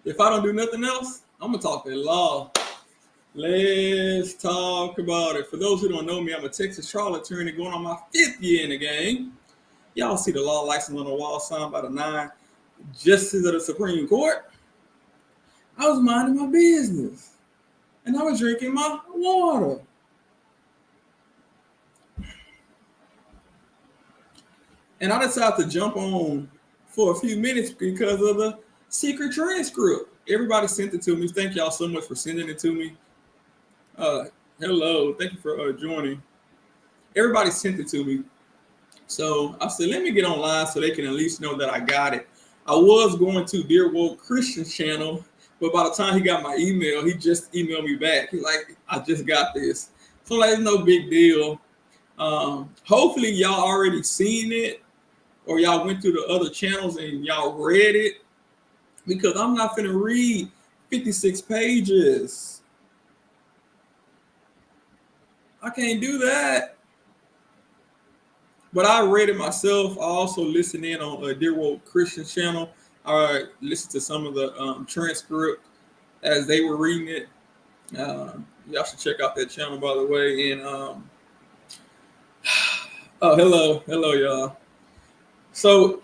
If I don't do nothing else, I'm gonna talk that law. Let's talk about it. For those who don't know me, I'm a Texas trial attorney going on my 5th year in the game. Y'all see the law license on the wall signed by the 9 justices of the Supreme Court. I was minding my business and I was drinking my water. And I decided to jump on for a few minutes because of the secret transcript. Everybody sent it to me. Thank y'all so much for sending it to me. Hello, thank you for joining. Everybody sent it to me. So I said, let me get online so they can at least know that I got it. I was going to Dear Woke Christian's channel, but by the time he got my email, he just emailed me back. He's like, I just got this. So like, it's no big deal. Hopefully y'all already seen it or y'all went through the other channels and y'all read it, because I'm not finna read 56 pages. I can't do that. But I read it myself. I also listened in on Dear Woke Christian channel. I listened to some of the transcript as they were reading it. Y'all should check out that channel, by the way. And oh, hello, y'all. So,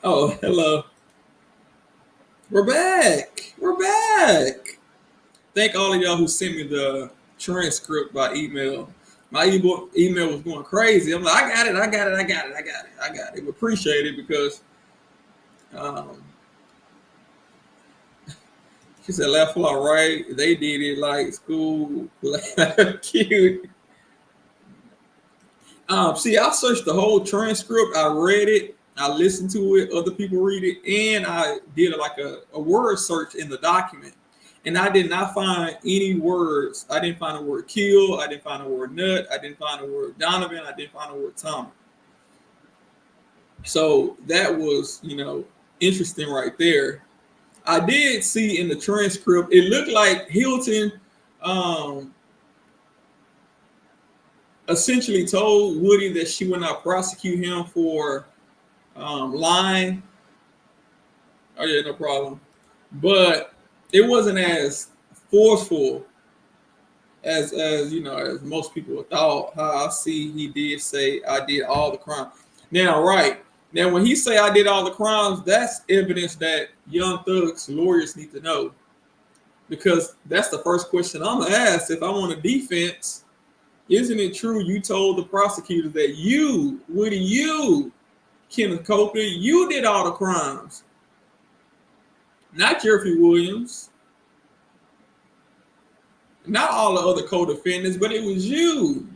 oh, hello. We're back. Thank all of y'all who sent me the transcript by email. My email was going crazy. I'm like, I got it. We appreciate it because she said, laugh a lot, right? They did it like school. Cute. See, I searched the whole transcript. I read it. I listened to it. Other people read it. And I did like a word search in the document. And I did not find any words. I didn't find the word kill. I didn't find the word nut. I didn't find the word Donovan. I didn't find the word Tommy. So that was, interesting right there. I did see in the transcript, it looked like Hilton essentially told Woody that she would not prosecute him for lying. Oh yeah, no problem. But it wasn't as forceful as most people thought. How I see he did say I did all the crime. Now, right. Now, when he say I did all the crimes, that's evidence that Young Thug's lawyers need to know. Because that's the first question I'm gonna ask if I want a defense. Isn't it true you told the prosecutors that you, Kenneth Copeland, you did all the crimes? Not Jeffrey Williams. Not all the other co-defendants, but it was you.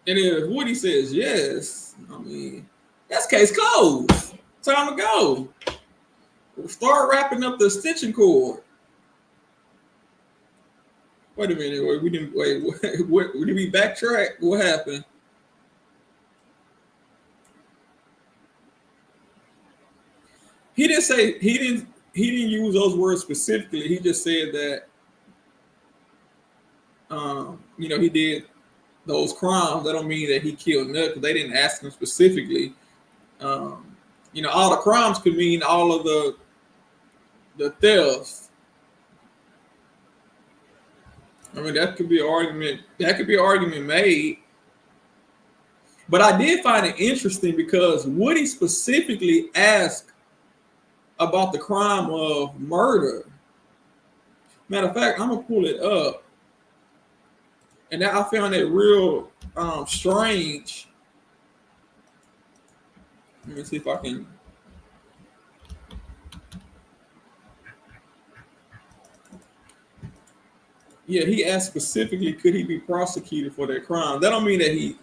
And if Woody says yes, I mean, that's case closed. Time to go. Start wrapping up the extension cord. Wait a minute. What did we backtrack? What happened? He didn't say he didn't use those words specifically. He just said that he did those crimes. That don't mean that he killed Nut, because they didn't ask him specifically. All the crimes could mean all of the thefts. I mean, that could be an argument. That could be an argument made. But I did find it interesting because Woody specifically asked about the crime of murder. Matter of fact, I'm gonna pull it up, and I found it real strange. Let me see if I can. Yeah, he asked specifically, could he be prosecuted for that crime? That don't mean that he.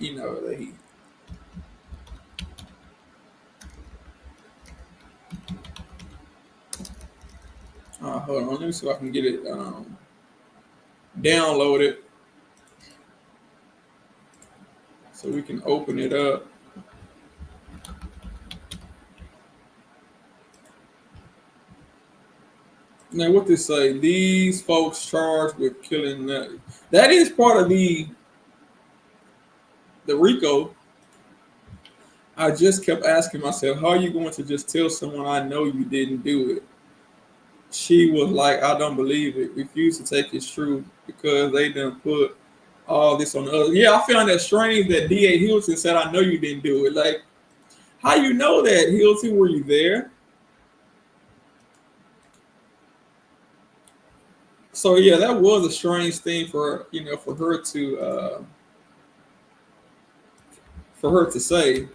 Hold on, let me see if I can get it downloaded so we can open it up. Now, what this say? These folks charged with killing. That is part of the RICO. I just kept asking myself, how are you going to just tell someone I know you didn't do it? she was like, I don't believe it. Refused to take his truth because they didn't put all this on the other. Yeah, I found that strange that D.A. Hilton said, I know you didn't do it. Like, how you know that, Hilton? Were you there? So yeah, that was a strange thing for for her to say.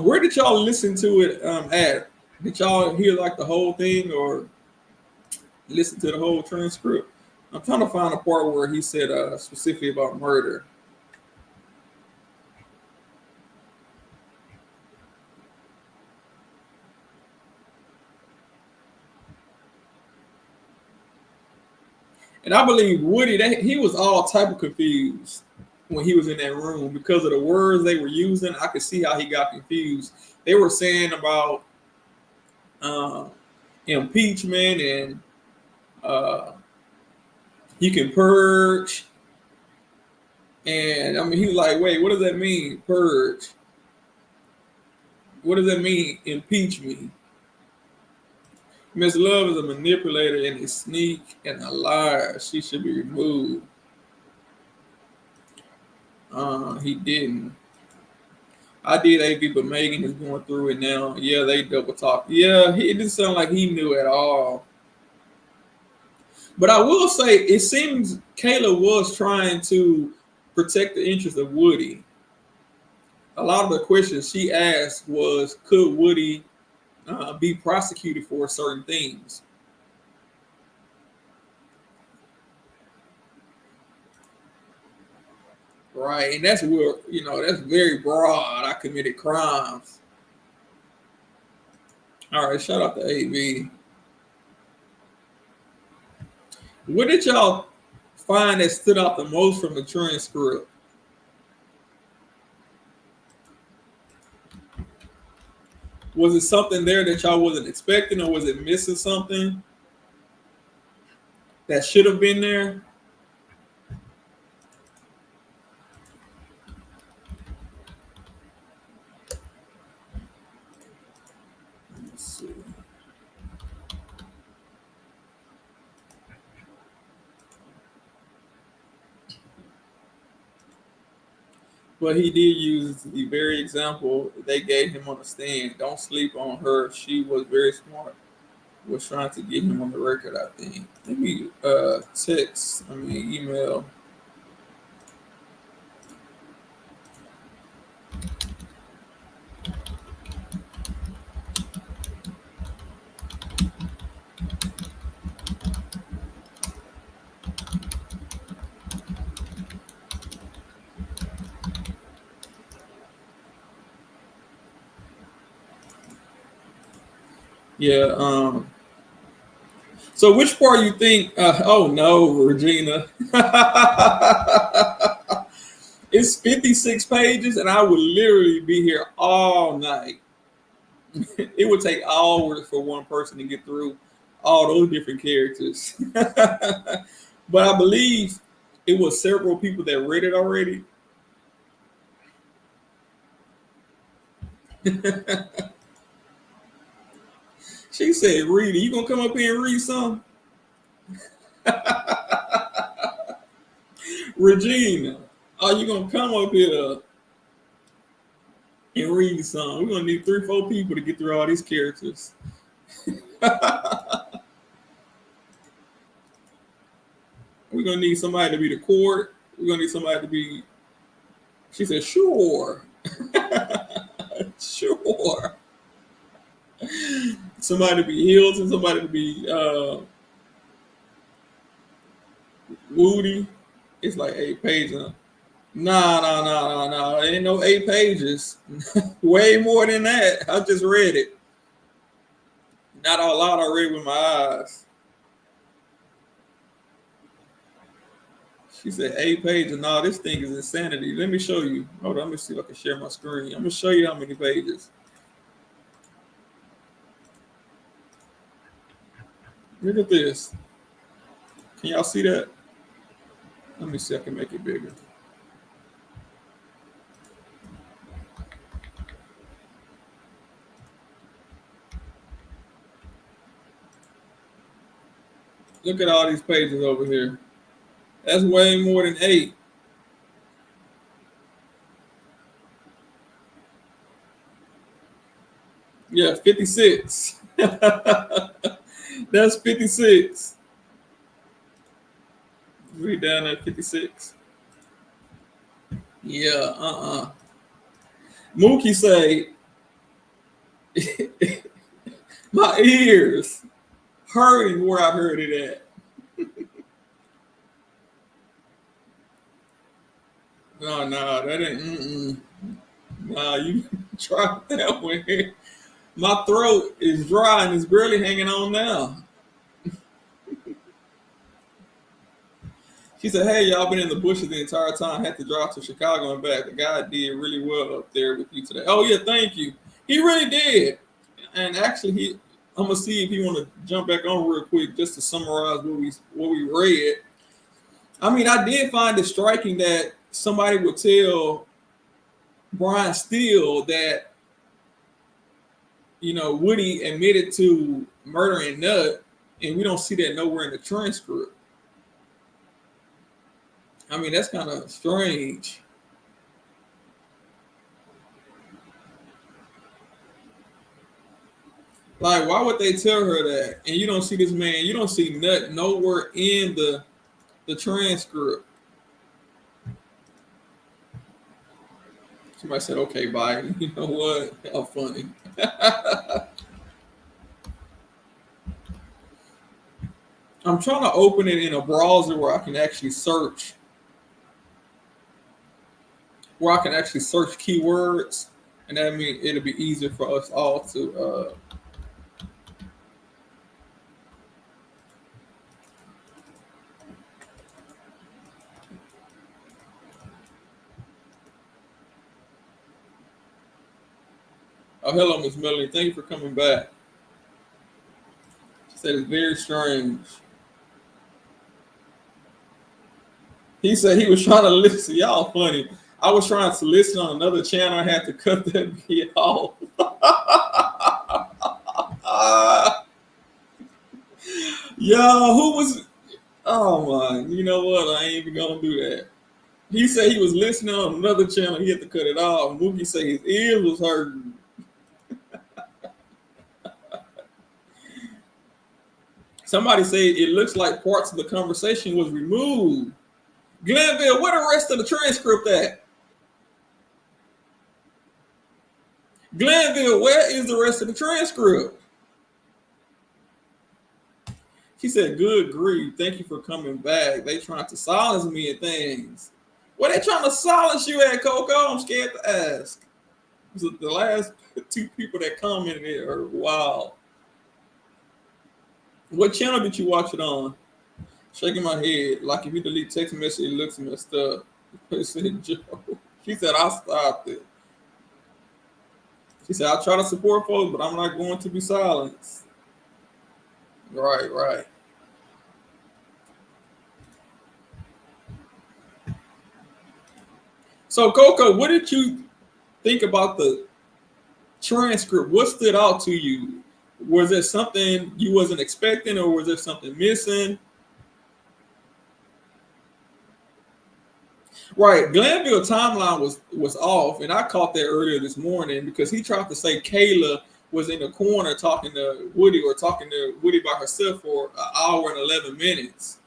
Where did y'all listen to it at? Did y'all hear like the whole thing or listen to the whole transcript? I'm trying to find a part where he said specifically about murder. And I believe Woody, he was all type of confused when he was in that room because of the words they were using. I could see how he got confused. They were saying about uh, impeachment and uh, he can purge. And I mean, he was like, wait, what does that mean? Purge. What does that mean? Impeach me. Miss Love is a manipulator and a sneak and a liar. She should be removed. He didn't. I did AB, but Megan is going through it now. Yeah, they double talk. Yeah, it didn't sound like he knew at all. But I will say, it seems Kayla was trying to protect the interest of Woody. A lot of the questions she asked was, could Woody be prosecuted for certain things? Right, and that's where that's very broad. I committed crimes. All right, shout out to AB. What did y'all find that stood out the most from the transcript? Was it something there that y'all wasn't expecting, or was it missing something that should have been there? Let's see. But he did use the very example they gave him on the stand. Don't sleep on her. She was very smart. Was trying to get him on the record, I think. Let me email. Yeah. So which part you think? Oh no, Regina. It's 56 pages, and I would literally be here all night. It would take hours for one person to get through all those different characters. But I believe it was several people that read it already. She said, "Read it. You gonna come up here and read some?" Regina, are you gonna come up here and read some? We're gonna need 3, 4 people to get through all these characters. We're gonna need somebody to be the court. We're gonna need somebody to be. She said, "Sure, sure." Somebody to be Hilton, somebody to be Woody. It's like 8 pages. Nah, nah, nah, nah, nah. It ain't no 8 pages. Way more than that. I just read it. Not all loud. I read with my eyes. She said 8 pages. No, this thing is insanity. Let me show you. Hold on. Let me see if I can share my screen. I'm gonna show you how many pages. Look at this. Can y'all see that? Let me see if I can make it bigger. Look at all these pages over here. That's way more than 8. Yeah, 56. That's 56. Read down at 56. Yeah, Mookie say, my ears hurting where I heard it at. No, that ain't. Nah, you try that one. My throat is dry and it's barely hanging on now. She said, hey, y'all been in the bushes the entire time. Had to drive to Chicago and back. The guy did really well up there with you today. Oh, yeah, thank you. He really did. And actually, I'm going to see if he want to jump back on real quick just to summarize what we read. I mean, I did find it striking that somebody would tell Brian Steele that, Woody admitted to murdering Nut, and we don't see that nowhere in the transcript. I mean, that's kind of strange. Like, why would they tell her that? And you don't see this man, you don't see Nut nowhere in the transcript. Somebody said, okay, Biden. You know what? How funny. I'm trying to open it in a browser where I can actually search. Where I can actually search keywords. And that means it'll be easier for us all to oh, hello, Miss Melanie. Thank you for coming back. She said it's very strange. He said he was trying to listen. Y'all funny. I was trying to listen on another channel. I had to cut that video off. Yo, who was? Oh my! You know what? I ain't even gonna do that. He said he was listening on another channel. He had to cut it off. Mookie said his ears was hurting. Somebody said it looks like parts of the conversation was removed. Glanville, where the rest of the transcript at? Glanville, where is the rest of the transcript? She said, good grief. Thank you for coming back. They trying to silence me and things. Where they trying to silence you at, Coco? I'm scared to ask. The last 2 people that commented are wild. What channel did you watch it on? Shaking my head. Like if you delete text message, it looks messed up. She said, I stopped it. She said, I try to support folks, but I'm not going to be silenced. Right. So, Coco, what did you think about the transcript? What stood out to you? Was there something you wasn't expecting, or was there something missing? Right, Glanville timeline was off, and I caught that earlier this morning because he tried to say Kayla was in the corner talking to Woody or talking to Woody by herself for an hour and 11 minutes,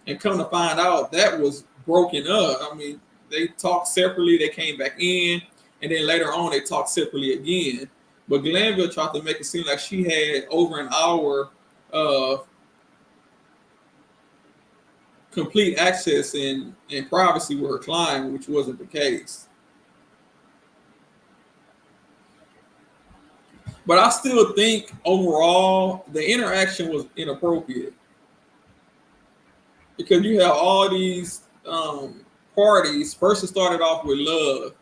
and come to find out that was broken up. I mean, they talked separately, they came back in, and then later on they talked separately again. But Glanville tried to make it seem like she had over an hour of complete access and privacy with her client, which wasn't the case. But I still think overall the interaction was inappropriate because you have all these parties. First, it started off with Love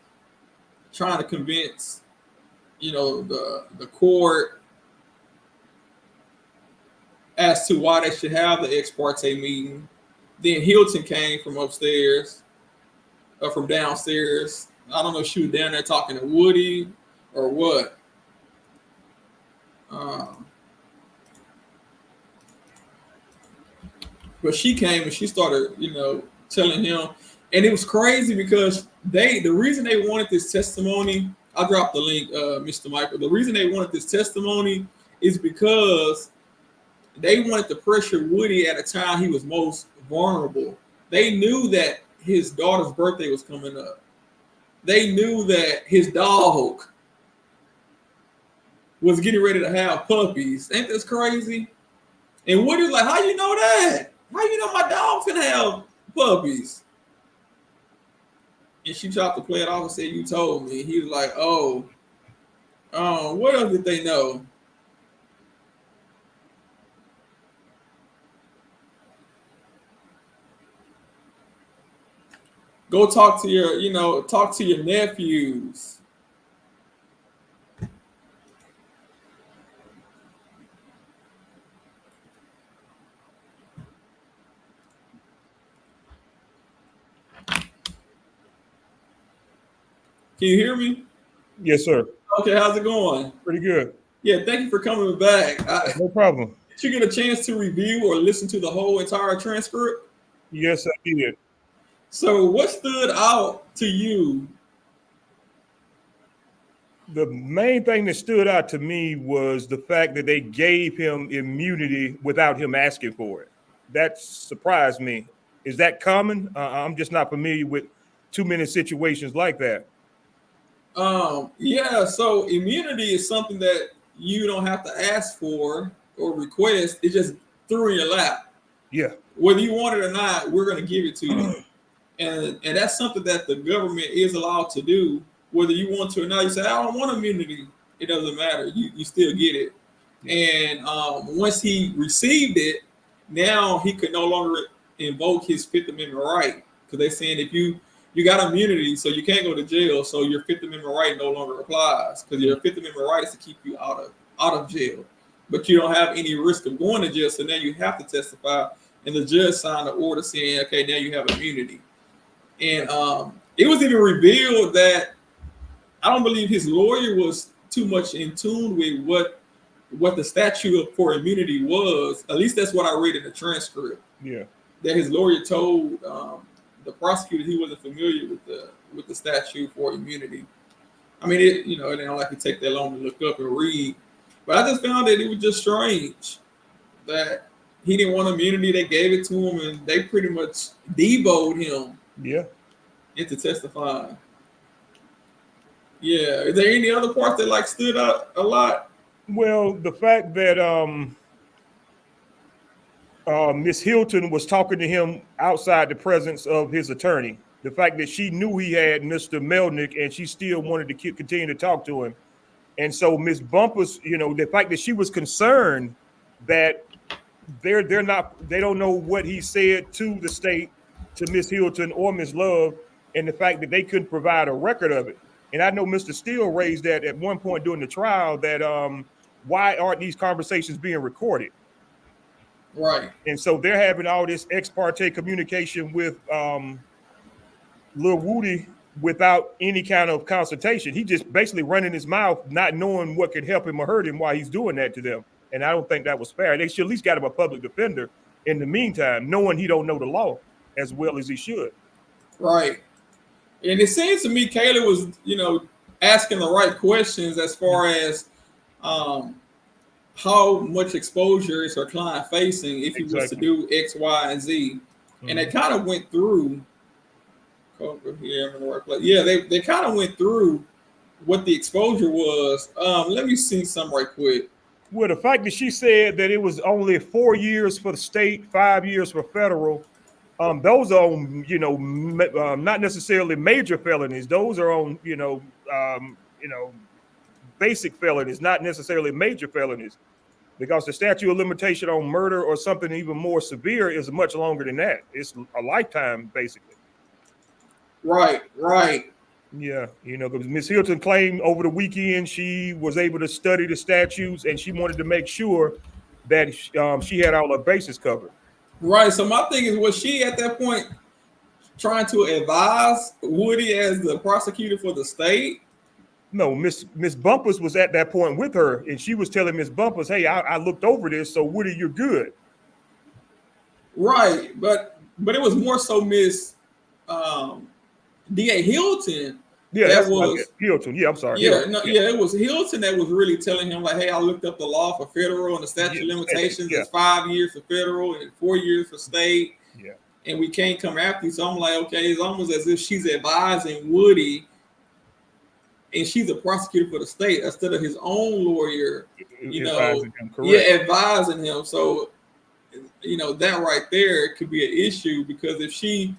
trying to convince, the court as to why they should have the ex parte meeting. Then Hilton came from upstairs, from downstairs. I don't know if she was down there talking to Woody or what. But she came and she started, telling him, and it was crazy because the reason they wanted this testimony, I dropped the link, Mr. Michael. The reason they wanted this testimony is because they wanted to pressure Woody at a time he was most vulnerable. They knew that his daughter's birthday was coming up. They knew that his dog was getting ready to have puppies. Ain't this crazy? And Woody's like, how you know that? How you know my dog finna have puppies? And she tried to play it off and said, you told me. He was like, oh, what else did they know? Go talk to your nephews. Can you hear me? Yes, sir. Okay, how's it going? Pretty good. Yeah, thank you for coming back. No problem. Did you get a chance to review or listen to the whole entire transcript? Yes, I did. So what stood out to you? The main thing that stood out to me was the fact that they gave him immunity without him asking for it. That surprised me. Is that common? I'm just not familiar with too many situations like that. Yeah, so immunity is something that you don't have to ask for or request. It's just through in your lap. Yeah. Whether you want it or not, we're going to give it to you. And that's something that the government is allowed to do. Whether you want to or not, you say, I don't want immunity. It doesn't matter. You still get it. And once he received it, now he could no longer invoke his Fifth Amendment right. Because they're saying if you got immunity, so you can't go to jail, so your Fifth Amendment right no longer applies. Because your Fifth Amendment right is to keep you out of jail. But you don't have any risk of going to jail, so now you have to testify. And the judge signed an order saying, okay, now you have immunity. And it was even revealed that I don't believe his lawyer was too much in tune with what the statute for immunity was. At least that's what I read in the transcript. Yeah. That his lawyer told the prosecutor he wasn't familiar with the statute for immunity. I mean, it didn't like to take that long to look up and read. But I just found that it was just strange that he didn't want immunity. They gave it to him, and they pretty much deboed him. Yeah. Into testifying. Yeah. Is there any other part that stood out a lot? Well, the fact that Miss Hilton was talking to him outside the presence of his attorney. The fact that she knew he had Mr. Melnick and she still wanted to continue to talk to him. And so Miss Bumpus, the fact that she was concerned that they don't know what he said to the state, to Miss Hilton or Miss Love, and the fact that they couldn't provide a record of it. And I know Mr. Steele raised that at one point during the trial that why aren't these conversations being recorded? Right. And so they're having all this ex parte communication with Lil Woody without any kind of consultation. He just basically running his mouth, not knowing what could help him or hurt him while he's doing that to them. And I don't think that was fair. They should at least got him a public defender in the meantime, knowing he don't know the law as well as he should. Right. And it seems to me Kayla was, asking the right questions as far as how much exposure is her client facing if he was to do X, Y, and Z. Mm-hmm. And they kind of went through. Here, I'm in the right place. Yeah, they kind of went through what the exposure was. Let me see some right quick. Well, the fact that she said that it was only 4 years for the state, 5 years for federal, those are on, not necessarily major felonies. Those are on, basic felonies, not necessarily major felonies, because the statute of limitation on murder or something even more severe is much longer than that. It's a lifetime, basically. Right. Yeah, because Miss Hilton claimed over the weekend she was able to study the statutes and she wanted to make sure that she had all her bases covered. Right. So my thing is, was she at that point trying to advise Woody as the prosecutor for the state? No, Miss Bumpers was at that point with her, and she was telling Miss Bumpers, "Hey, I looked over this, so Woody, you're good." Right, but it was more so Miss D.A. Hilton Yeah, that that's what was. Hilton. Yeah, I'm sorry, Yeah, Hilton. no, Yeah, yeah, it was Hilton that was really telling him like, "Hey, I looked up the law for federal, and the statute of limitations yeah, is 5 years for federal and 4 years for state, yeah. and we can't come after you." So I'm like, okay, it's almost as if she's advising Woody, and she's a prosecutor for the state instead of his own lawyer. You know, Advising him, yeah, correct. advising him. So, that right there could be an issue because if she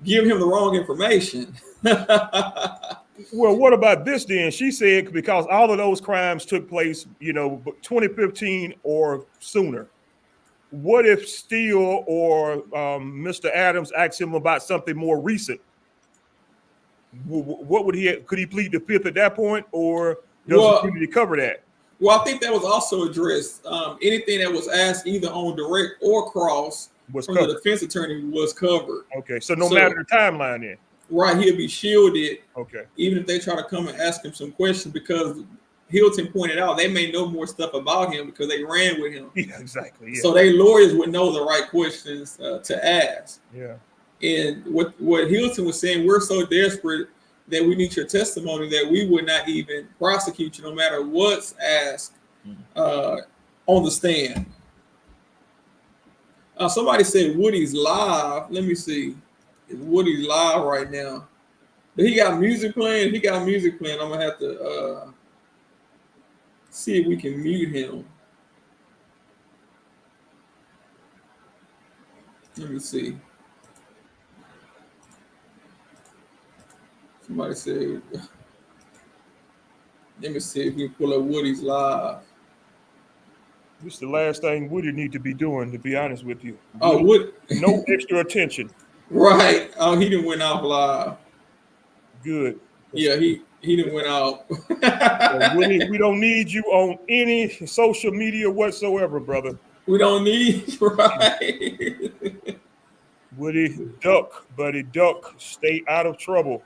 give him the wrong information. Well, what about this then? She said because all of those crimes took place, 2015 or sooner. What if Steele or Mr. Adams asked him about something more recent? What would he? Could he plead the fifth at that point, or does well, immunity cover that? Well, I think that was also addressed. Anything that was asked either on direct or cross Was from the covered. defense attorney was covered. Okay, so no matter the timeline, then. Right, he'll be shielded. Okay. Even if they try to come and ask him some questions, because Hilton pointed out they may know more stuff about him because they ran with him. Yeah, exactly. Yeah. So they lawyers would know the right questions to ask. Yeah. And what Hilton was saying, we're so desperate that we need your testimony that we would not even prosecute you no matter what's asked on the stand. Somebody said Woody's live. Let me see. Is Woody's live right now? He got music playing. If he got music playing, I'm gonna have to see if we can mute him. Let me see. Somebody said, let me see if we can pull up Woody's live. This is the last thing Woody need to be doing, to be honest with you. Oh, Wood. No extra attention. Right. Oh, he didn't went off live. Good. Yeah, he didn't went out. Woody, we don't need you on any social media whatsoever, brother. We don't need, right. Woody, duck, buddy, duck. Stay out of trouble.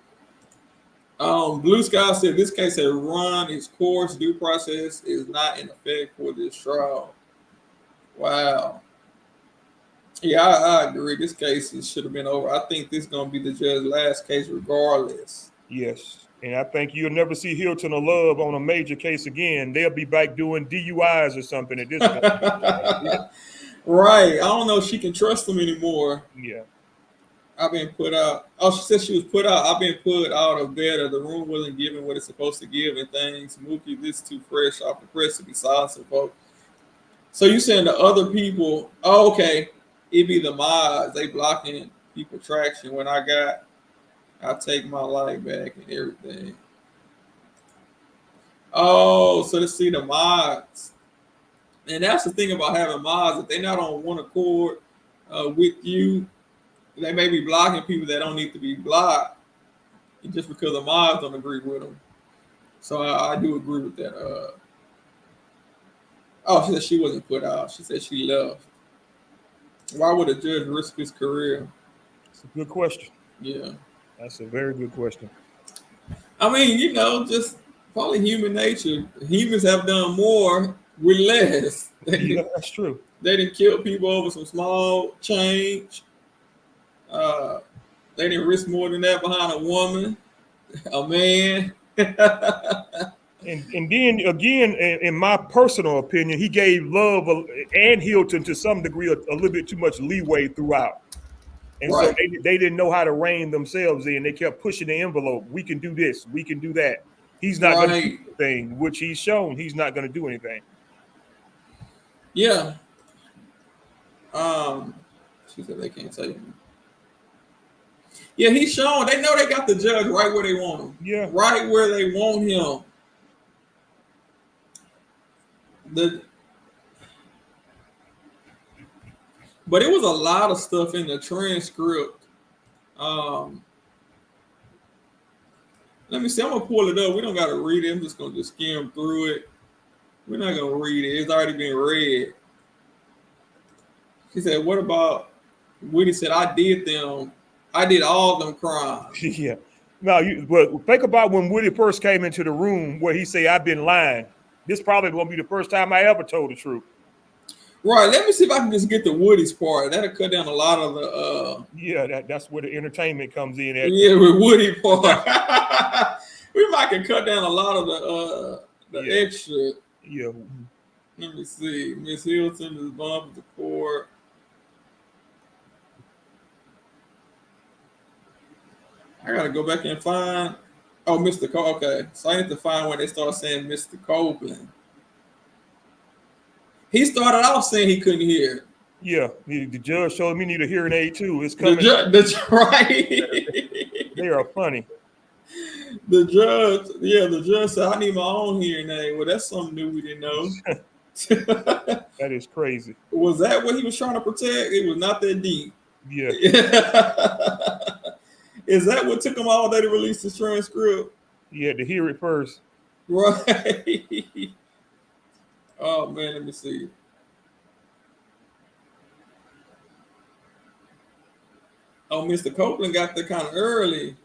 Blue Sky said this case has run its course. Due process is not in effect for this trial. Wow. Yeah, I agree. This case should have been over. I think this is going to be the judge's last case regardless. Yes. And I think you'll never see Hilton or Love on a major case again. They'll be back doing DUIs or something at this point. Right. I don't know if she can trust them anymore. Yeah. I've been put out. Oh, she said she was put out. I've been put out of bed, or the room wasn't giving what it's supposed to give and things. Mookie, this too fresh off the press to be silencing folks. So you saying the other people, oh, okay, it be the mods. They blocking people traction when I take my life back and everything. Oh, so to see the mods. And that's the thing about having mods. If they're not on one accord with you, they may be blocking people that don't need to be blocked just because the mods don't agree with them. So I do agree with that. Oh, she said she wasn't put out. She said she left. Why would a judge risk his career? It's a good question. Yeah. That's a very good question. I mean, just probably human nature. Humans have done more with less. Yeah, that's true. They didn't kill people over some small change. They didn't risk more than that behind a woman, a man. And then again, in my personal opinion, he gave Love and Hilton to some degree a little bit too much leeway throughout. And right. So they didn't know how to rein themselves in. They kept pushing the envelope. We can do this. We can do that. He's not going to do anything, which he's shown he's not going to do anything. Yeah. She said they can't take him. Yeah, he's shown. They know they got the judge right where they want him. Yeah. Right where they want him. But it was a lot of stuff in the transcript. Let me see. I'm gonna pull it up. We don't gotta read it. I'm just gonna skim through it. We're not gonna read it. It's already been read. He said, what about Woody said, I did all them crimes. Yeah. Now, but think about when Woody first came into the room where he say, I've been lying. This probably won't be the first time I ever told the truth. Right. Let me see if I can just get the Woody's part. That'll cut down a lot of the yeah, that's where the entertainment comes in at. Yeah, with Woody part. We might can cut down a lot of the extra. Yeah. Let me see. Miss Hilton is bumped the court. I gotta go back and find. Oh, Mr. Cole. Okay, so I need to find when they start saying Mr. Copeland. He started off saying he couldn't hear. Yeah, the judge showed me need a hearing aid too. It's coming. That's right. They are funny. The judge said, I need my own hearing aid. Well, that's something new we didn't know. That is crazy. Was that what he was trying to protect? It was not that deep. Yeah. Is that what took him all day to release the transcript? You had to hear it first. Right. Oh, man, let me see. Oh, Mr. Copeland got there kind of early.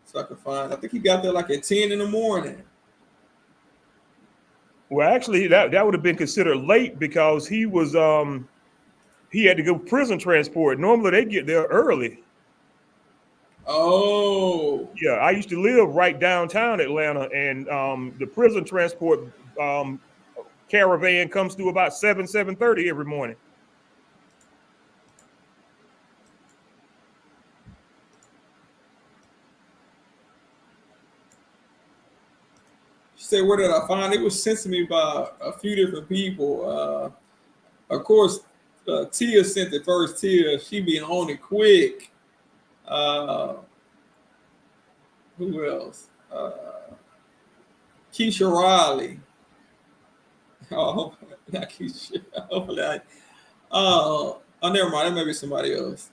So I could find. I think he got there like at 10 in the morning. Well, actually, that would have been considered late because he was he had to go prison transport. Normally they get there early. Oh. Yeah, I used to live right downtown Atlanta, and the prison transport caravan comes through about 7:30 every morning. She said, where did I find it? It was sent to me by a few different people. Of course, Tia sent it first. Tia, she be on it quick. Who else? Keisha Riley. Oh, not Keisha. Hopefully oh, never mind. That may be somebody else.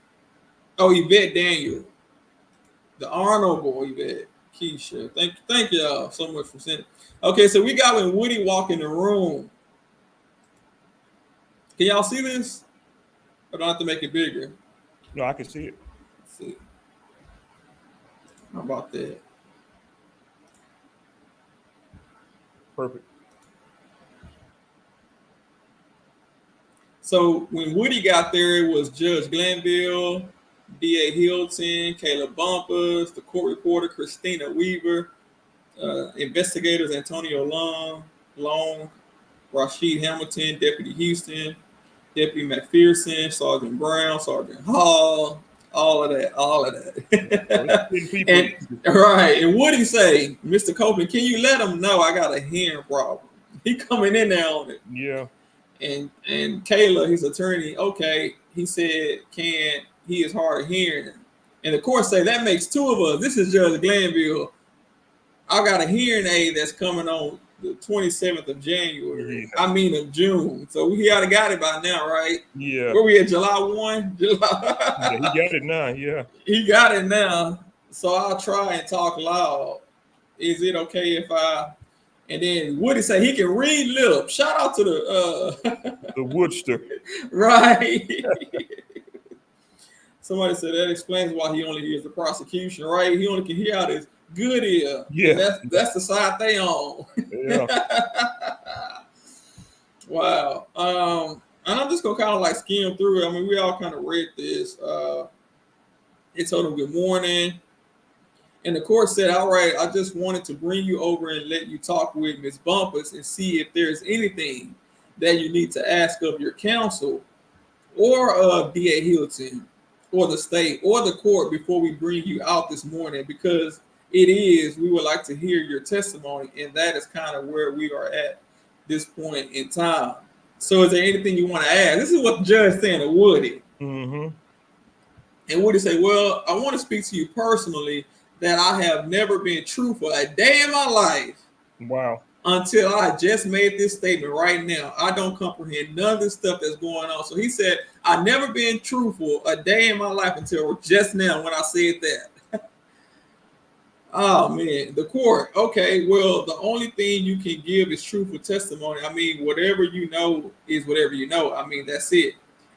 Oh, Yvette Daniel. The honorable Yvette. Keisha. Thank y'all so much for sending. Okay, so we got when Woody walked in the room. Can y'all see this? I don't have to make it bigger. No, I can see it. Let's see. How about that? Perfect. So when Woody got there, it was Judge Glanville, D.A. Hilton, Caleb Bumpers, the court reporter Christina Weaver, investigators Antonio Long, Rashid Hamilton, Deputy Houston, Deputy McPherson, Sergeant Brown, Sergeant Hall, all of that. And Woody say, Mr. Copeland, can you let him know I got a hearing problem? He coming in there on it. Yeah. And Kayla, his attorney, okay, he said, he is hard of hearing. And the court say, that makes two of us. This is Judge Glanville. I got a hearing aid that's coming on the 27th of January. Yeah. I mean of June. So he ought to got it by now, right? Yeah. Where we at, July 1? Yeah, he got it now, yeah. He got it now. So I'll try and talk loud. Is it okay if I... And then Woody say he can read lips. Shout out to the Woodster. Right. Somebody said that explains why he only hears the prosecution, right? He only can hear out his good ear. Yeah. That's the side they on. Yeah. Wow. And I'm just gonna kind of like skim through it. I mean, we all kind of read this. It told him good morning. And the court said, all right, I just wanted to bring you over and let you talk with Ms. Bumpers and see if there's anything that you need to ask of your counsel or D.A. Hilton or the state or the court before we bring you out this morning, because we would like to hear your testimony. And that is kind of where we are at this point in time. So is there anything you want to ask? This is what the judge saying to Woody. Mm-hmm. And Woody say, well, I want to speak to you personally that I have never been truthful a day in my life. Wow. Until I just made this statement right now. I don't comprehend none of this stuff that's going on. So he said, I've never been truthful a day in my life until just now when I said that. Oh, man. The court. Okay, well, the only thing you can give is truthful testimony. I mean, whatever you know is whatever you know. I mean, that's it.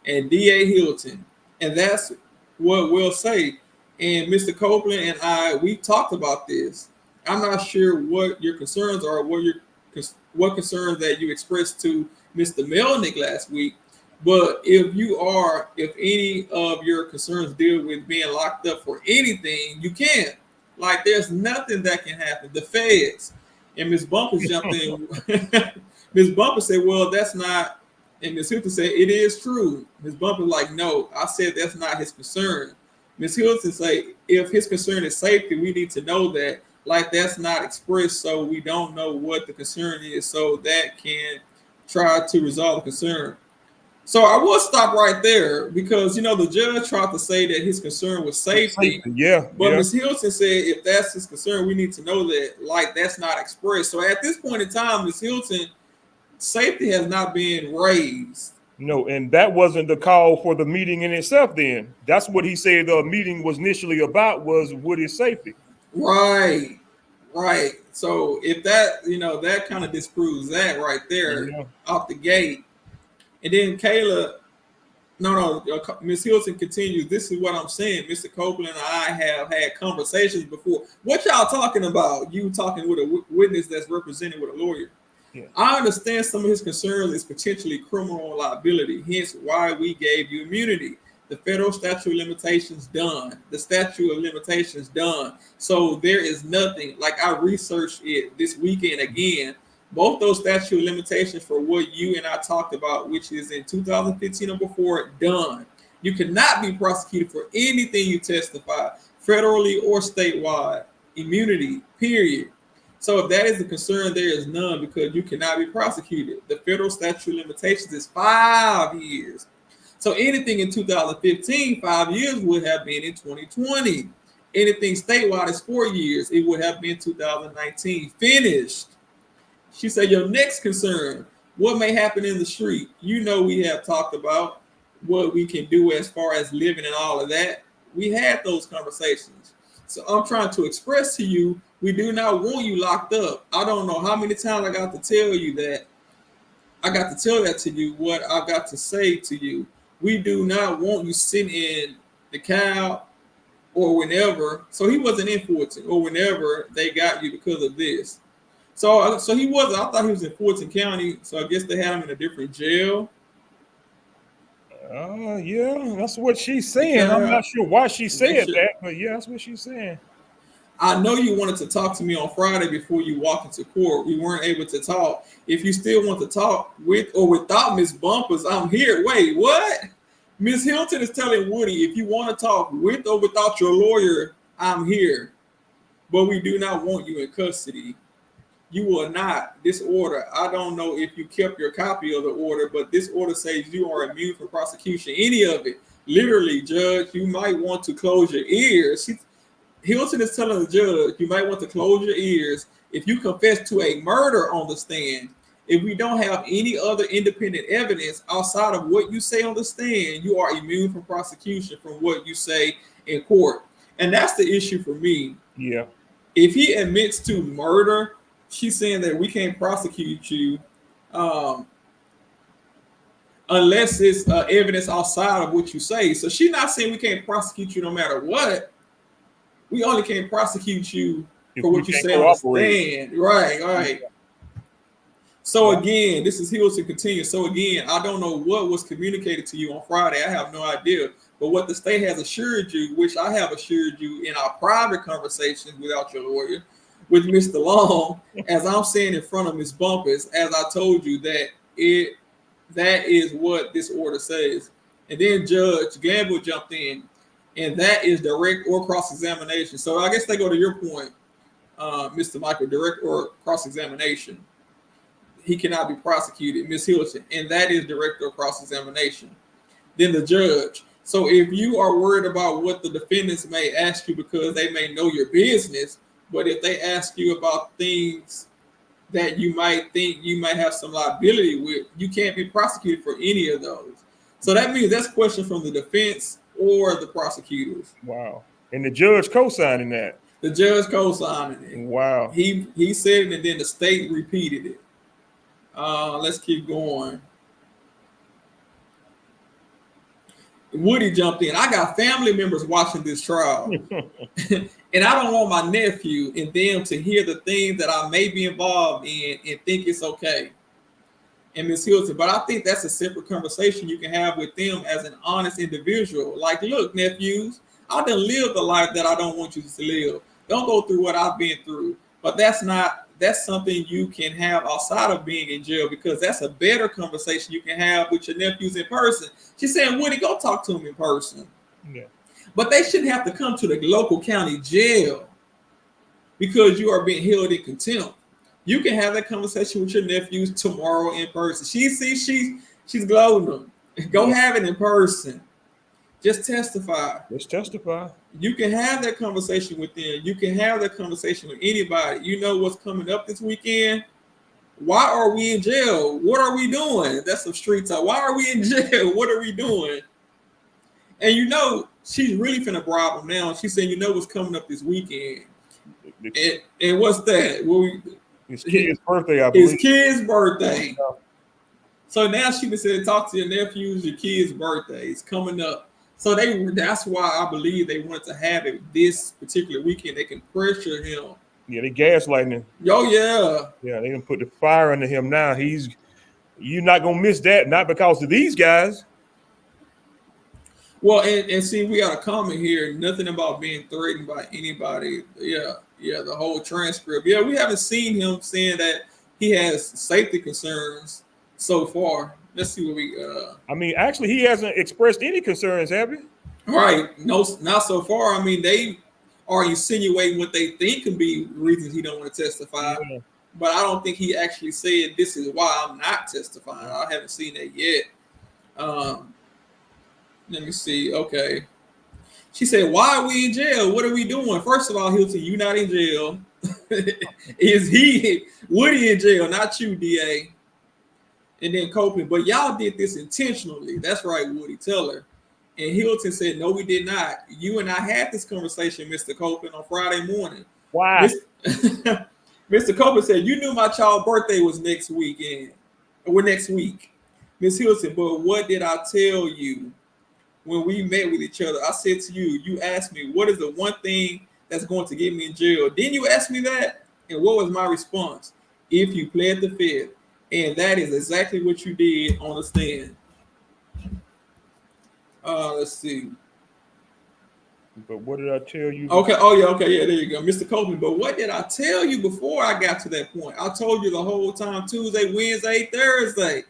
and DA Hilton. And that's what we'll say. And Mr. Copeland and I, we talked about this. I'm not sure what your concerns are, what concerns that you expressed to Mr. Melnick last week. But if any of your concerns deal with being locked up for anything, you can. Like, there's nothing that can happen. The feds and Ms. Bumpers jumped in. Ms. Bumper said, "Well, that's not." And Ms. Hilton said, "It is true." Ms. Bumper like, "No, I said that's not his concern." Ms. Hilton say, "If his concern is safety, we need to know that. Like, that's not expressed, so we don't know what the concern is, so that can try to resolve the concern." So I will stop right there because the judge tried to say that his concern was safety. Yeah. But Ms. Hilton said if that's his concern, we need to know that, like, that's not expressed. So at this point in time, Ms. Hilton, safety has not been raised. No, and that wasn't the call for the meeting in itself then. That's what he said the meeting was initially about, was what is safety. Right. So if that, that kind of disproves that right there off the gate. And then Kayla, Ms. Hilton continues, "This is what I'm saying. Mr. Copeland and I have had conversations before." What y'all talking about? You talking with a witness that's represented with a lawyer. Yeah. I understand some of his concerns is potentially criminal liability, hence why we gave you immunity. The federal statute of limitations done. The statute of limitations done. So there is nothing, like, I researched it this weekend again. Both those statute of limitations for what you and I talked about, which is in 2015 or before, done. You cannot be prosecuted for anything you testify, federally or statewide. Immunity, period. So if that is the concern, there is none, because you cannot be prosecuted. The federal statute of limitations is 5 years. So anything in 2015, 5 years would have been in 2020. Anything statewide is 4 years. It would have been 2019. Finished. She said, "Your next concern, what may happen in the street?" We have talked about what we can do as far as living and all of that. We had those conversations. So I'm trying to express to you, we do not want you locked up. I don't know how many times I got to tell you that. I got to tell that to you, what I got to say to you. We do not want you sitting in the cow or whenever. So he wasn't in Fulton or whenever they got you because of this. So he wasn't. I thought he was in Fulton County. So I guess they had him in a different jail. Yeah, that's what she's saying. I'm not sure why she said that, but yeah, that's what she's saying. I know you wanted to talk to me on Friday before you walked into court. We weren't able to talk. If you still want to talk with or without Miss Bumpers, I'm here. Wait, what? Miss Hilton is telling Woody, if you want to talk with or without your lawyer, I'm here. But we do not want you in custody. You will not. This order, I don't know if you kept your copy of the order, but this order says you are immune from prosecution. Any of it. Literally, Judge, you might want to close your ears. Hilton is telling the judge, you might want to close your ears if you confess to a murder on the stand. If we don't have any other independent evidence outside of what you say on the stand, you are immune from prosecution from what you say in court. And that's the issue for me. Yeah. If he admits to murder, she's saying that we can't prosecute you unless it's evidence outside of what you say. So she's not saying we can't prosecute you no matter what. We only can't prosecute you for what you say on the stand. Right. So again, this is Hilton continue. So again, I don't know what was communicated to you on Friday. I have no idea. But what the state has assured you, which I have assured you in our private conversations without your lawyer, with Mr. Long, as I'm saying in front of Ms. Bumpers, as I told you, that is what this order says. And then Judge Glanville jumped in, and that is direct or cross-examination. So I guess they go to your point, Mr. Michael, direct or cross-examination. He cannot be prosecuted, Ms. Hilton, and that is direct or cross-examination. Then the judge. So if you are worried about what the defendants may ask you because they may know your business, but if they ask you about things that you might think you might have some liability with, you can't be prosecuted for any of those. So that means that's a question from the defense or the prosecutors. Wow. And the judge co-signing that. The judge co-signing it. Wow. He said it, and then the state repeated it. Let's keep going. Woody jumped in. I got family members watching this trial. And I don't want my nephew and them to hear the things that I may be involved in and think it's okay. And Ms. Hilton, but I think that's a separate conversation you can have with them as an honest individual. Like, look, nephews, I done lived the life that I don't want you to live. Don't go through what I've been through. But that's something you can have outside of being in jail, because that's a better conversation you can have with your nephews in person. She's saying, Woody, go talk to them in person. Yeah. But they shouldn't have to come to the local county jail because you are being held in contempt. You can have that conversation with your nephews tomorrow in person. She's glowing them. Go have it in person. Just testify. Just testify. You can have that conversation with them. You can have that conversation with anybody. You know what's coming up this weekend? Why are we in jail? What are we doing? That's some street talk. Why are we in jail? What are we doing? And you know, she's really finna bribe him now. She's saying, you know what's coming up this weekend. And what's that? Well, his kid's birthday, I believe. His kid's birthday. So now she said, talk to your nephews, your kid's birthday is coming up. So that's why I believe they wanted to have it this particular weekend. They can pressure him. Yeah, they gaslighting him. Oh, yeah. Yeah, they done put the fire under him now. You're not going to miss that, not because of these guys. Well, and see, we got a comment here. Nothing about being threatened by anybody. Yeah, the whole transcript. Yeah, we haven't seen him saying that he has safety concerns so far. Let's see what we. I mean, actually, he hasn't expressed any concerns, have he? Right. No, not so far. I mean, they are insinuating what they think can be reasons he don't want to testify. Yeah. But I don't think he actually said this is why I'm not testifying. I haven't seen that yet. Let me see. Okay. She said, why are we in jail? What are we doing? First of all, Hilton, you not in jail. Is Woody in jail, not you, DA? And then Copeland, but y'all did this intentionally. That's right, Woody, tell her. And Hilton said, no, we did not. You and I had this conversation, Mr. Copeland, on Friday morning. Why? Mr. Copeland said, you knew my child's birthday was next weekend. Or next week. Ms. Hilton, but what did I tell you when we met with each other? I said to you, you asked me, what is the one thing that's going to get me in jail? Didn't you ask me that? And what was my response? If you pled the fifth. And that is exactly what you did on the stand. Let's see. But what did I tell you? Okay. Oh, yeah. Okay. Yeah, there you go. Mr. Copeland. But what did I tell you before I got to that point? I told you the whole time, Tuesday, Wednesday, Thursday,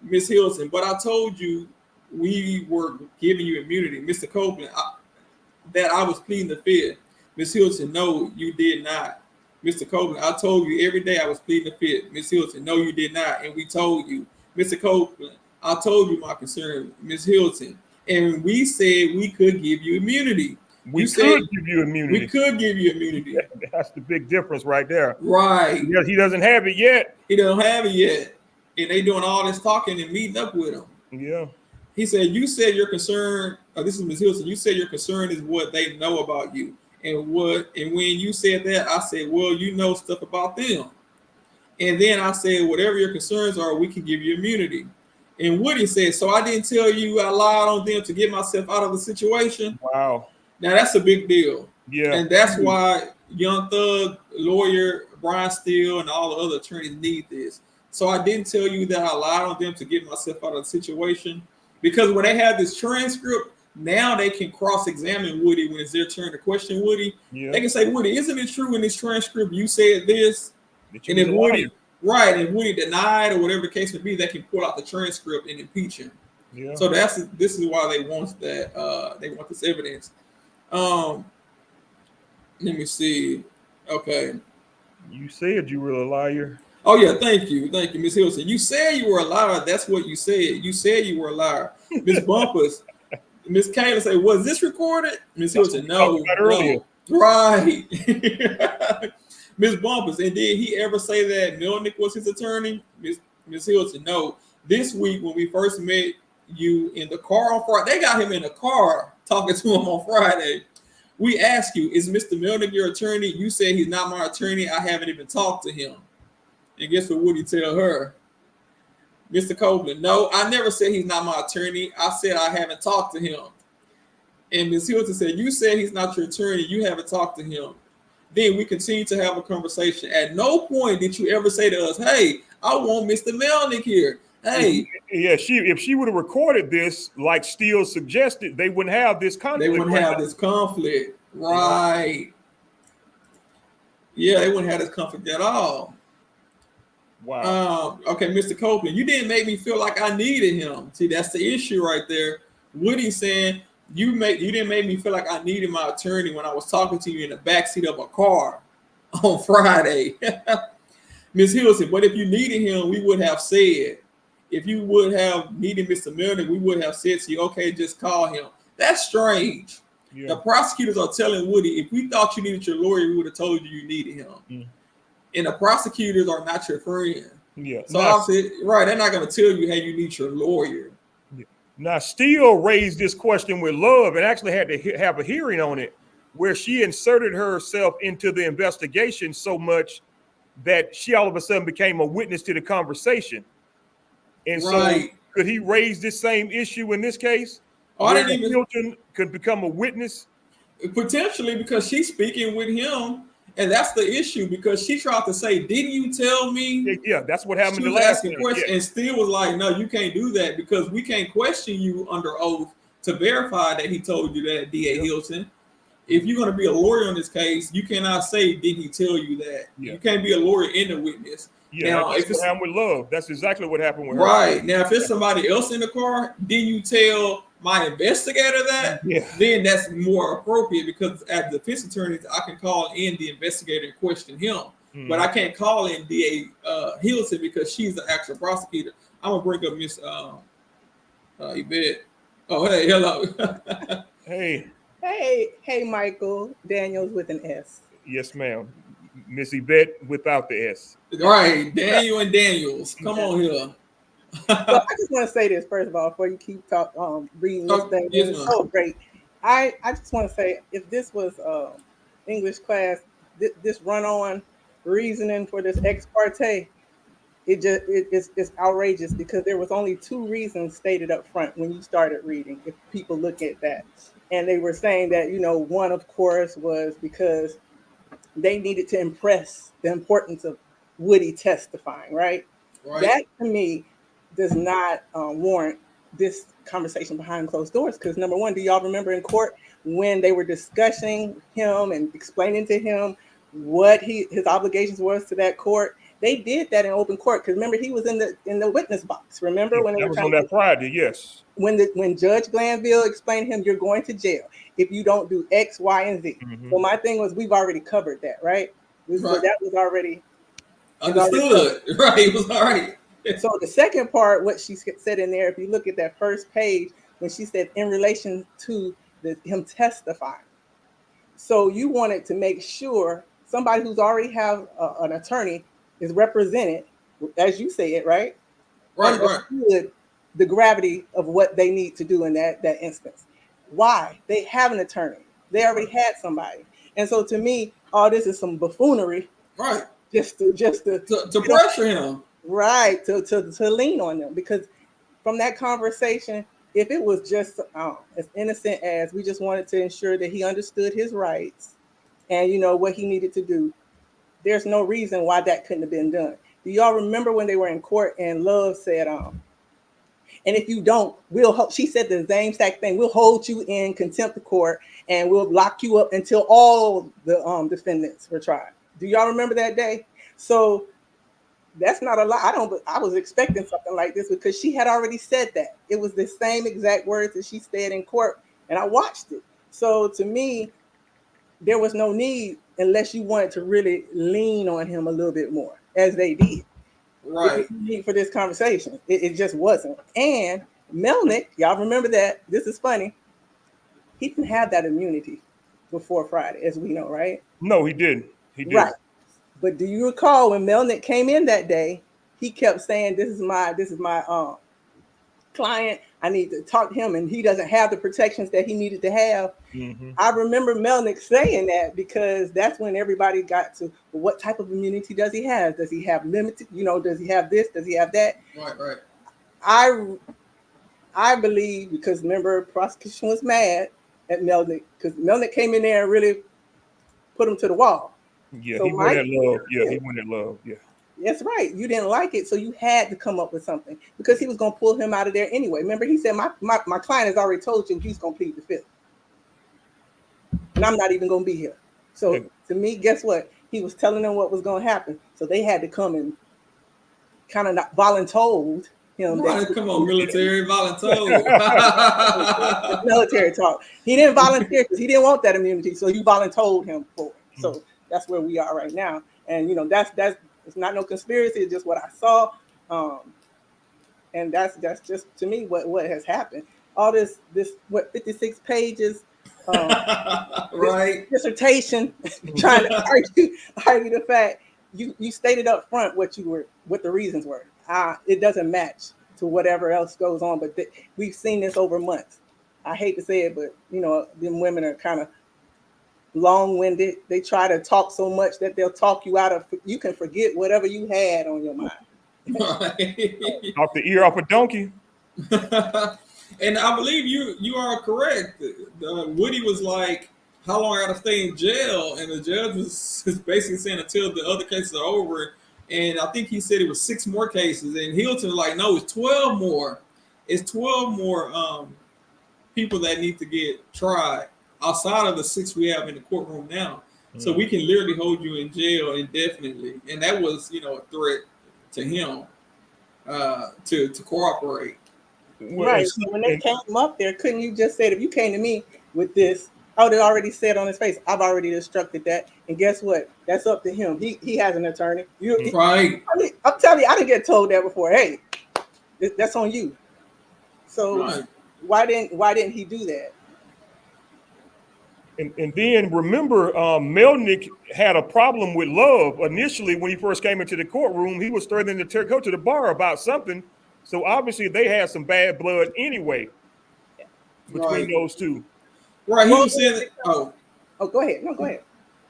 Miss Hilton. But I told you we were giving you immunity. Mr. Copeland, that I was pleading the fifth. Miss Hilton, no, you did not. Mr. Copeland, I told you every day I was pleading the fifth. Miss Hilton, no, you did not. And we told you. Mr. Copeland, I told you my concern. Miss Hilton, and we said we could give you immunity. We could give you immunity. We could give you immunity. That's the big difference right there. Right. Because he doesn't have it yet. He don't have it yet. And they doing all this talking and meeting up with him. Yeah. He said, you said your concern, this is Ms. Hilton, you said your concern is what they know about you. And when you said that, I said, well, you know stuff about them. And then I said, whatever your concerns are, we can give you immunity. And Woody said, so I didn't tell you I lied on them to get myself out of the situation. Wow. Now that's a big deal. Yeah. And that's why Young Thug, lawyer, Brian Steele, and all the other attorneys need this. So I didn't tell you that I lied on them to get myself out of the situation. Because when they have this transcript, now they can cross-examine Woody when it's their turn to question Woody. Yeah. They can say, Woody, isn't it true in this transcript you said this? And if Woody, right, and Woody denied or whatever the case may be, they can pull out the transcript and impeach him. Yeah. So this is why they want that. They want this evidence. Let me see. Okay. You said you were a liar. Oh yeah, thank you, Ms. Hilton. You said you were a liar. That's what you said. You said you were a liar, Ms. Bumpers. Miss Kayla say, was this recorded? Ms. Hilton, no. Right. Ms. Bumpers, and did he ever say that Melnick was his attorney? Ms. Hilton, no. This week when we first met you in the car on Friday, they got him in the car talking to him on Friday. We asked you, is Mr. Melnick your attorney? You said he's not my attorney. I haven't even talked to him. And guess what Woody tell her? Mr. Copeland, no, I never said he's not my attorney. I said I haven't talked to him. And Ms. Hilton said, you said he's not your attorney. You haven't talked to him. Then we continue to have a conversation. At no point did you ever say to us, hey, I want Mr. Melnick here. Hey. Yeah, if she would have recorded this, like Steele suggested, they wouldn't have this conflict. They wouldn't have this conflict. Right. Yeah, they wouldn't have this conflict at all. Wow. Okay, Mr. Copeland, you didn't make me feel like I needed him. See, that's the issue right there. Woody saying, you didn't make me feel like I needed my attorney when I was talking to you in the backseat of a car on Friday. Ms. Hill said, but if you needed him, we would have said. If you would have needed Mr. Melnick, we would have said to you, okay, just call him. That's strange. Yeah. The prosecutors are telling Woody, if we thought you needed your lawyer, we would have told you you needed him. Mm. And the prosecutors are not your friend. Yeah. So obviously, right, they're not going to tell you, hey, you need your lawyer. Yeah. Now, Steele raised this question with Love and actually had to have a hearing on it where she inserted herself into the investigation so much that she all of a sudden became a witness to the conversation. And so could he raise this same issue in this case? Oh, I didn't even. Hilton could become a witness? Potentially, because she's speaking with him. And that's the issue, because she tried to say, didn't you tell me? Yeah, that's what happened. She was asking questions, and Steele was like, no, you can't do that because we can't question you under oath to verify that he told you that, D.A. Hilton. If you're going to be a lawyer on this case, you cannot say, did he tell you that? Yeah. You can't be a lawyer in the witness. Yeah, now, that's what happened with Love. That's exactly what happened with her. Right. Now, if it's somebody else in the car, didn't you tell my investigator that? Yeah. Then that's more appropriate, because as defense attorneys, I can call in the investigator and question him. Mm-hmm. But I can't call in D.A. Hilton because she's the actual prosecutor. I'm going to bring up Miss Yvette. Oh, hey, hello. Hey, Michael Daniels with an S. Yes, ma'am. Miss Yvette without the S. Right, Daniel and Daniels. Come on here. So I just want to say this first of all before you keep reading this thing. Yes, it's so great. I just want to say, if this was English class, this run-on reasoning for this ex parte, it's outrageous, because there was only 2 reasons stated up front when you started reading. If people look at that, and they were saying that, one of course was because they needed to impress the importance of Woody testifying, right? That to me does not warrant this conversation behind closed doors. Because number one, do y'all remember in court when they were discussing him and explaining to him what his obligations was to that court? They did that in open court, because remember, he was in the witness box. Remember when that was on that Friday? Yes. When Judge Glanville explained to him, you're going to jail if you don't do X, Y, and Z. Mm-hmm. So my thing was, we've already covered that, right? So that was already understood. Right, it was all right. So the second part, what she said in there, if you look at that first page, when she said in relation to him testifying. So you wanted to make sure somebody who's already have an attorney is represented, as you say it, right? Right. The gravity of what they need to do in that instance. Why? They have an attorney. They already had somebody. And so to me, all this is some buffoonery. Right. Just to pressure him. Right. To lean on them. Because from that conversation, if it was just as innocent as we just wanted to ensure that he understood his rights and what he needed to do, there's no reason why that couldn't have been done. Do y'all remember when they were in court and Love said, and if you don't, she said the same exact thing, we'll hold you in contempt of court and we'll lock you up until all the defendants were tried. Do y'all remember that day? So that's not a lie. I was expecting something like this, because she had already said that. It was the same exact words that she said in court, and I watched it. So to me, there was no need, unless you wanted to really lean on him a little bit more, as they did. Right. For this conversation. It just wasn't. And Melnick, y'all remember that? This is funny. He didn't have that immunity before Friday, as we know, right? No, he didn't. He didn't. Right. But do you recall when Melnick came in that day, he kept saying, this is my client. I need to talk to him, and he doesn't have the protections that he needed to have. Mm-hmm. I remember Melnick saying that, because that's when everybody got to, well, what type of immunity does he have? Does he have limited, does he have this? Does he have that? Right. I believe, because remember, prosecution was mad at Melnick because Melnick came in there and really put him to the wall. Yeah, So he wanted love. Yeah, he wanted love. Yeah. That's right. You didn't like it, so you had to come up with something because he was going to pull him out of there anyway. Remember, he said, my client has already told you he's going to plead the fifth. And I'm not even going to be here. So to me, guess what? He was telling them what was going to happen. So they had to come and kind of not voluntold him. Come on, military, voluntold. Military talk. He didn't volunteer because he didn't want that immunity. So you voluntold him for it. So that's where we are right now. And, you know, that's it's not no conspiracy. It's just what I saw. And that's just, to me, what has happened. All this 56 pages, right, dissertation trying to argue the fact you stated up front what the reasons were. It doesn't match to whatever else goes on, but we've seen this over months. I hate to say it, but you know, them women are kind of long-winded. They try to talk so much that they'll talk you out of, you can forget whatever you had on your mind. Right. Off the ear off a donkey. And I believe you are correct. Woody was like, how long I gotta stay in jail? And the judge was basically saying until the other cases are over. And I think he said it was 6 more cases. And Hilton was like, no, it's 12 more. It's 12 more people that need to get tried outside of the 6 we have in the courtroom now. So we can literally hold you in jail indefinitely. And that was, you know, a threat to him to cooperate. Right. So when they came up there, couldn't you just say, if you came to me with this, I would have already said on his face, I've already instructed that. And guess what? That's up to him. He has an attorney. Right. I'm telling you, I didn't get told that before. Hey, that's on you. So why didn't he do that? And then remember, Melnick had a problem with Love initially when he first came into the courtroom. He was threatening to go to the bar about something. So obviously they had some bad blood anyway between those two. Right. He was saying that, go ahead. No, go ahead.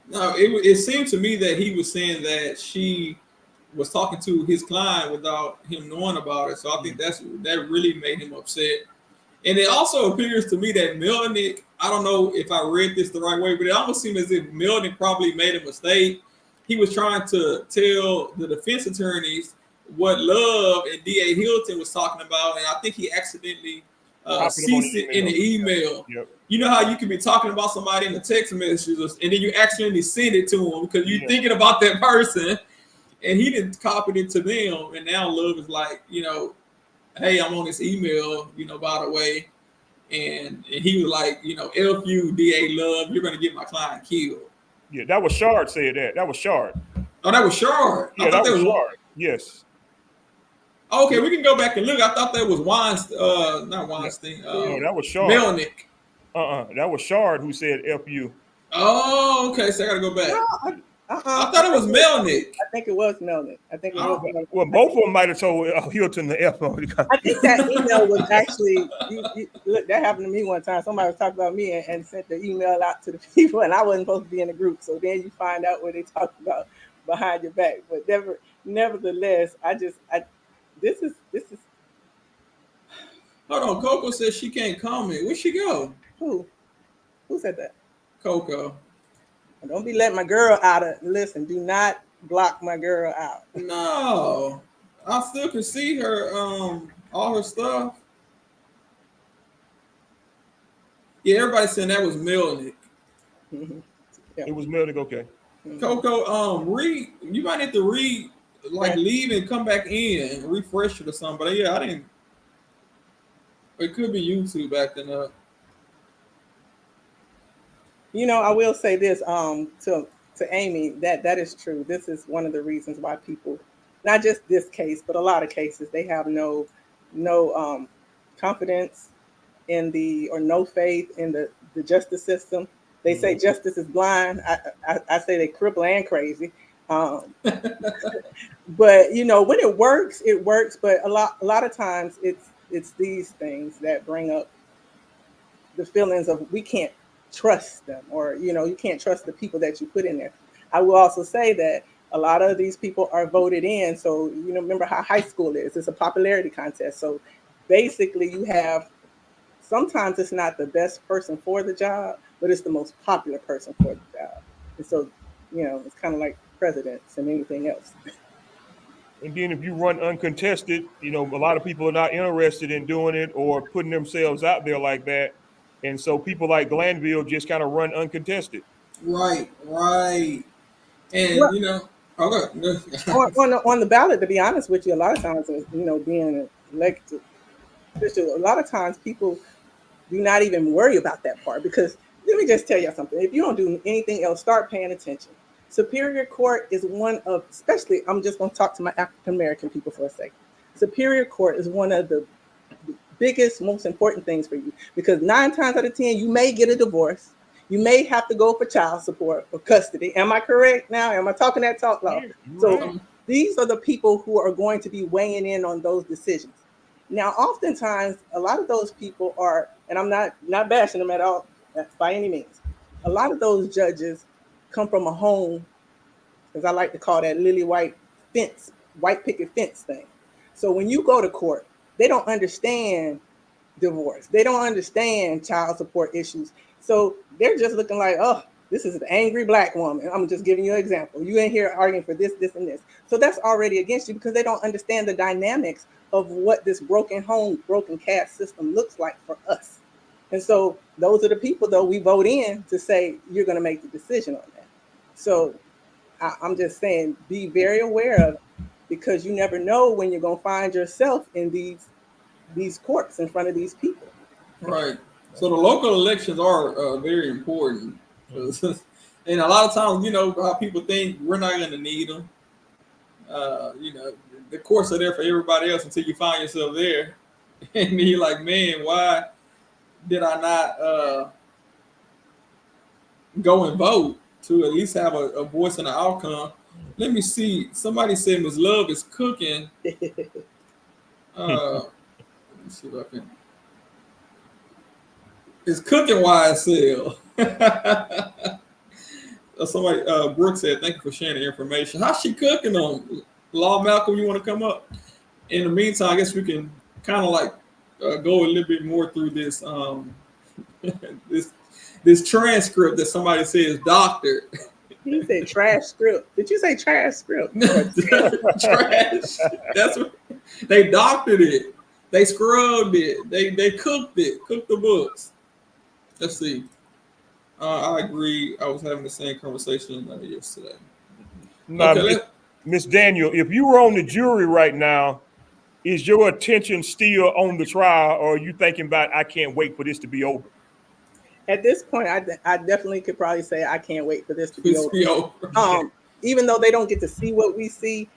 No, it seemed to me that he was saying that she was talking to his client without him knowing about it. So I think that really made him upset. And it also appears to me that Melnick, I don't know if I read this the right way, but it almost seemed as if Melnick probably made a mistake. He was trying to tell the defense attorneys what Love and D.A. Hilton was talking about, and I think he accidentally ceased it in the email. Yep. You know how you can be talking about somebody in the text messages, and then you accidentally send it to them because you're thinking about that person, and he didn't copy it to them, and now Love is like, you know, hey, I'm on this email, you know, by the way. And he was like, you know, F you, D.A. Love, you're going to get my client killed. Yeah, that was Shard said that. That was Shard. Oh, that was Shard? Yeah, that was Shard. Yes. Okay, we can go back and look. I thought that was Weinstein, not Weinstein. No, that was Shard. Melnick. That was Shard who said F you. Oh, okay, so I got to go back. No, I thought it was Melnick. I think it was Melnick. Well, both of them might have told Hilton the F on. I think that email was actually, look, that happened to me one time. Somebody was talking about me and sent the email out to the people, and I wasn't supposed to be in the group. So then you find out what they talked about behind your back. But nevertheless, this is. Hold on, Coco says she can't comment. Where'd she go? Who said that? Coco. Don't be letting my girl out of. Listen, do not block my girl out. No, I still can see her. All her stuff. Yeah, everybody saying that was Melnick. Mm-hmm. Yeah. It was Melnick. Okay. Mm-hmm. Coco, read. You might need to read, like leave and come back in and refresh it or something. But yeah, I didn't. It could be YouTube acting up. You know, I will say this to Amy, that is true. This is one of the reasons why people, not just this case, but a lot of cases, they have no confidence in or no faith in the justice system. They say justice is blind. I say they cripple and crazy. But you know, when it works. But a lot of times it's these things that bring up the feelings of we can't trust them, or you know, you can't trust the people that you put in there. I will also say that A lot of these people are voted in. So, remember how high school is. It's a popularity contest. So basically you have, sometimes it's not the best person for the job, but it's the most popular person for the job. And so, it's kind of like presidents and anything else. And then if you run uncontested, a lot of people are not interested in doing it or putting themselves out there like that. And so people like Glanville just kind of run uncontested. Right. And Well, okay. on the ballot, to be honest with you, a lot of times, being elected, a lot of times people do not even worry about that part, because let me just tell you something. If you don't do anything else, start paying attention. Superior Court is one of, especially, I'm just going to talk to my African American people for a second. Superior Court is one of the biggest, most important things for you, because 9 times out of 10, you may get a divorce. You may have to go for child support or custody. Am I correct now? Am I talking that talk law? So these are the people who are going to be weighing in on those decisions. Now, oftentimes, a lot of those people are, and I'm not bashing them at all by any means. A lot of those judges come from a home, as I like to call that lily white picket fence thing. So when you go to court, they don't understand divorce. They don't understand child support issues. So they're just looking like, oh, this is an angry black woman. I'm just giving you an example. You in here arguing for this, this, and this. So that's already against you, because they don't understand the dynamics of what this broken home, broken caste system looks like for us. And so those are the people, though, we vote in to say you're going to make the decision on that. So I'm just saying, be very aware of it, because you never know when you're going to find yourself in these courts in front of these people. Right. So the local elections are very important. And a lot of times, how people think we're not going to need them. The courts are there for everybody else until you find yourself there. And then you're like, man, why did I not go and vote to at least have a voice in the outcome? Let me see. Somebody said Ms. Love is cooking. Let me see if I can. It's cooking YSL. Somebody, Brooke said, thank you for sharing the information. How's she cooking on? Law Malcolm, you want to come up? In the meantime, I guess we can kind of like go a little bit more through this this transcript that somebody says doctored. He said trash script. Did you say trash script? Trash. That's what they doctored it. They scrubbed it. They cooked it. Cooked the books. Let's see. I agree. I was having the same conversation yesterday. Now, Miss Daniel, if you were on the jury right now, is your attention still on the trial, or are you thinking about, I can't wait for this to be over? At this point, I definitely could probably say I can't wait for this to be over. Even though they don't get to see what we see.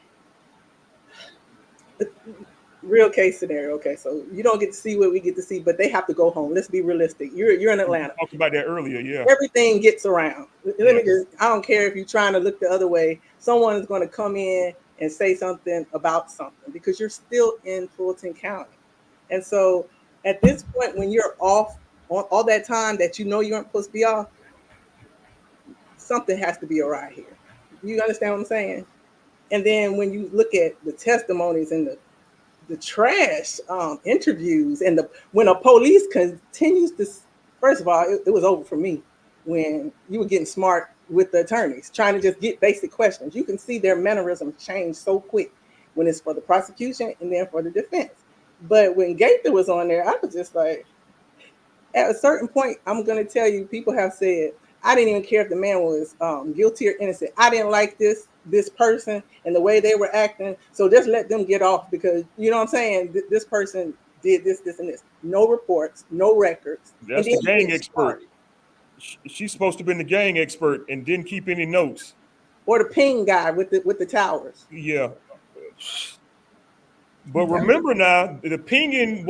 Real case scenario. Okay, so you don't get to see what we get to see, but they have to go home. Let's be realistic. You're in Atlanta. We talked about that earlier, yeah. Everything gets around. I don't care if you're trying to look the other way. Someone is going to come in and say something about something, because you're still in Fulton County. And so at this point, when you're off on all that time that you aren't supposed to be off, something has to be awry here. You understand what I'm saying? And then when you look at the testimonies and the trash interviews, and when a police continues to, first of all, it was over for me when you were getting smart with the attorneys, trying to just get basic questions. You can see their mannerisms change so quick when it's for the prosecution and then for the defense. But when Gaither was on there, I was just like, at a certain point, I'm going to tell you, people have said, I didn't even care if the man was guilty or innocent. I didn't like this person and the way they were acting. So just let them get off, because you know what I'm saying? This person did this, this, and this. No reports, no records. That's the gang expert. She's supposed to have been the gang expert and didn't keep any notes. Or the ping guy with the towers. Yeah. But remember now, the pinging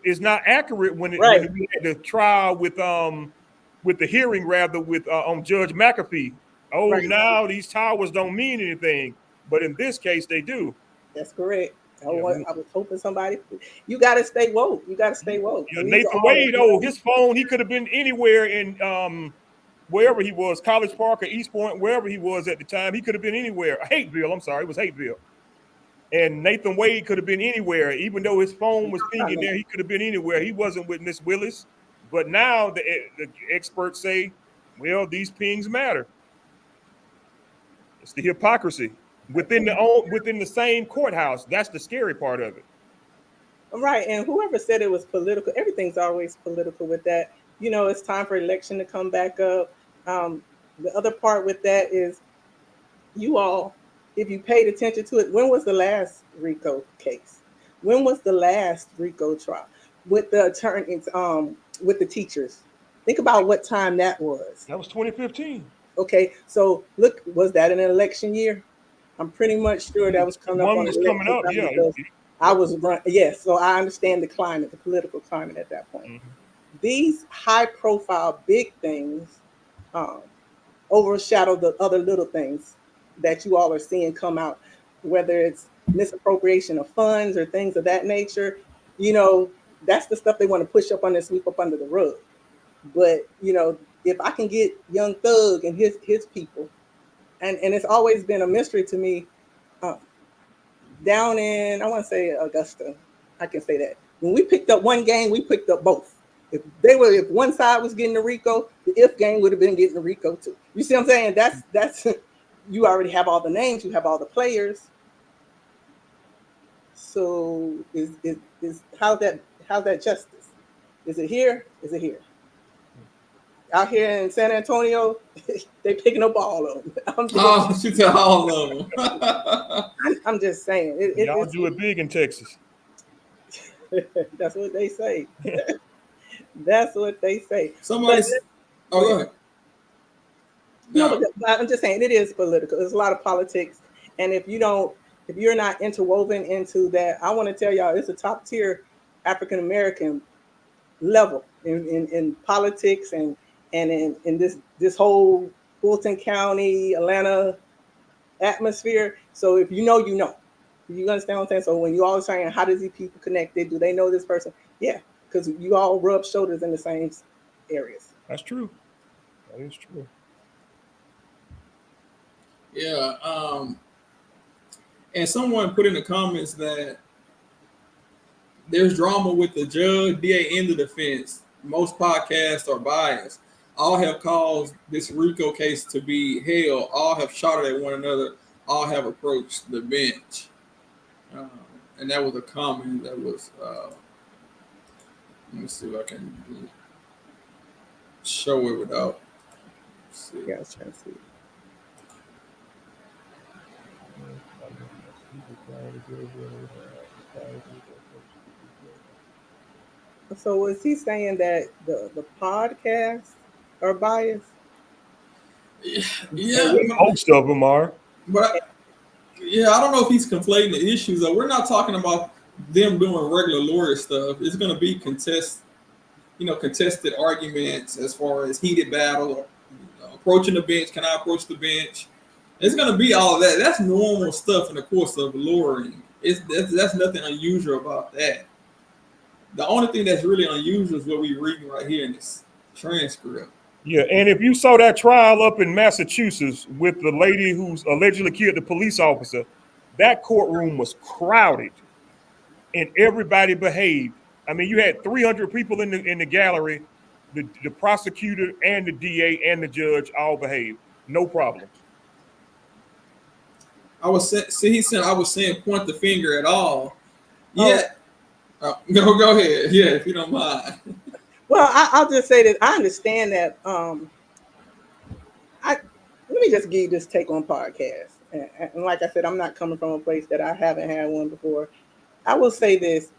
is not accurate when we had the trial with the hearing, rather, with on Judge McAfee. Now these towers don't mean anything, but in this case they do. That's correct. I was hoping somebody. You got to stay woke. You got to stay woke. Yeah, Nathan Wade, his phone, he could have been anywhere in wherever he was, College Park or East Point, wherever he was at the time. He could have been anywhere. Hateville, I'm sorry, it was Hateville. And Nathan Wade could have been anywhere. Even though his phone was pinging there, he could have been anywhere. He wasn't with Miss Willis. But now the experts say, well, these pings matter. It's the hypocrisy within the same courthouse. That's the scary part of it. Right. And whoever said it was political, everything's always political with that. You know, it's time for election to come back up. The other part with that is you all, if you paid attention to it, when was the last RICO case? When was the last RICO trial with the attorneys, with the teachers? Think about what time that was. That was 2015. Okay, so look, was that an election year? I'm pretty much sure that was coming up. One was coming up, yeah. I was run, yes, so I understand the climate, the political climate at that point. Mm-hmm. These high-profile big things overshadow the other little things that you all are seeing come out, whether it's misappropriation of funds or things of that nature. You know, that's the stuff they want to push up on and sweep up under the rug. But, you know, if I can get Young Thug and his people, and it's always been a mystery to me, down in, I want to say Augusta, I can say that. When we picked up one gang, we picked up both. If one side was getting the RICO, the If gang would have been getting the RICO too. You see what I'm saying? That's you already have all the names, you have all the players. So is how's that justice? Is it here? Is it here? Out here in San Antonio, they picking up all of them. She said all of them. I'm just saying. Y'all do it big in Texas. That's what they say. That's what they say. Somebody. Go ahead. No, but I'm just saying it is political. There's a lot of politics, and if you're not interwoven into that, I want to tell y'all it's a top tier African American level in politics and in this whole Fulton County, Atlanta atmosphere. So if you know, you know. You understand what I'm saying? So when you always saying, how does these people connected? Do they know this person? Yeah, because you all rub shoulders in the same areas. That's true. That is true. Yeah. And someone put in the comments that there's drama with the judge, DA, and the defense. Most podcasts are biased. All have caused this RICO case to be held. All have shouted at one another. All have approached the bench. And that was a comment that was, let me see if I can show it without. See. Yeah, I was trying to see. So was he saying that the podcasts are biased? Yeah, most of them are. But I don't know if he's conflating the issues. Though. We're not talking about them doing regular lawyer stuff. It's going to be contested arguments as far as heated battle, approaching the bench. Can I approach the bench? It's going to be all of that. That's normal stuff in the course of lawyering. That's nothing unusual about that. The only thing that's really unusual is what we're reading right here in this transcript. Yeah, and if you saw that trial up in Massachusetts with the lady who's allegedly killed the police officer, that courtroom was crowded and everybody behaved. I mean, you had 300 people in the gallery. The prosecutor and the DA and the judge all behaved. No problem. He said I was saying point the finger at all. Yeah. Go ahead. Yeah, if you don't mind. Well, I'll just say that I understand that. Let me just give you this take on podcasts. And like I said, I'm not coming from a place that I haven't had one before. I will say this.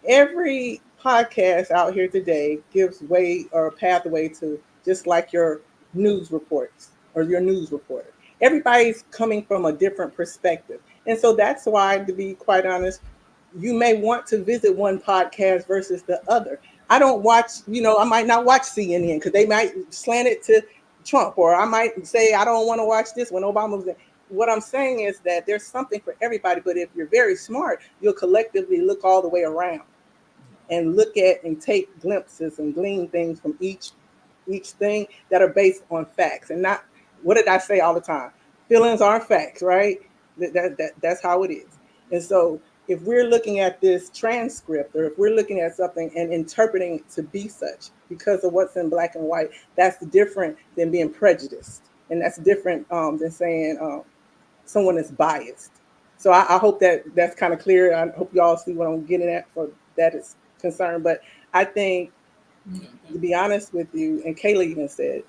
Every podcast out here today gives way or a pathway to just like your news reports or your news reporter. Everybody's coming from a different perspective. And so that's why, to be quite honest, you may want to visit one podcast versus the other. I don't watch, I might not watch CNN because they might slant it to Trump, or I might say, I don't want to watch this when Obama was there. What I'm saying is that there's something for everybody, but if you're very smart, you'll collectively look all the way around and look at and take glimpses and glean things from each each thing that are based on facts and not, what did I say all the time? Feelings aren't facts, right? That's how it is. And so if we're looking at this transcript, or if we're looking at something and interpreting it to be such because of what's in black and white, that's different than being prejudiced. And that's different than saying someone is biased. So I hope that that's kind of clear. I hope y'all see what I'm getting at for that is concerned. But I think, to be honest with you, and Kayla even said,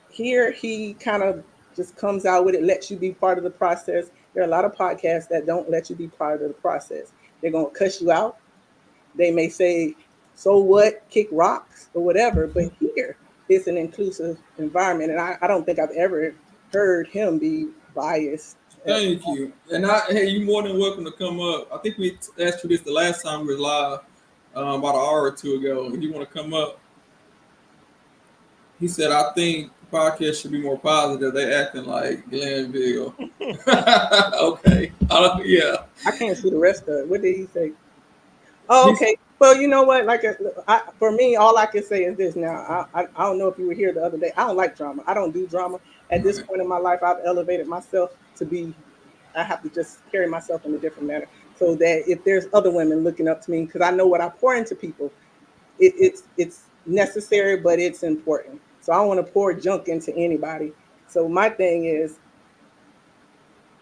here he kind of just comes out with it, lets you be part of the process. There are a lot of podcasts that don't let you be part of the process. They're going to cuss you out. They may say, so what, kick rocks or whatever. But here, it's an inclusive environment. And I don't think I've ever heard him be biased. Thank you. And hey, you're more than welcome to come up. I think we asked you this the last time we were live, about an hour or two ago. If you want to come up, he said, I think podcast should be more positive. They acting like Glanville. Okay. Yeah. I can't see the rest of it. What did he say? Oh, okay. Well, you know what? Like, for me, all I can say is this. Now, I don't know if you were here the other day. I don't like drama. I don't do drama. At this point in my life, I've elevated myself to be, I have to just carry myself in a different manner. So that if there's other women looking up to me, because I know what I pour into people, it's necessary, but it's important. So I don't want to pour junk into anybody. So my thing is,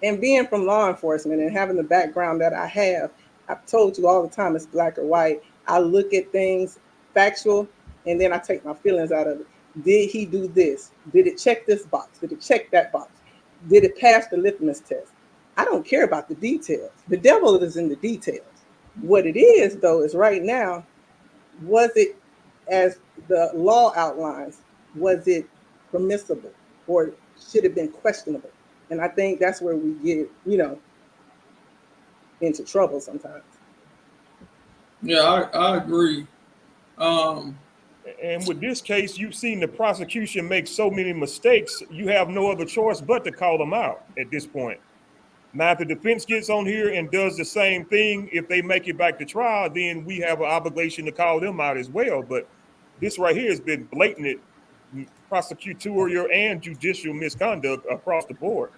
and being from law enforcement and having the background that I have, I've told you all the time, it's black or white. I look at things factual, and then I take my feelings out of it. Did he do this? Did it check this box? Did it check that box? Did it pass the litmus test? I don't care about the details. The devil is in the details. What it is, though, is right now, was it, as the law outlines, was it permissible or should have been questionable? And I think that's where we get, into trouble sometimes. Yeah, I agree. And with this case, you've seen the prosecution make so many mistakes, you have no other choice but to call them out at this point. Now, if the defense gets on here and does the same thing, if they make it back to trial, then we have an obligation to call them out as well. But this right here has been blatant prosecutorial and judicial misconduct across the board.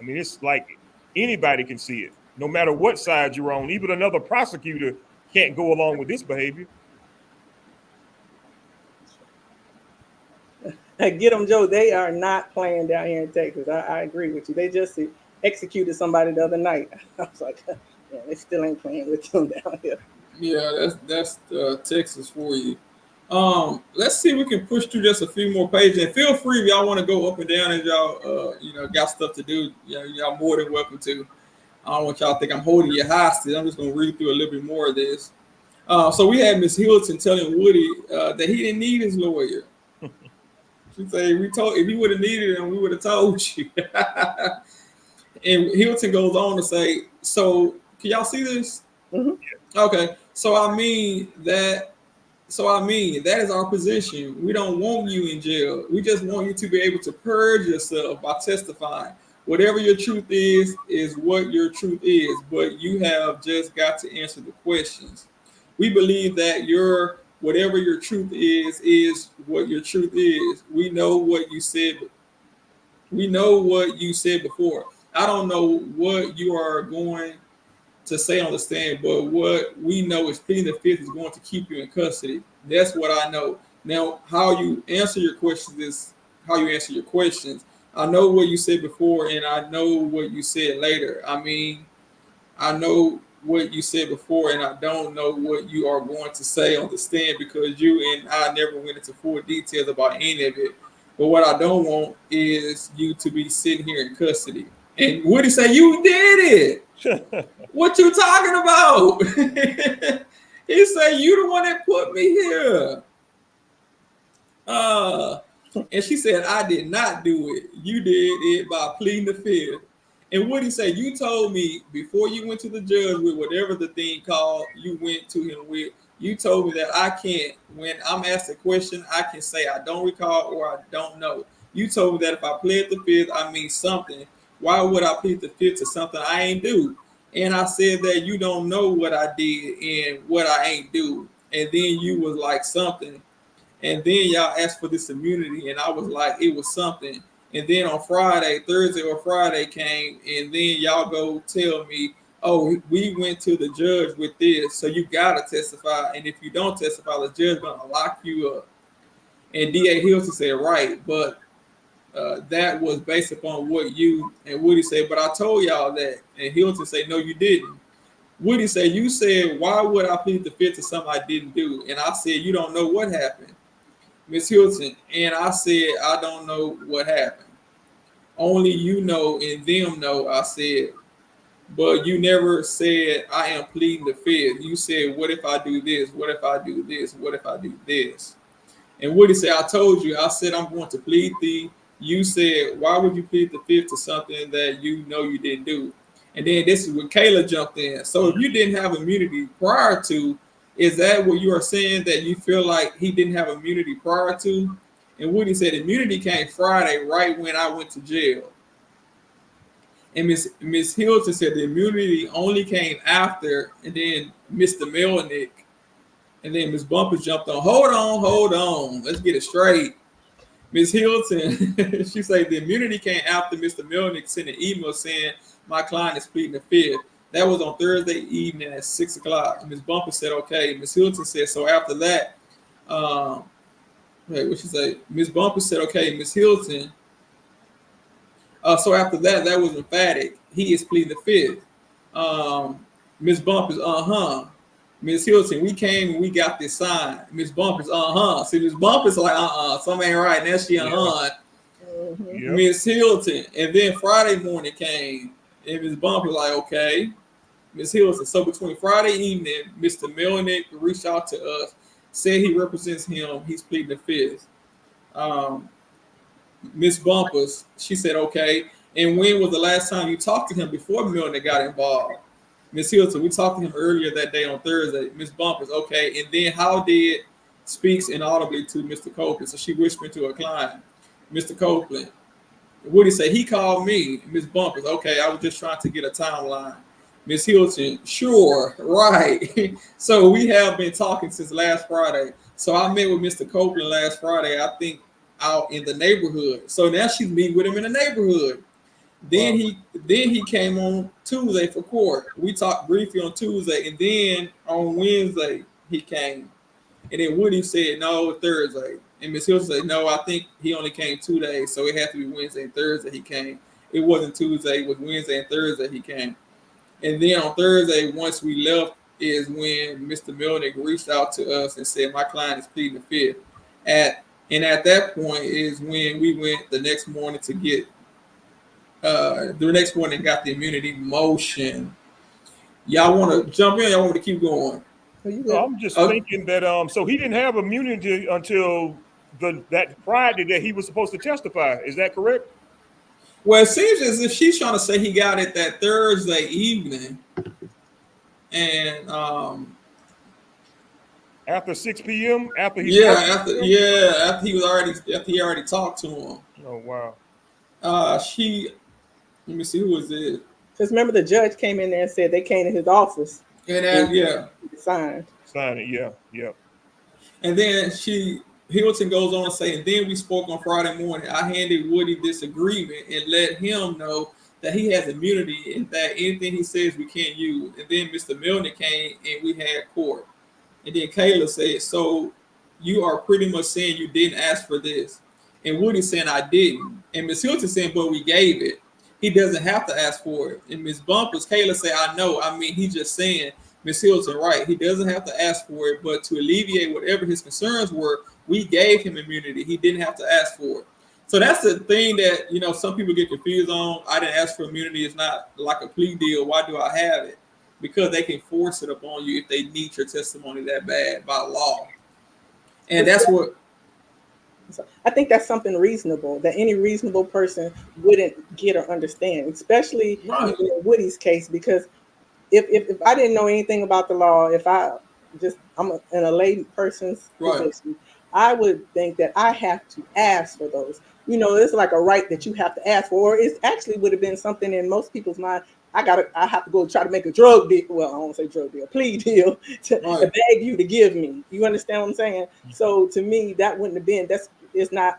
I mean, it's like anybody can see it, no matter what side you're on. Even another prosecutor can't go along with this behavior. Get them, Joe. They are not playing down here in Texas. I agree with you. They just executed somebody the other night. I was like, yeah, they still ain't playing with them down here. Yeah, that's Texas for you. Let's see if we can push through just a few more pages. And feel free if y'all want to go up and down and y'all got stuff to do. Y'all more than welcome to. I don't want y'all to think I'm holding you hostage. I'm just gonna read through a little bit more of this. So we had Miss Hilton telling Woody that he didn't need his lawyer. She said, if you would have needed him, we would have told you. And Hilton goes on to say, so can y'all see this? Mm-hmm. Okay. So I mean that is our position. We don't want you in jail. We just want you to be able to purge yourself by testifying. Whatever your truth is what your truth is, but you have just got to answer the questions. We believe that whatever your truth is what your truth is. We know what you said. We know what you said before. I don't know what you are going to say on the stand, but what we know is pleading the fifth is going to keep you in custody. That's what I know. Now, how you answer your questions is how you answer your questions. I know what you said before, and I know what you said later. I mean, I know what you said before, and I don't know what you are going to say on the stand because you and I never went into full details about any of it. But what I don't want is you to be sitting here in custody. And Woody say, you did it. What you talking about? He said, you the one that put me here. And she said, I did not do it. You did it by pleading the fifth. And Woody said, you told me before you went to the judge with whatever the thing called you went to him with, you told me that I can't, when I'm asked a question, I can say I don't recall or I don't know. You told me that if I plead the fifth, I mean something. Why would I plead the fifth to something I ain't do? And I said that you don't know what I did and what I ain't do. And then you was like something. And then y'all asked for this immunity, and I was like, it was something. And then on Friday, Thursday or Friday came, and then y'all go tell me, oh, we went to the judge with this, so you gotta testify. And if you don't testify, the judge gonna lock you up. And DA Hilton said, right, but that was based upon what you and Woody said. But I told y'all that, and Hilton said, no, you didn't. Woody said, you said, why would I plead the fifth to something I didn't do? And I said, you don't know what happened, Miss Hilton. And I said, I don't know what happened. Only you know and them know, I said. But you never said, I am pleading the fifth. You said, what if I do this? What if I do this? What if I do this? And Woody said, I told you, I said, I'm going to plead the. You said, why would you plead the fifth to something that you know you didn't do? And then this is when Kayla jumped in. So if you didn't have immunity prior to, is that what you are saying, that you feel like he didn't have immunity prior to? And Woody said, immunity came Friday, right when I went to jail. And Miss Hilton said the immunity only came after, and then Mr. Melnick, and then Miss Bumpers jumped on. Hold on. Let's get it straight. Miss Hilton, she said the immunity came after Mr. Melnick sent an email saying my client is pleading the fifth. That was on Thursday evening at 6 o'clock. Miss Bumper said, okay. Miss Hilton said, so after that, what she say? Miss Bumper said, okay, Miss Hilton. So after that, that was emphatic. He is pleading the fifth. Miss Bumpers, Miss Hilton, we came and we got this signed. Miss Bumpers, See, Miss Bumpers like, something ain't right. Now she, Mm-hmm. Miss Hilton. And then Friday morning came, and Miss Bumpers like, okay. Miss Hilton. So between Friday evening, Mr. Melnick reached out to us, said he represents him. He's pleading the fifth. Miss Bumpers, she said, okay. And when was the last time you talked to him before Melnick got involved? Miss Hilton, we talked to him earlier that day on Thursday. Miss Bumpers, okay. And then how did speaks inaudibly to Mr. Copeland? So she whispered to her client, Mr. Copeland. What did he say? He called me, Miss Bumpers. Okay, I was just trying to get a timeline. Miss Hilton, sure, right. So we have been talking since last Friday. So I met with Mr. Copeland last Friday, I think out in the neighborhood. So now she's meeting with him in the neighborhood. Then he came on Tuesday for court. We talked briefly on Tuesday, and then on Wednesday he came. And then Woody said no, Thursday. And Miss Hilton said no, I think he only came 2 days, so it had to be Wednesday and Thursday he came. It wasn't Tuesday, it was Wednesday and Thursday he came. And then on Thursday, once we left, is when Mr. Melnick reached out to us and said my client is pleading the fifth. At that point is when we went the next morning to get got the immunity motion. Y'all want to jump in? Y'all want me to keep going? No, I'm just thinking that so he didn't have immunity until that Friday that he was supposed to testify. Is that correct? Well, it seems as if she's trying to say he got it that Thursday evening, and after 6 p.m. after he after he already talked to him. Oh wow. Let me see, who was it? Because remember, the judge came in there and said they came to his office. And signed it, yeah. And then Hilton goes on to say, and then we spoke on Friday morning. I handed Woody this agreement and let him know that he has immunity and that anything he says we can't use. And then Mr. Melnick came and we had court. And then Kayla said, so you are pretty much saying you didn't ask for this. And Woody saying, I didn't. And Miss Hilton saying, but we gave it. He doesn't have to ask for it. And Miss Bumpers, Kayla said, I know. I mean, he's just saying, Miss Hilton, right. He doesn't have to ask for it, but to alleviate whatever his concerns were, we gave him immunity. He didn't have to ask for it. So that's the thing that, some people get confused on. I didn't ask for immunity. It's not like a plea deal. Why do I have it? Because they can force it upon you if they need your testimony that bad by law. And that's what. I think that's something reasonable that any reasonable person wouldn't get or understand, especially in Woody's case, because if I didn't know anything about the law, I'm in a lay person's position, I would think that I have to ask for those. It's like a right that you have to ask for, or it actually would have been something in most people's mind. I have to go try to make a drug deal. Well, I don't want to say drug deal, plea deal to beg you to give me. You understand what I'm saying? So to me, that wouldn't have been, it's not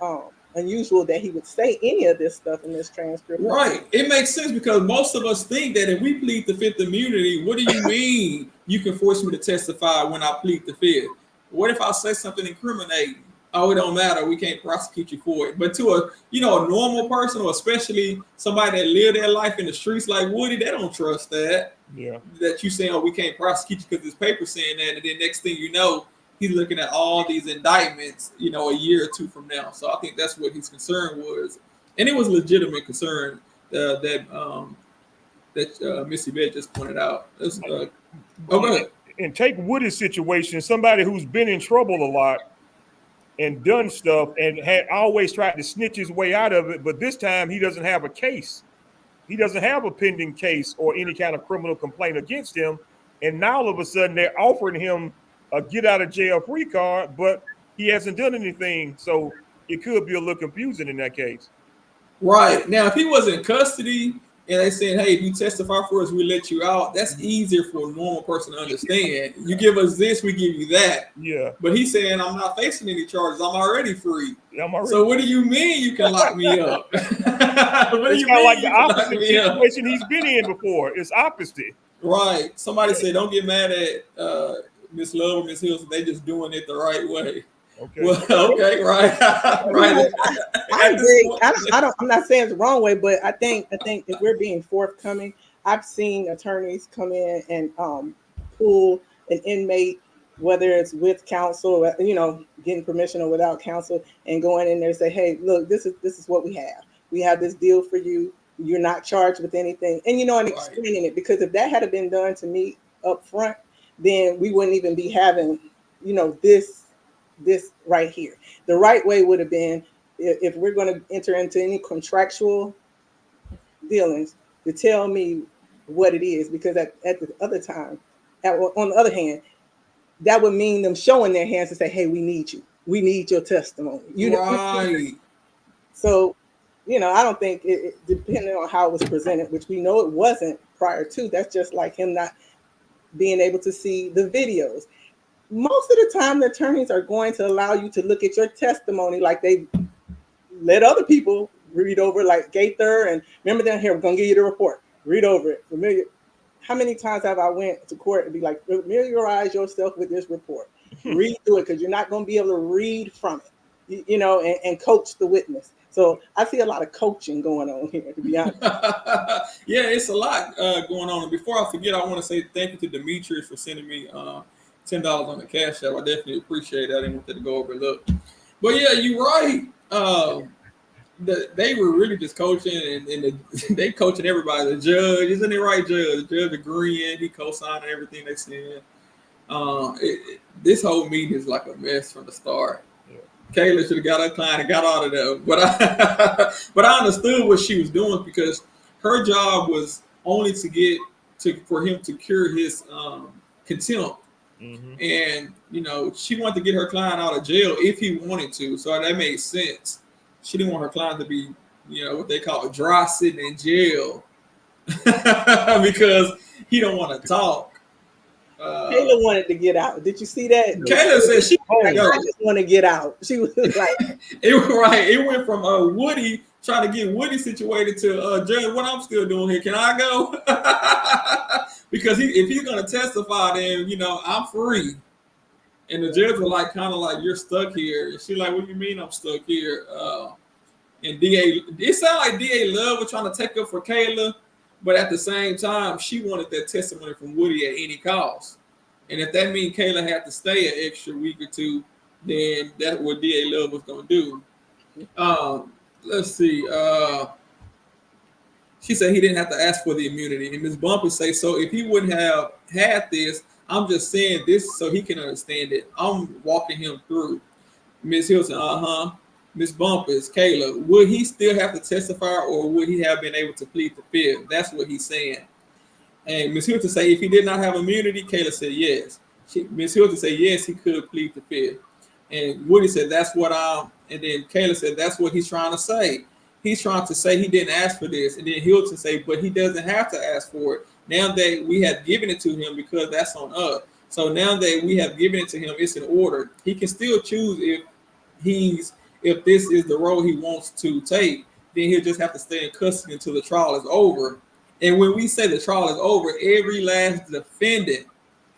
unusual that he would say any of this stuff in this transcript. Right. It makes sense because most of us think that if we plead the Fifth immunity, what do you mean you can force me to testify when I plead the Fifth? What if I say something incriminating? Oh, it don't matter. We can't prosecute you for it. But to a normal person, or especially somebody that live their life in the streets like Woody, they don't trust that. Yeah. That you saying, oh, we can't prosecute you because this paper saying that, and then next thing you know, he's looking at all these indictments, a year or two from now. So I think that's what his concern was, and it was legitimate concern that Missy Beth just pointed out. Go ahead. And take Woody's situation, somebody who's been in trouble a lot and done stuff and had always tried to snitch his way out of it, but this time he doesn't have a case. He doesn't have a pending case or any kind of criminal complaint against him. And now all of a sudden they're offering him a get out of jail free card, but he hasn't done anything. So it could be a little confusing in that case. Right. Now, if he was in custody and they said, hey, if you testify for us, we let you out, that's easier for a normal person to understand. You give us this, we give you that. Yeah. But he's saying, I'm not facing any charges. I'm already free. So what do you mean you can lock me up? What do you mean like the opposite situation he's been in before. It's opposite. Right. Somebody said, don't get mad at Miss Love or Miss Hills. They just doing it the right way. Okay. Well, okay, right. Right. I agree. I'm not saying it's the wrong way, but I think if we're being forthcoming, I've seen attorneys come in and pull an inmate, whether it's with counsel, getting permission or without counsel, and going in there and say, hey, look, this is what we have. We have this deal for you. You're not charged with anything. And and explaining it, because if that had been done to me up front, then we wouldn't even be having, this right here. The right way would have been, if we're going to enter into any contractual dealings, to tell me what it is, because at the other time, on the other hand, that would mean them showing their hands to say, hey, we need you. We need your testimony. Right. So, I don't think it depending on how it was presented, which we know it wasn't prior to, that's just like him not being able to see the videos. Most of the time, the attorneys are going to allow you to look at your testimony like they let other people read over, like Gaither, and remember down here, we're going to give you the report. Read over it. How many times have I went to court and be like, familiarize yourself with this report. Read through it, because you're not going to be able to read from it, and coach the witness. So I see a lot of coaching going on here, to be honest. Yeah, it's a lot going on. And before I forget, I want to say thank you to Demetrius for sending me $10 on the Cash App. I definitely appreciate that. I didn't want that to go overlooked. But yeah, you're right. They were really just coaching, and they coaching everybody. The judge, isn't it right, Judge? The judge agreeing, he co-signing everything they said. This whole meeting is like a mess from the start. Yeah. Kayla should have got her client and got out of there. But I understood what she was doing, because her job was only for him to cure his contempt. Mm-hmm. And she wanted to get her client out of jail if he wanted to, so that made sense. She didn't want her client to be, what they call dry sitting in jail because he don't want to talk. Kayla wanted to get out. Did you see that? Kayla said I just want to get out. She was like, It went from Woody trying to get Woody situated to Judge, what I'm still doing here. Can I go? Because if he's going to testify, then, I'm free. And the judge was kind of like, you're stuck here. And she's like, what do you mean I'm stuck here? And it sounded like DA Love was trying to take up for Kayla, but at the same time, she wanted that testimony from Woody at any cost. And if that means Kayla had to stay an extra week or two, then that's what DA Love was going to do. Let's see. She said he didn't have to ask for the immunity. And Ms. Bumper say, so if he wouldn't have had this, I'm just saying this so he can understand it. I'm walking him through. Ms. Hilton, Ms. Bumpers, Kayla, would he still have to testify, or would he have been able to plead the fifth? That's what he's saying. And Ms. Hilton say, if he did not have immunity, Kayla said yes. Ms. Hilton said yes, he could plead the fifth. And Woody said, and then Kayla said, that's what he's trying to say. he's trying to say he didn't ask for this, and then Hilton say, but he doesn't have to ask for it. Now that we have given it to him because that's on us. So now that we have given it to him, it's in order. He can still choose if this is the role he wants to take, then he'll just have to stay in custody until the trial is over. And when we say the trial is over, every last defendant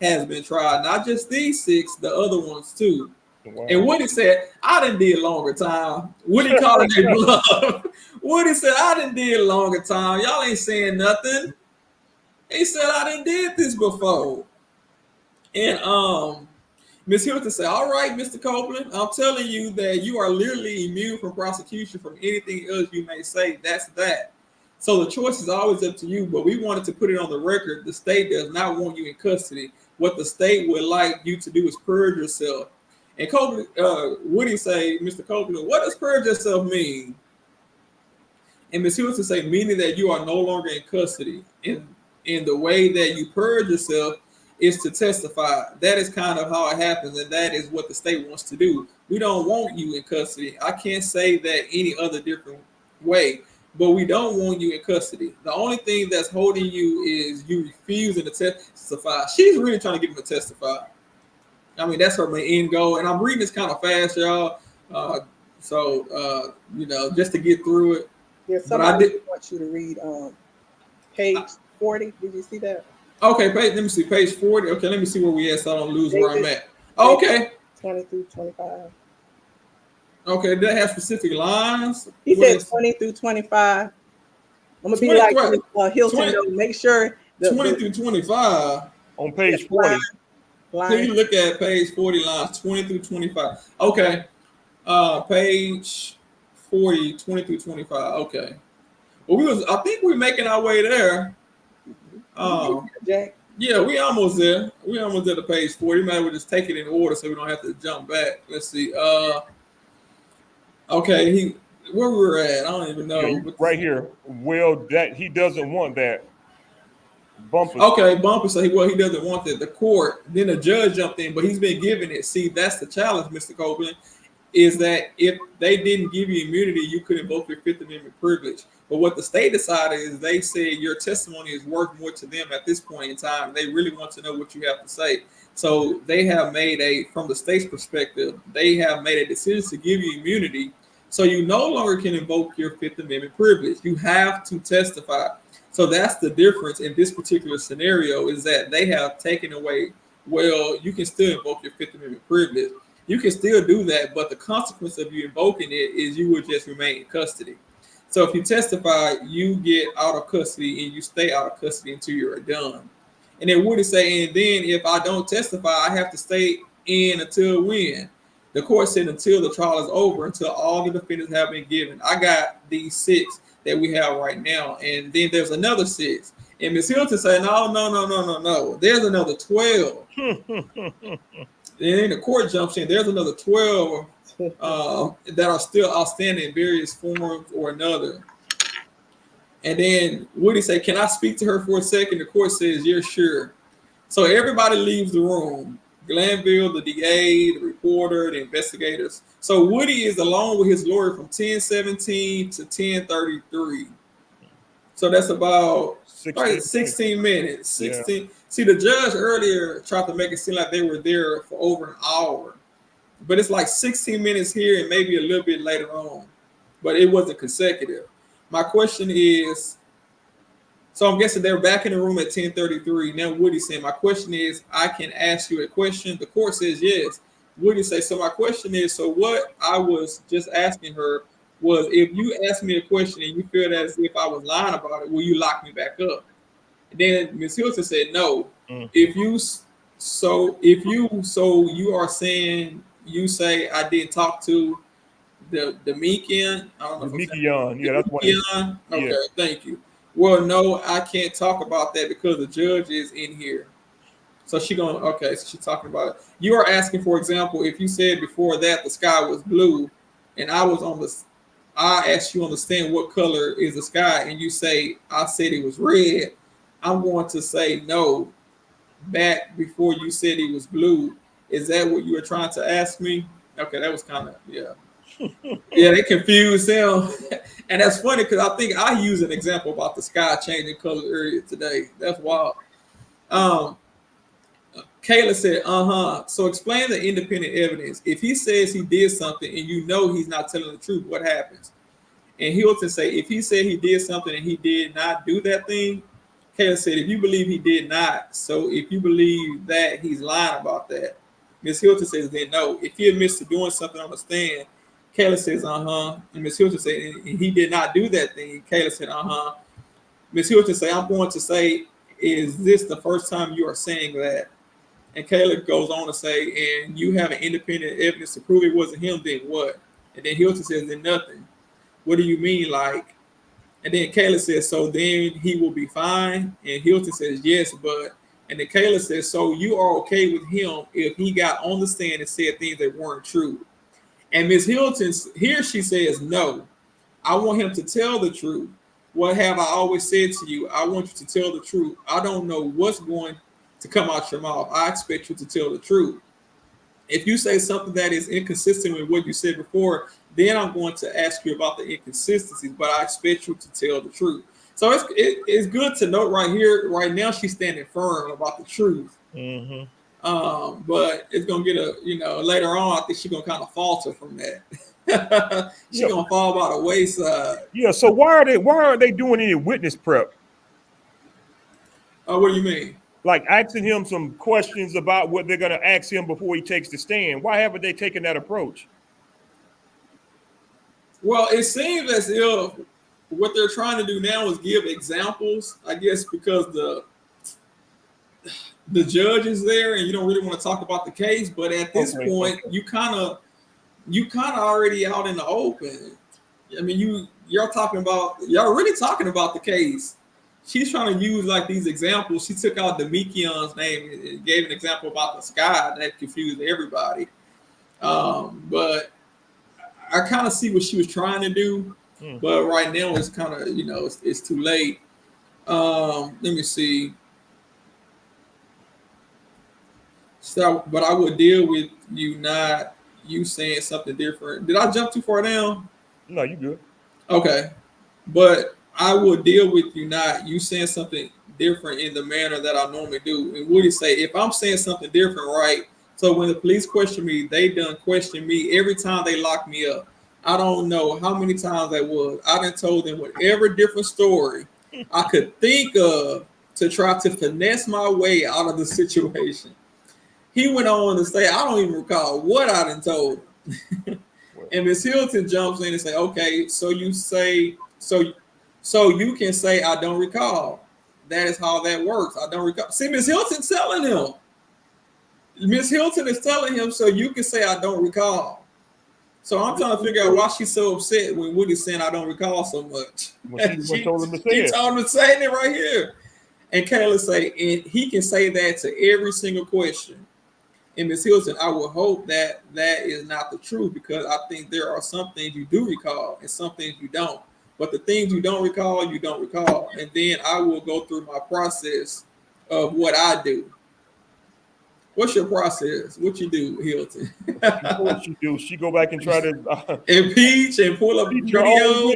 has been tried, not just these 6, the other ones too. Wow. And Woody said, I done did longer time. Woody called it their bluff. Woody said, I done did longer time. Y'all ain't saying nothing. He said, I done did this before. And Ms. Hilton said, all right, Mr. Copeland, I'm telling you that you are literally immune from prosecution from anything else you may say. That's that. So the choice is always up to you, but we wanted to put it on the record. The state does not want you in custody. What the state would like you to do is purge yourself. And Copeland, Woody say, Mr. Copeland, what does purge yourself mean? And Ms. Hilton say, meaning that you are no longer in custody. In the way that you purge yourself is to testify. That is kind of how it happens, and that is what the state wants to do. We don't want you in custody. I can't say that any other different way, but we don't want you in custody. The only thing that's holding you is you refusing to testify. She's really trying to get him to testify. I mean, that's her main end goal. And I'm reading this kind of fast, y'all. Just to get through it. Yeah, somebody wants you to read page 40. Did you see that? Okay, let me see. Page 40. Okay, let me see where we at so I don't lose where I'm at. Okay. 20 through 25. Okay, did that have specific lines? He said 20 through 25. I'm going to be like Hilton, though. Make sure. 20 through 25. On page 40. Can you look at page 40 lines 20 through 25? Okay. Page 40, 20 through 25. Okay. Well, I think we're making our way there. Jack. Yeah, we almost there. We almost at the page 40. Maybe we'll just take it in order so we don't have to jump back. Let's see. Okay, where we were at, I don't even know. Yeah, right here. Well, that he doesn't want that. Bumper. Okay, Bumper said he doesn't want that. The court, then the judge jumped in, but he's been given it. See, that's the challenge, Mr. Copeland, is that if they didn't give you immunity, you could invoke your Fifth Amendment privilege. But what the state decided is they said your testimony is worth more to them at this point in time. They really want to know what you have to say. So they have made from the state's perspective, they have made a decision to give you immunity. So you no longer can invoke your Fifth Amendment privilege. You have to testify. So that's the difference in this particular scenario, is that they have taken away, well, you can still invoke your Fifth Amendment privilege. You can still do that, but the consequence of you invoking it is you will just remain in custody. So if you testify, you get out of custody and you stay out of custody until you're done. And then Woody say, and then if I don't testify, I have to stay in until when? The court said until the trial is over, until all the defendants have been given. I got these 6 that we have right now, and then there's another 6. And Ms. Hilton said, no. There's another 12. Then the court jumps in. There's another 12 that are still outstanding in various forms or another. And then Woody say, can I speak to her for a second? The court says, yeah, sure. So everybody leaves the room. Glanville, the DA, the reporter, the investigators. So Woody is alone with his lawyer from 10:17 to 10:33. So that's about 16 minutes. 16. Yeah. See, the judge earlier tried to make it seem like they were there for over an hour. But it's like 16 minutes here and maybe a little bit later on. But it wasn't consecutive. My question is, so I'm guessing they're back in the room at 10:33. Now Woody saying, my question is, I can ask you a question. The court says yes. Woody say, so my question is, so what I was just asking her was, if you ask me a question and you feel as if I was lying about it, will you lock me back up? And then Ms. Hilton said no. If you are saying, you say I didn't talk to the Meekian. I don't know. Meekian. Yeah, that's what. Okay, yeah. Thank you. Well, no, I can't talk about that because the judge is in here. So so she's talking about it. You are asking, for example, if you said before that the sky was blue and I asked you to understand what color is the sky and you say, I said it was red, I'm going to say no back before you said it was blue. Is that what you were trying to ask me? Okay, that was kind of, yeah. Yeah, they confuse him. And that's funny because I think I use an example about the sky changing color earlier today. That's wild. Kayla said, So explain the independent evidence. If he says he did something and you know he's not telling the truth, what happens? And Hilton say, if he said he did something and he did not do that thing, Kayla said, if you believe he did not, so if you believe that he's lying about that, Miss Hilton says, then no. If he admits to doing something on the stand, Kayla says, And Miss Hilton said, and he did not do that thing. Kayla said, Miss Hilton said, I'm going to say, is this the first time you are saying that? And Kayla goes on to say, and you have an independent evidence to prove it wasn't him, then what? And then Hilton says, then nothing. What do you mean, like? And then Kayla says, so then he will be fine? And Hilton says, yes, but. And then Kayla says, so you are okay with him if he got on the stand and said things that weren't true? And Miss Hilton, here she says, no. I want him to tell the truth. What have I always said to you? I want you to tell the truth. I don't know what's going to come out your mouth. I expect you to tell the truth. If you say something that is inconsistent with what you said before, then I'm going to ask you about the inconsistencies, but I expect you to tell the truth. So it's good to note right here, right now, she's standing firm about the truth. Mm-hmm. But it's gonna get later on, I think she's gonna kind of falter from that. She's gonna fall by the wayside. Yeah. So why are they doing any witness prep? What do you mean? Like asking him some questions about what they're going to ask him before he takes the stand. Why haven't they taken that approach? Well, it seems as if what they're trying to do now is give examples, I guess, because the judge is there and you don't really want to talk about the case. But at this point, you kind of already out in the open. I mean, y'all really talking about the case. She's trying to use like these examples. She took out Demikion's name and gave an example about the sky that confused everybody. But I kind of see what she was trying to do. But right now it's kind of, it's too late. Let me see. So, but I would deal with you saying something different. Did I jump too far down? No, you good. Okay. But I will deal with you saying something different in the manner that I normally do. And what do you say? If I'm saying something different, right? So when the police question me, they done question me every time they lock me up. I don't know how many times that was. I done told them whatever different story I could think of to try to finesse my way out of the situation. He went on to say, I don't even recall what I done told him. And Miss Hilton jumps in and say, okay, so you say, so you can say, I don't recall. That is how that works. I don't recall. See, Miss Hilton's telling him. Miss Hilton is telling him, so you can say, I don't recall. So I'm trying to figure out why she's so upset when Woody's saying, I don't recall so much. Well, she told him to say it. She told him to say it right here. And Kayla say, and he can say that to every single question. And Ms. Hilton, I would hope that that is not the truth, because I think there are some things you do recall and some things you don't. But the things you don't recall, you don't recall. And then I will go through my process of what I do. What's your process? What you do, Hilton? What she do? She go back and try to impeach and pull up video.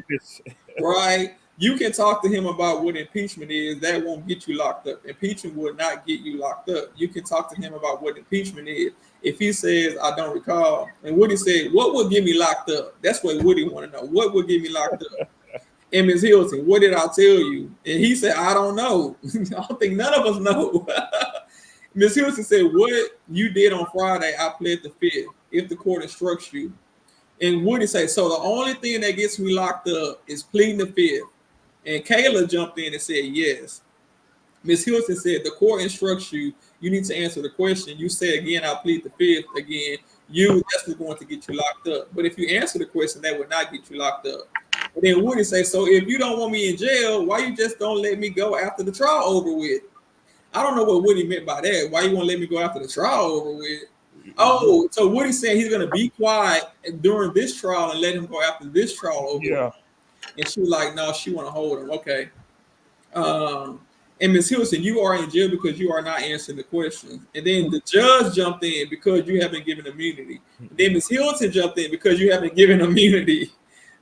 Right? You can talk to him about what impeachment is. That won't get you locked up. Impeachment will not get you locked up. You can talk to him about what impeachment is. If he says, I don't recall, and Woody said, what would get me locked up? That's what Woody want to know. What would get me locked up? And Ms. Hilton, what did I tell you? And he said, I don't know. I don't think none of us know. Ms. Hilton said, what you did on Friday, I pled the fifth, if the court instructs you. And Woody said, so the only thing that gets me locked up is pleading the fifth. And Kayla jumped in and said, yes. Ms. Hilton said, the court instructs you, you need to answer the question. You say again, I plead the fifth again. That's what's going to get you locked up. But if you answer the question, that would not get you locked up. And then Woody say, so if you don't want me in jail, why you just don't let me go after the trial over with? I don't know what Woody meant by that. Why you want to let me go after the trial over with? Oh, so Woody's saying he's going to be quiet during this trial and let him go after this trial over with. And she was like, no, she want to hold him. Okay. And Ms. Hilton, you are in jail because you are not answering the questions. And then the judge jumped in because you haven't given immunity. And then Ms. Hilton jumped in because you haven't given immunity.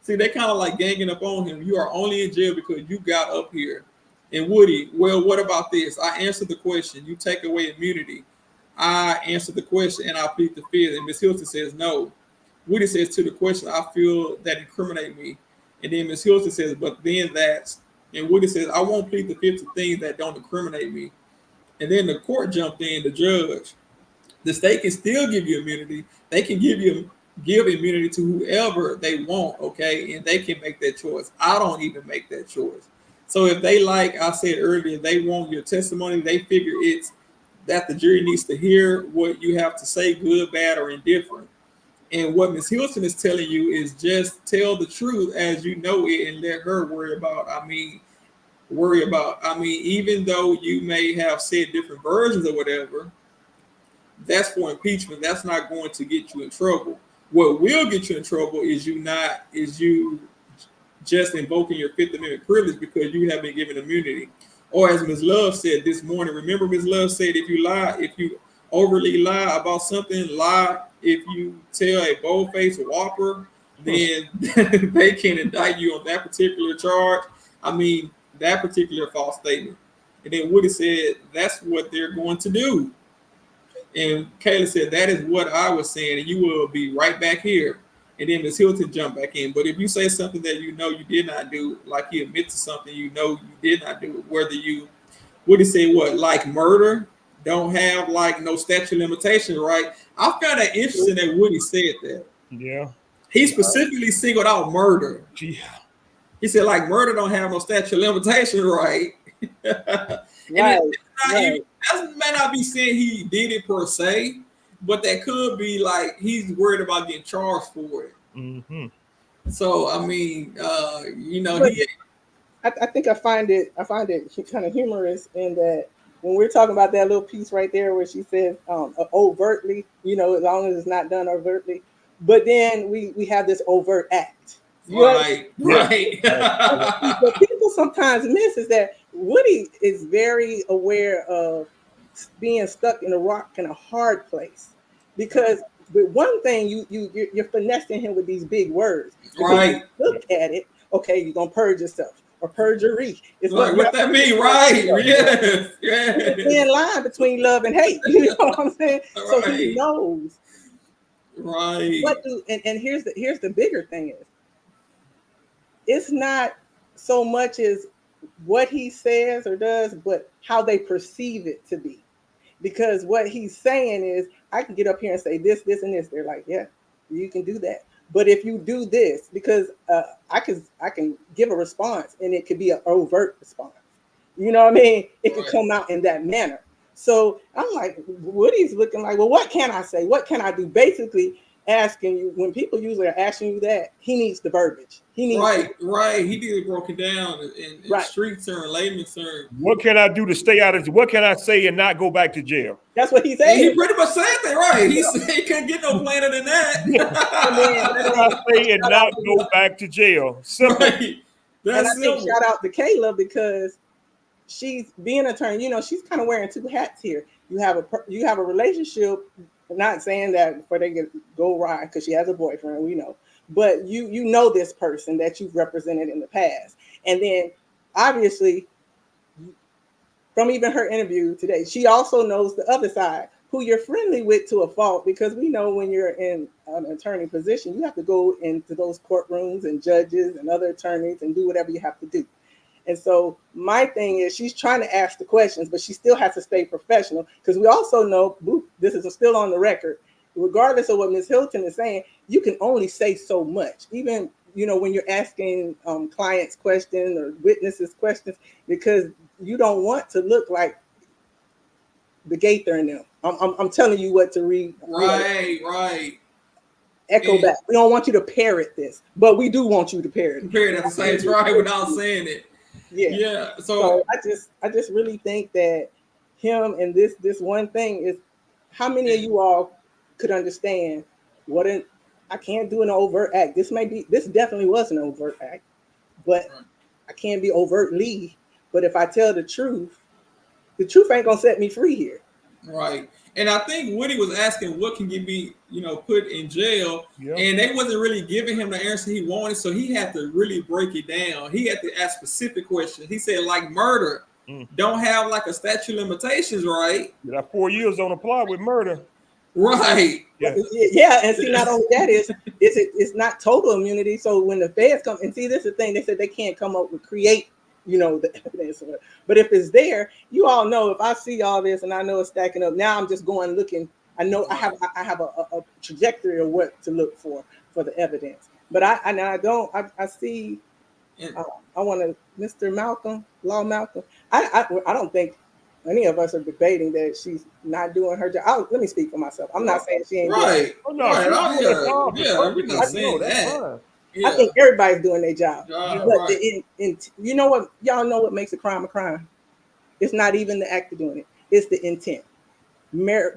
See, they kind of like ganging up on him. You are only in jail because you got up here. And Woody, well, what about this? I answered the question. You take away immunity. I answered the question and I plead the fifth. And Ms. Hilton says no. Woody says to the question, I feel that incriminate me. And then Ms. Hilton says, but then that's, and Woody says, I won't plead the fifth to things that don't incriminate me. And then the court jumped in, the judge. The state can still give you immunity. They can give immunity to whoever they want, okay? And they can make that choice. I don't even make that choice. So if they, like I said earlier, they want your testimony, they figure it's that the jury needs to hear what you have to say, good, bad, or indifferent. And what Ms. Hilton is telling you is just tell the truth as you know it and let her worry about, even though you may have said different versions or whatever, that's for impeachment. That's not going to get you in trouble. What will get you in trouble is you just invoking your Fifth Amendment privilege because you have been given immunity. Or as Ms. Love said this morning, remember Ms. Love said if you overly lie about something, lie if you tell a bold-faced Whopper, then they can indict you on that particular charge. That particular false statement. And then Woody said, that's what they're going to do. And Kayla said, that is what I was saying, and you will be right back here. And then Ms. Hilton jumped back in. But if you say something that you know you did not do, like you admit to something you know you did not do, Woody said what, like murder? Don't have like no statute of limitation, right? I found that interesting that Woody said that. Yeah. He specifically singled out murder. Yeah. He said like murder don't have no statute of limitation, right? That may not be saying he did it per se, but that could be like he's worried about getting charged for it. Mm-hmm. So I think I find it kind of humorous in that when we're talking about that little piece right there where she says overtly, as long as it's not done overtly, but then we have this overt act. Right. What people sometimes miss is that Woody is very aware of being stuck in a rock in a hard place, because with one thing you're finessing him with these big words. Right. Look at it. Okay, you're gonna purge yourself or perjury. It's like what that mean, right? Yes. It's a thin line between love and hate. You know what I'm saying? Right. So he knows. Right. And here's the bigger thing is, it's not so much as what he says or does, but how they perceive it to be. Because what he's saying is, I can get up here and say this, and this. They're like, yeah, you can do that. But if you do this, because I can give a response and it could be an overt response. You know what I mean? It could come out in that manner. So I'm like, Woody's looking like, well, what can I say? What can I do? Basically asking you, when people usually are asking you that, he needs the verbiage. He needs right. He did it broken down in street term, layman term. What can I do to stay out of? What can I say and not go back to jail? That's what he said. He pretty much said that, right? He said he couldn't get no plainer than that. What can I say and not go back to jail? Simple. Right. That's and I think shout out to Kayla, because she's being an attorney. She's kind of wearing two hats here. You have a relationship. I'm not saying that before they go right, because she has a boyfriend, we know. But you know this person that you've represented in the past. And then obviously, from even her interview today, she also knows the other side, who you're friendly with to a fault, because we know when you're in an attorney position, you have to go into those courtrooms and judges and other attorneys and do whatever you have to do. And so my thing is, she's trying to ask the questions, but she still has to stay professional, because we also know, this is still on the record, regardless of what Ms. Hilton is saying, you can only say so much. Even, when you're asking clients questions or witnesses questions, because you don't want to look like the Gaither in them. I'm telling you what to read. Right. Echo back. We don't want you to parrot this, but we do want you to parrot it. Parrot at the same time without saying it. Yeah. So I just really think that him and this one thing is, how many of you all could understand I can't do an overt act. This definitely was an overt act, but I can't be overtly. But if I tell the truth, The truth ain't gonna set me free here. Right. And I think Woody was asking what can get me, put in jail. Yeah. And they wasn't really giving him the answer he wanted. So he had to really break it down. He had to ask specific questions. He said, like murder, don't have like a statute of limitations, right? That 4 years don't apply with murder. Right. Yeah. And see, not only that it's not total immunity. So when the feds come and see, this is the thing, they said they can't come up with create, the evidence. But if it's there, you all know, if I see all this and I know it's stacking up, now I'm just going looking. I know I have a trajectory of what to look for the evidence. But I see. I want to, Mr. Malcolm, Law Malcolm. I don't think any of us are debating that she's not doing her job. Let me speak for myself. I'm not saying she ain't right. doing it. Right. We're not saying that. Yeah. I think everybody's doing their job. But right. You know what? Y'all know what makes a crime a crime? It's not even the act of doing it. It's the intent.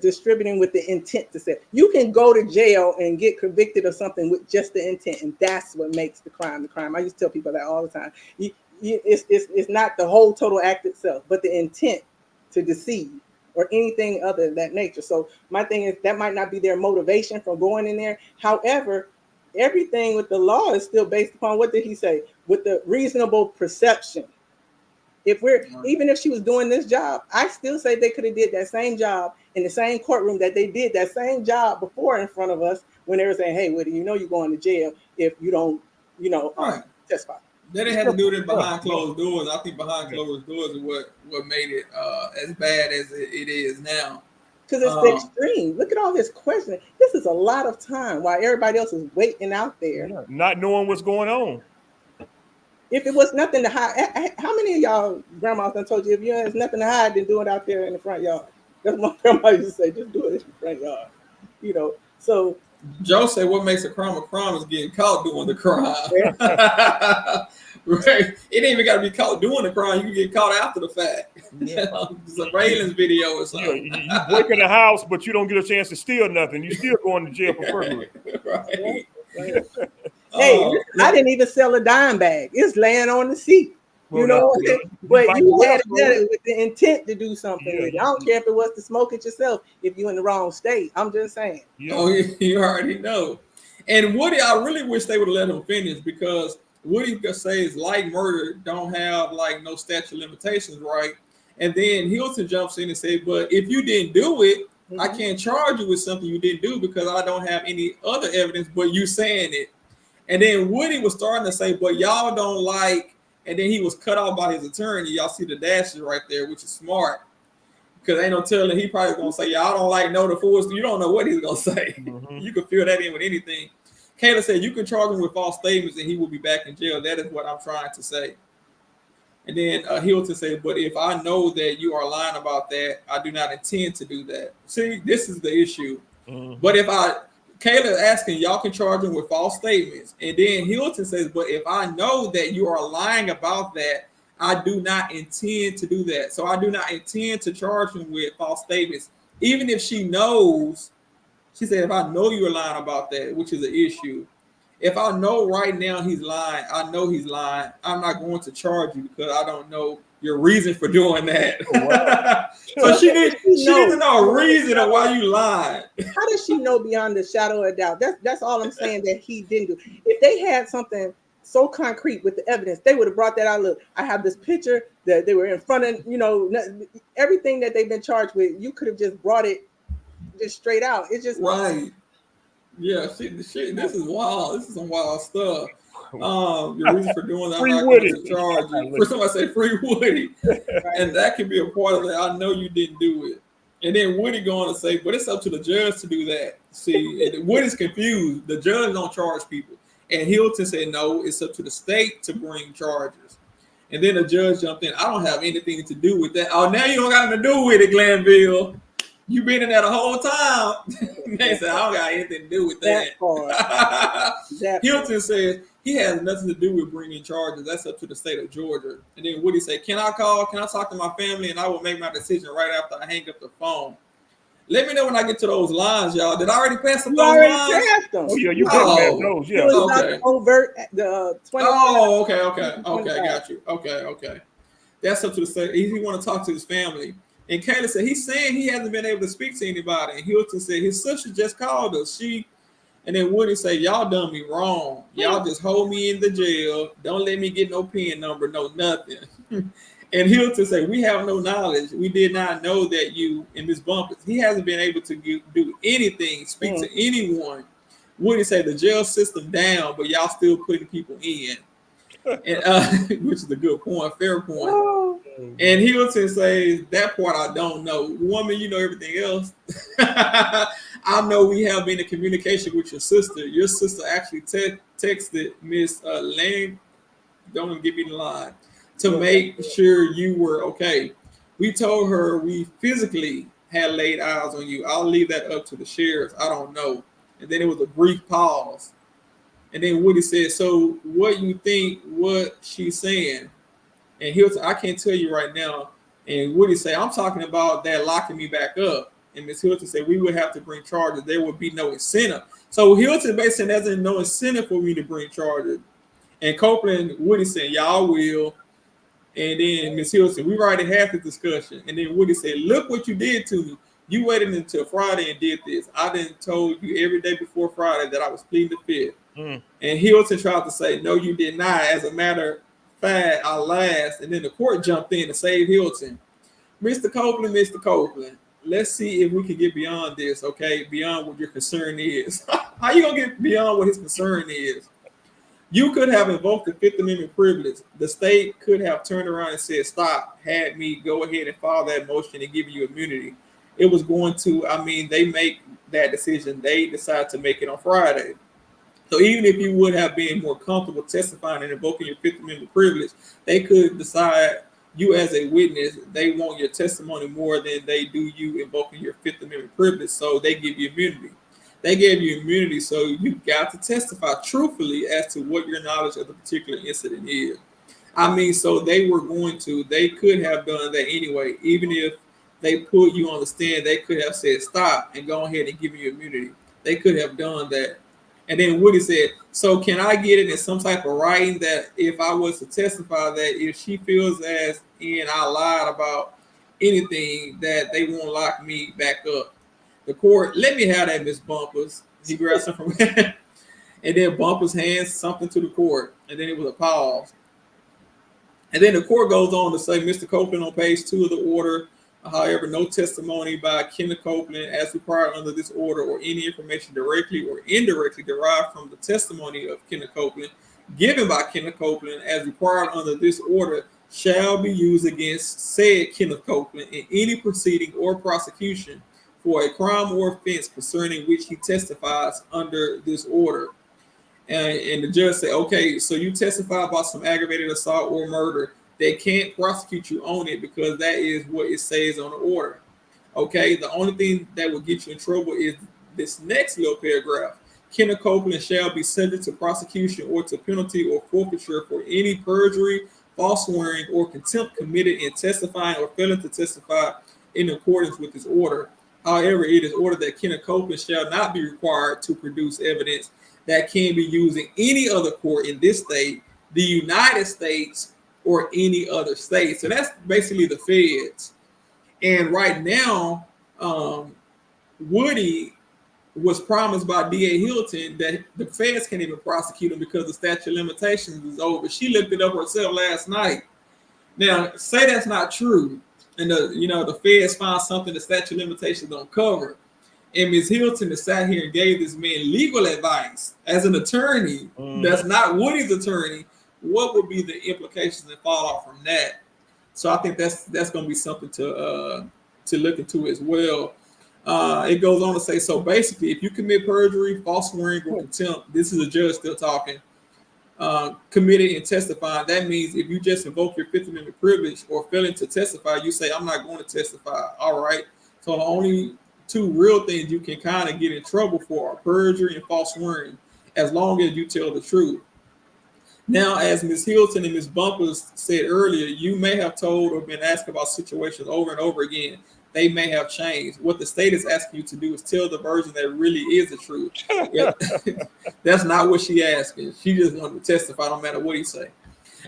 Distributing with the intent to sell. You can go to jail and get convicted of something with just the intent, and that's what makes the crime the crime. I used to tell people that all the time. It's not the whole total act itself, but the intent to deceive or anything other than that nature. So my thing is that might not be their motivation for going in there. However, everything with the law is still based upon, what did he say? With the reasonable perception. Even if she was doing this job, I still say they could have did that same job in the same courtroom that they did that same job before in front of us, when they were saying, hey, Woody, you're going to jail if you don't, testify. They didn't have to do it behind closed doors. I think behind closed doors is what made it as bad as it is now. Because it's the extreme. Look at all this questioning. This is a lot of time while everybody else is waiting out there. Yeah, not knowing what's going on. If it was nothing to hide, how many of y'all grandmas done told you, if there's nothing to hide, then do it out there in the front yard? That's what my grandma used to say, just do it in the front yard. So Joe said what makes a crime is getting caught doing the crime. Right. It ain't even got to be caught doing the crime. You can get caught after the fact. Yeah. Surveillance video or something. You break in the house, but you don't get a chance to steal nothing. You still going to jail for burglary. Right. Hey, I didn't even sell a dime bag. It's laying on the seat. But you had it with the intent to do something with it. I don't care if it was to smoke it yourself if you're in the wrong state. I'm just saying. Oh, you already know. And Woody, I really wish they would have let him finish, because Woody says like murder don't have like no statute of limitations, right? And then Hilton jumps in and says, but if you didn't do it, I can't charge you with something you didn't do because I don't have any other evidence but you saying it. And then Woody was starting to say, but y'all don't like, and then he was cut off by his attorney. Y'all see the dashes right there, which is smart. Because ain't no telling, he probably going to say, y'all don't like know the force. You don't know what he's going to say. You can fill that in with anything. Kayla said, you can charge him with false statements and he will be back in jail. That is what I'm trying to say. And then Hilton said, but if I know that you are lying about that, I do not intend to do that. See, this is the issue. But if Kayla asking, y'all can charge him with false statements. And then Hilton says, but if I know that you are lying about that, I do not intend to do that. So I do not intend to charge him with false statements. Even if she knows, she said, if I know you're lying about that, which is an issue. If I know right now he's lying, I know he's lying, I'm not going to charge you because I don't know your reason for doing that. Oh, wow. So she needs to know a reason of why you lied. How does she know beyond the shadow of a doubt? That's all I'm saying that he didn't do. If they had something so concrete with the evidence, they would have brought that out. Look, I have this picture that they were in front of, everything that they've been charged with. You could have just brought it just straight out. It's just right. Yeah, this is wild. This is some wild stuff. Your reason for doing that, I'm not going to charge you. First time I say free Woody. And that can be a part of it. I know you didn't do it. And then Woody going to say, but it's up to the judge to do that. See, Woody's confused. The judge don't charge people. And Hilton said, no, it's up to the state to bring charges. And then the judge jumped in. I don't have anything to do with that. Oh, now you don't got nothing to do with it, Glanville. You been in there the whole time. They said, I don't got anything to do with that. Hilton says he has nothing to do with bringing charges. That's up to the state of Georgia. And then Woody said, can I talk to my family, and I will make my decision right after I hang up the phone. Let me know when I get to those lines, y'all. Did I already pass those lines? Passed them. Oh, yeah, you passed those. Yeah. Okay. Overt, the 20. Oh, okay. I got you. Okay. That's up to the state. He want to talk to his family. And Kayla said, he's saying he hasn't been able to speak to anybody. And Hilton said, his sister just called us. And then Woody said, y'all done me wrong. Y'all just hold me in the jail. Don't let me get no PIN number, no nothing. And Hilton said, we have no knowledge. We did not know that you and Ms. Bumpers. He hasn't been able to do anything, speak to anyone. Woody said the jail system down, but y'all still putting people in. And which is a good point, fair point. Oh. And Hilton says, that part I don't know. Woman, you know everything else. I know we have been in communication with your sister. Your sister actually texted Miss Lang, don't even give me the line, to make sure you were okay. We told her we physically had laid eyes on you. I'll leave that up to the sheriffs. I don't know. And then it was a brief pause. And then Woody said, so what you think what she's saying? And Hilton, I can't tell you right now. And Woody said, I'm talking about that locking me back up. And Ms. Hilton said, we would have to bring charges. There would be no incentive. So Hilton basically there's no incentive for me to bring charges. And Copeland, Woody said, y'all will. And then Ms. Hilton, we already had the discussion. And then Woody said, look what you did to me. You waited until Friday and did this. I didn't told you every day before Friday that I was pleading the fifth. And Hilton tried to say, no, you did not. As a matter of fact, I last. And then the court jumped in to save Hilton. Mr. Copeland, let's see if we can get beyond this, okay? Beyond what your concern is. How you gonna get beyond what his concern is? You could have invoked the Fifth Amendment privilege. The state could have turned around and said, stop, had me go ahead and file that motion and give you immunity. It was going to, they make that decision. They decided to make it on Friday. So even if you would have been more comfortable testifying and invoking your Fifth Amendment privilege, they could decide you as a witness, they want your testimony more than they do you invoking your Fifth Amendment privilege. So they give you immunity. They gave you immunity, so you got to testify truthfully as to what your knowledge of the particular incident is. So they could have done that anyway. Even if they put you on the stand, they could have said stop and go ahead and give you immunity. They could have done that. And then Woody said, so can I get it in some type of writing that if I was to testify that if she feels as in I lied about anything that they won't lock me back up? The court, let me have that, Miss Bumpers. He grabbed something from and then Bumpers hands something to the court. And then it was a pause. And then the court goes on to say, Mr. Copeland on page 2 of the order, however, no testimony by Kenneth Copeland as required under this order or any information directly or indirectly derived from the testimony of Kenneth Copeland given by Kenneth Copeland as required under this order shall be used against said Kenneth Copeland in any proceeding or prosecution for a crime or offense concerning which he testifies under this order. And the judge said, okay, so you testify about some aggravated assault or murder. They can't prosecute you on it because that is what it says on the order. Okay, the only thing that will get you in trouble is this next little paragraph. Kenneth Copeland shall be subject to prosecution or to penalty or forfeiture for any perjury, false swearing, or contempt committed in testifying or failing to testify in accordance with this order. However, it is ordered that Kenneth Copeland shall not be required to produce evidence that can be used in any other court in this state, the United States, or any other state. So that's basically the feds. And right now, Woody was promised by D.A. Hilton that the feds can't even prosecute him because the statute of limitations is over. She looked it up herself last night. Now, say that's not true. And the feds found something the statute of limitations don't cover. And Ms. Hilton has sat here and gave this man legal advice as an attorney. That's not Woody's attorney. What would be the implications that fall off from that? So I think that's going to be something to look into as well. It goes on to say, so basically, if you commit perjury, false swearing, or contempt, this is a judge still talking, committed in testifying, that means if you just invoke your Fifth Amendment privilege or failing to testify, you say, I'm not going to testify. All right. So the only two real things you can kind of get in trouble for are perjury and false swearing, as long as you tell the truth. Now, as Ms. Hilton and Ms. Bumpers said earlier, you may have told or been asked about situations over and over again. They may have changed. What the state is asking you to do is tell the version that really is the truth. That's not what she asking. She just wanted to testify no matter what he say.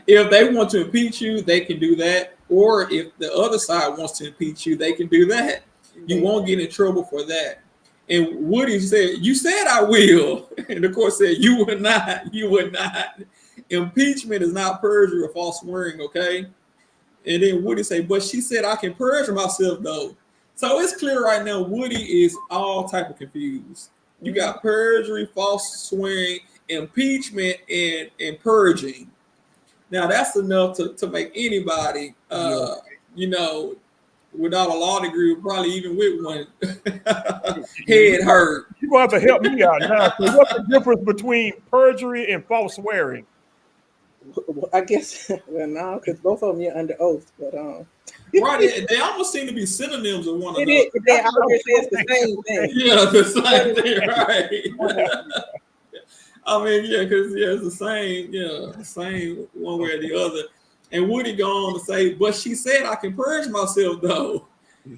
If they want to impeach you, they can do that. Or if the other side wants to impeach you, they can do that. You won't get in trouble for that. And Woody said, "You said I will," and the court said, "You would not. You would not. Impeachment is not perjury or false swearing, okay?" And then Woody said, "But she said I can perjure myself though." So it's clear right now Woody is all type of confused. You got perjury, false swearing, impeachment, and purging. Now that's enough to make anybody, you know, without a law degree, probably even with one, head hurt. You're going to have to help me out now. So what's the difference between perjury and false swearing? I guess, well, no, because both of them you're under oath, but right, they almost seem to be synonyms of one another. They always say it's the same thing. Yeah, the same thing, right? I mean, yeah, because it's the same one way or the other. And Woody go on to say, "But she said I can purge myself though,"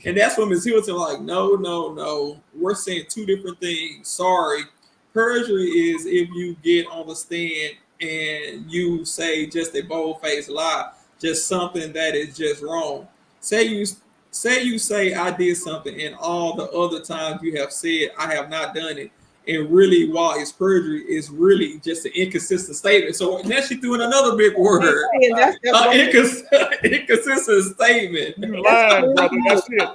and that's when Ms. Hilton like, no, we're saying two different things. Sorry, perjury is if you get on the stand and you say just a bold-faced lie, just something that is just wrong. Say you say I did something, and all the other times you have said I have not done it. And really, while it's perjury, it's really just an inconsistent statement. So now she threw in another big word. Inconsistent statement. You lied, brother. That's it.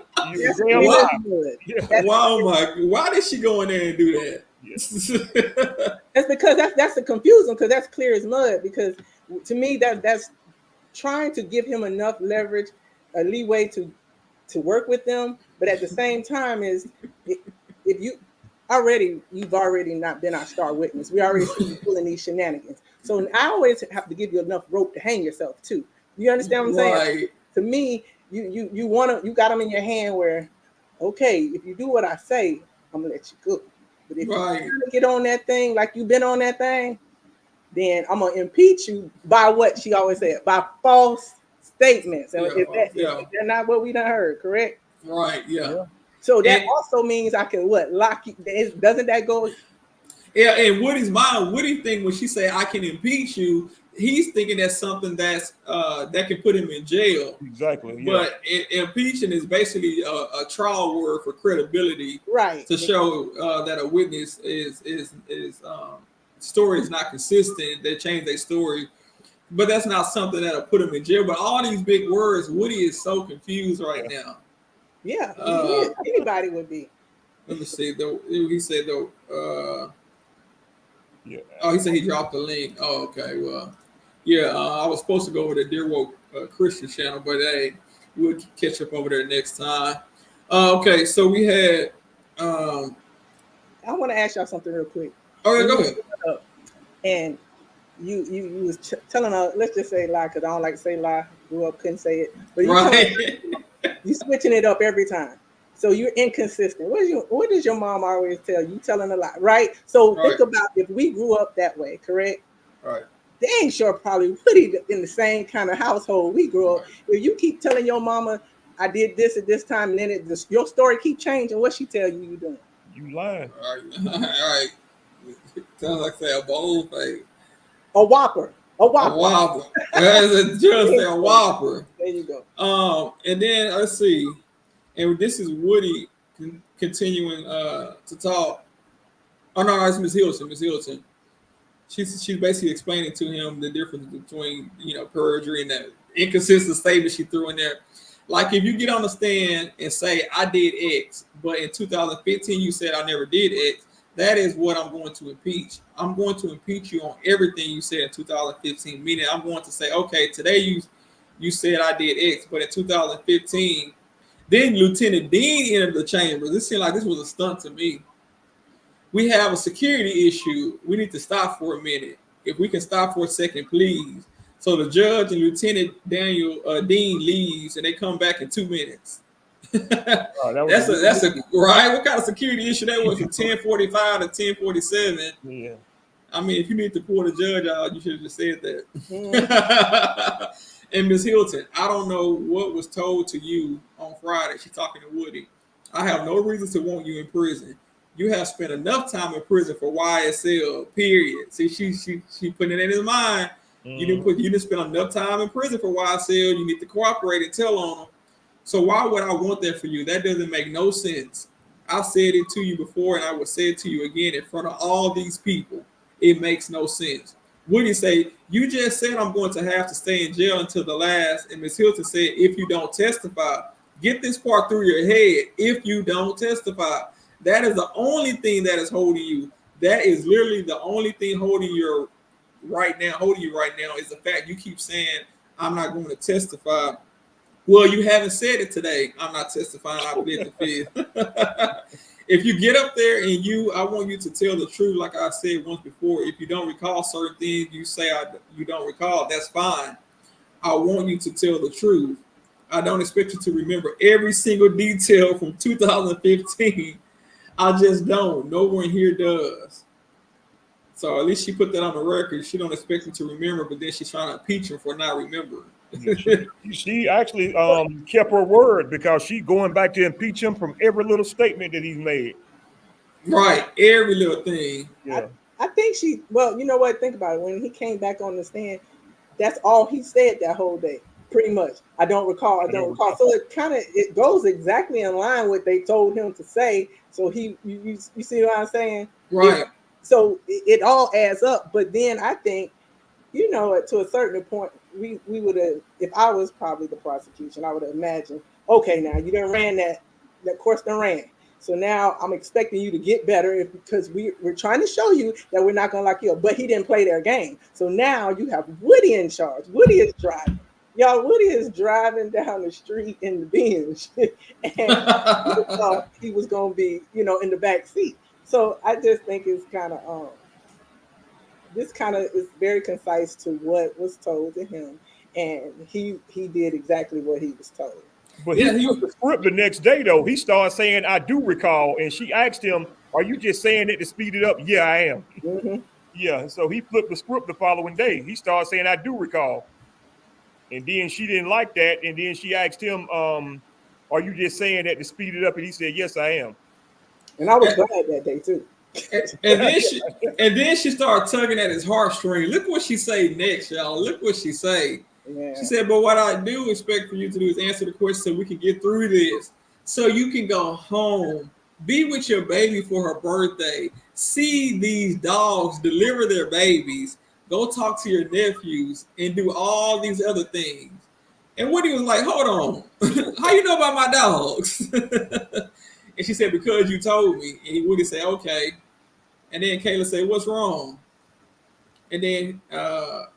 Why did she go in there and do that? Yes. That's because that's the confusing, because that's clear as mud. Because to me, that's trying to give him enough leverage, a leeway to work with them. But at the same time, is if you've already not been our star witness. We already see you pulling these shenanigans. So I always have to give you enough rope to hang yourself too. You understand what I'm saying? To me, you got them in your hand where, okay, if you do what I say, I'm gonna let you go. But if you're trying to get on that thing like you've been on that thing, then I'm gonna impeach you by what she always said, by false statements. And if they're not what we done heard, correct? Right. Yeah. So that also means I can lock you. Doesn't that go? Yeah, in Woody's mind, Woody think when she say I can impeach you, he's thinking that's something that's that can put him in jail. Exactly. Yeah. But impeaching is basically a trial word for credibility, right? To show that a witness is story is not consistent. They change their story, but that's not something that'll put him in jail. But all these big words, Woody is so confused right now. Yeah, anybody would be. Let me see. Though he said though. Yeah. Oh, he said he dropped the link. Oh, okay. Well, yeah. I was supposed to go over to Dear Woke Christian channel, but hey, we'll catch up over there next time. Okay, so we had. I want to ask y'all something real quick. Oh yeah, go ahead. And you was telling her, let's just say lie, because I don't like to say lie. Grew up, couldn't say it, but you switching it up every time. So you're inconsistent. What does your mom always tell you? Telling a lie, right? So think about if we grew up that way, correct? Right. Dang sure probably would in the same kind of household we grew up. If you keep telling your mama, I did this at this time, and then your story keep changing, what she tell you doing? You lying. All right. Sounds like say a bold face. A Whopper. A Whopper. As a judge say a Whopper. There you go. And then let's see. And this is Woody continuing to talk. Oh no, it's Ms. Hilton. Ms. Hilton. She's basically explaining to him the difference between perjury and that inconsistent statement she threw in there. Like if you get on the stand and say I did X, but in 2015 you said I never did X, that is what I'm going to impeach. I'm going to impeach you on everything you said in 2015. Meaning I'm going to say, okay, today you said I did X, but in 2015. Then Lieutenant Dean entered the chamber. This seemed like this was a stunt to me. We have a security issue. We need to stop for a minute. If we can stop for a second, please. So the judge and Lieutenant Dean leaves, and they come back in 2 minutes. That's a right. What kind of security issue that was from 10:45 to 10:47? Yeah. I mean, if you need to pull the judge out, you should have just said that. Mm-hmm. And Ms. Hilton, I don't know what was told to you on Friday. She's talking to Woody. I have no reason to want you in prison. You have spent enough time in prison for YSL, period. See, she putting it in his mind. You didn't spend enough time in prison for YSL. You need to cooperate and tell on them. So why would I want that for you? That doesn't make no sense. I said it to you before, and I will say it to you again in front of all these people. It makes no sense. Woody say, you just said I'm going to have to stay in jail until the last, and Ms. Hilton said, if you don't testify. Get this part through your head. If you don't testify, that is the only thing that is holding you. That is literally the only thing holding you right now is the fact you keep saying, I'm not going to testify. Well, you haven't said it today. I'm not testifying. I plead the fifth. If you get up there and I want you to tell the truth, like I said once before. If you don't recall certain things, you say you don't recall. That's fine. I want you to tell the truth. I don't expect you to remember every single detail from 2015. I just don't. No one here does. So at least she put that on the record. She don't expect him to remember, but then she's trying to impeach him for not remembering. She actually kept her word, because she going back to impeach him from every little statement that he's made. Right, every little thing. Yeah, I think well, you know what? Think about it. When he came back on the stand, that's all he said that whole day, pretty much. I don't recall. So it goes exactly in line with what they told him to say. So you see what I'm saying? Right. So it all adds up. But then I think, to a certain point, we would have, if I was probably the prosecution, I would have imagined, okay, now you done ran that course done ran. So now I'm expecting you to get better because we're trying to show you that we're not going to lock you up. But he didn't play their game. So now you have Woody in charge. Woody is driving. Y'all, Woody is driving down the street in the Benz. And he thought he was going to be, in the back seat. So I just think it's kind of, this kind of is very concise to what was told to him. And he did exactly what he was told. But he flipped the script the next day, though. He started saying, I do recall. And she asked him, are you just saying it to speed it up? Yeah, I am. Mm-hmm. Yeah. So he flipped the script the following day. He started saying, I do recall. And then she didn't like that. And then she asked him, are you just saying that to speed it up? And he said, yes, I am. And I was glad that day, too. And then she started tugging at his heartstring. Look what she say next, y'all. Look what she say. Yeah. She said, but what I do expect for you to do is answer the question so we can get through this. So you can go home, be with your baby for her birthday, see these dogs deliver their babies, go talk to your nephews, and do all these other things. And Woody was like, hold on. How you know about my dogs? And she said, because you told me. And Woody said, okay. And then Kayla said, what's wrong? And then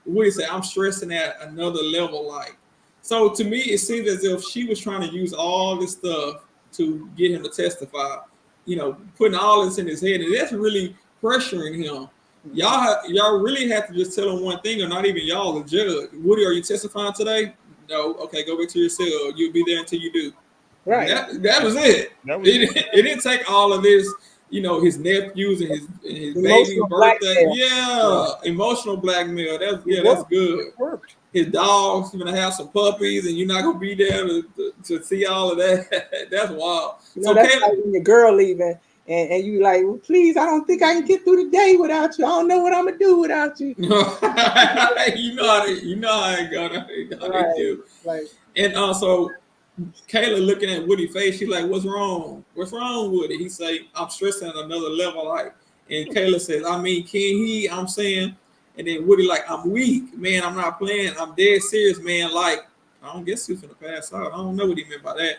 Woody said, I'm stressing at another level. So to me, it seems as if she was trying to use all this stuff to get him to testify, putting all this in his head. And that's really pressuring him. Y'all really have to just tell him one thing, or not even y'all, the judge. Woody, are you testifying today? No. Okay, go back to your cell. You'll be there until you do. Right. That was it. It didn't take all of this, his nephews and his baby's birthday. Yeah, emotional blackmail. That's good. It worked. His dogs, you're gonna have some puppies, and you're not gonna be there to see all of that. That's wild. So that's like when your girl leaving, and you like, well, please, I don't think I can get through the day without you. I don't know what I'm gonna do without you. you know how it go. Right. And also, Kayla looking at Woody's face, she's like, what's wrong? What's wrong, Woody? He say, I'm stressing at another level. And Kayla says, I'm saying, and then Woody like, I'm weak, man. I'm not playing. I'm dead serious, man. I don't guess he's gonna pass out. I don't know what he meant by that.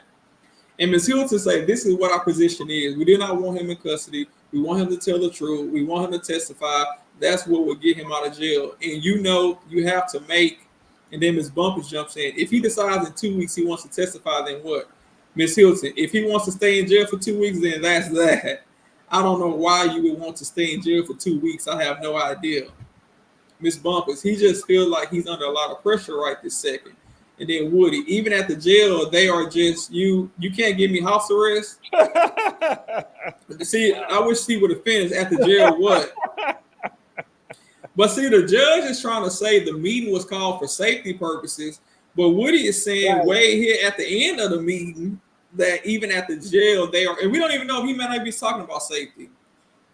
And Ms. Hilton say, this is what our position is. We do not want him in custody. We want him to tell the truth. We want him to testify. That's what will get him out of jail. And you have to make. And then Ms. Bumpers jumps in. If he decides in 2 weeks he wants to testify, then what? Ms. Hilton, if he wants to stay in jail for 2 weeks, then that's that. I don't know why you would want to stay in jail for 2 weeks. I have no idea. Ms. Bumpers, he just feels like he's under a lot of pressure right this second. And then Woody, even at the jail, they are just, you can't give me house arrest. See, I wish he would have finished at the jail what? But see, the judge is trying to say the meeting was called for safety purposes, but Woody is saying way here at the end of the meeting that even at the jail they are, and we don't even know if he might not be talking about safety.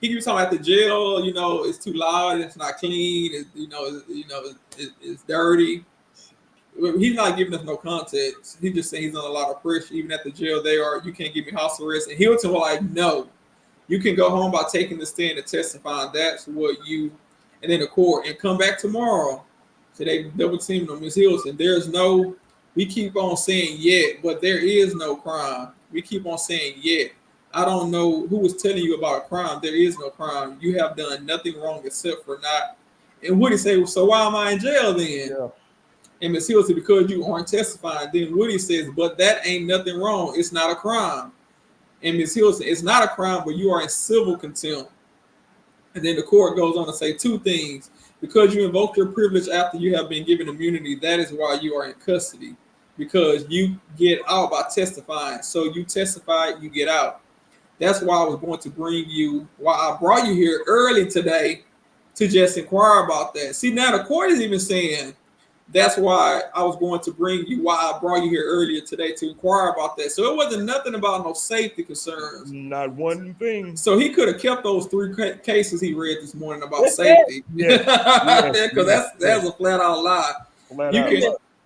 he keeps talking about the jail. It's too loud. It's not clean. It's dirty. He's not giving us no context. He's just saying he's under a lot of pressure. Even at the jail, you can't give me house arrest. And Hilton was like, no, you can go home by taking the stand and testifying. That's what you, and then the court, and come back tomorrow. So they double teamed on Ms. Hilton. We keep on saying yet, but there is no crime. We keep on saying yet. I don't know who was telling you about a crime. There is no crime. You have done nothing wrong except for not. And Woody say, so why am I in jail then? Yeah. And Ms. Hill said, because you aren't testifying. Then Woody says, but that ain't nothing wrong. It's not a crime. And Ms. Hill said, it's not a crime, but you are in civil contempt. And then the court goes on to say two things. Because you invoked your privilege after you have been given immunity, that is why you are in custody. Because you get out by testifying. So you testify, you get out. That's why I was going to why I brought you here early today to just inquire about that. See, now the court is even saying, that's why I was going to bring you, why I brought you here earlier today to inquire about that. So it wasn't nothing about no safety concerns. Not one thing. So he could have kept those 3 cases he read this morning about safety. Because that's a flat out lie.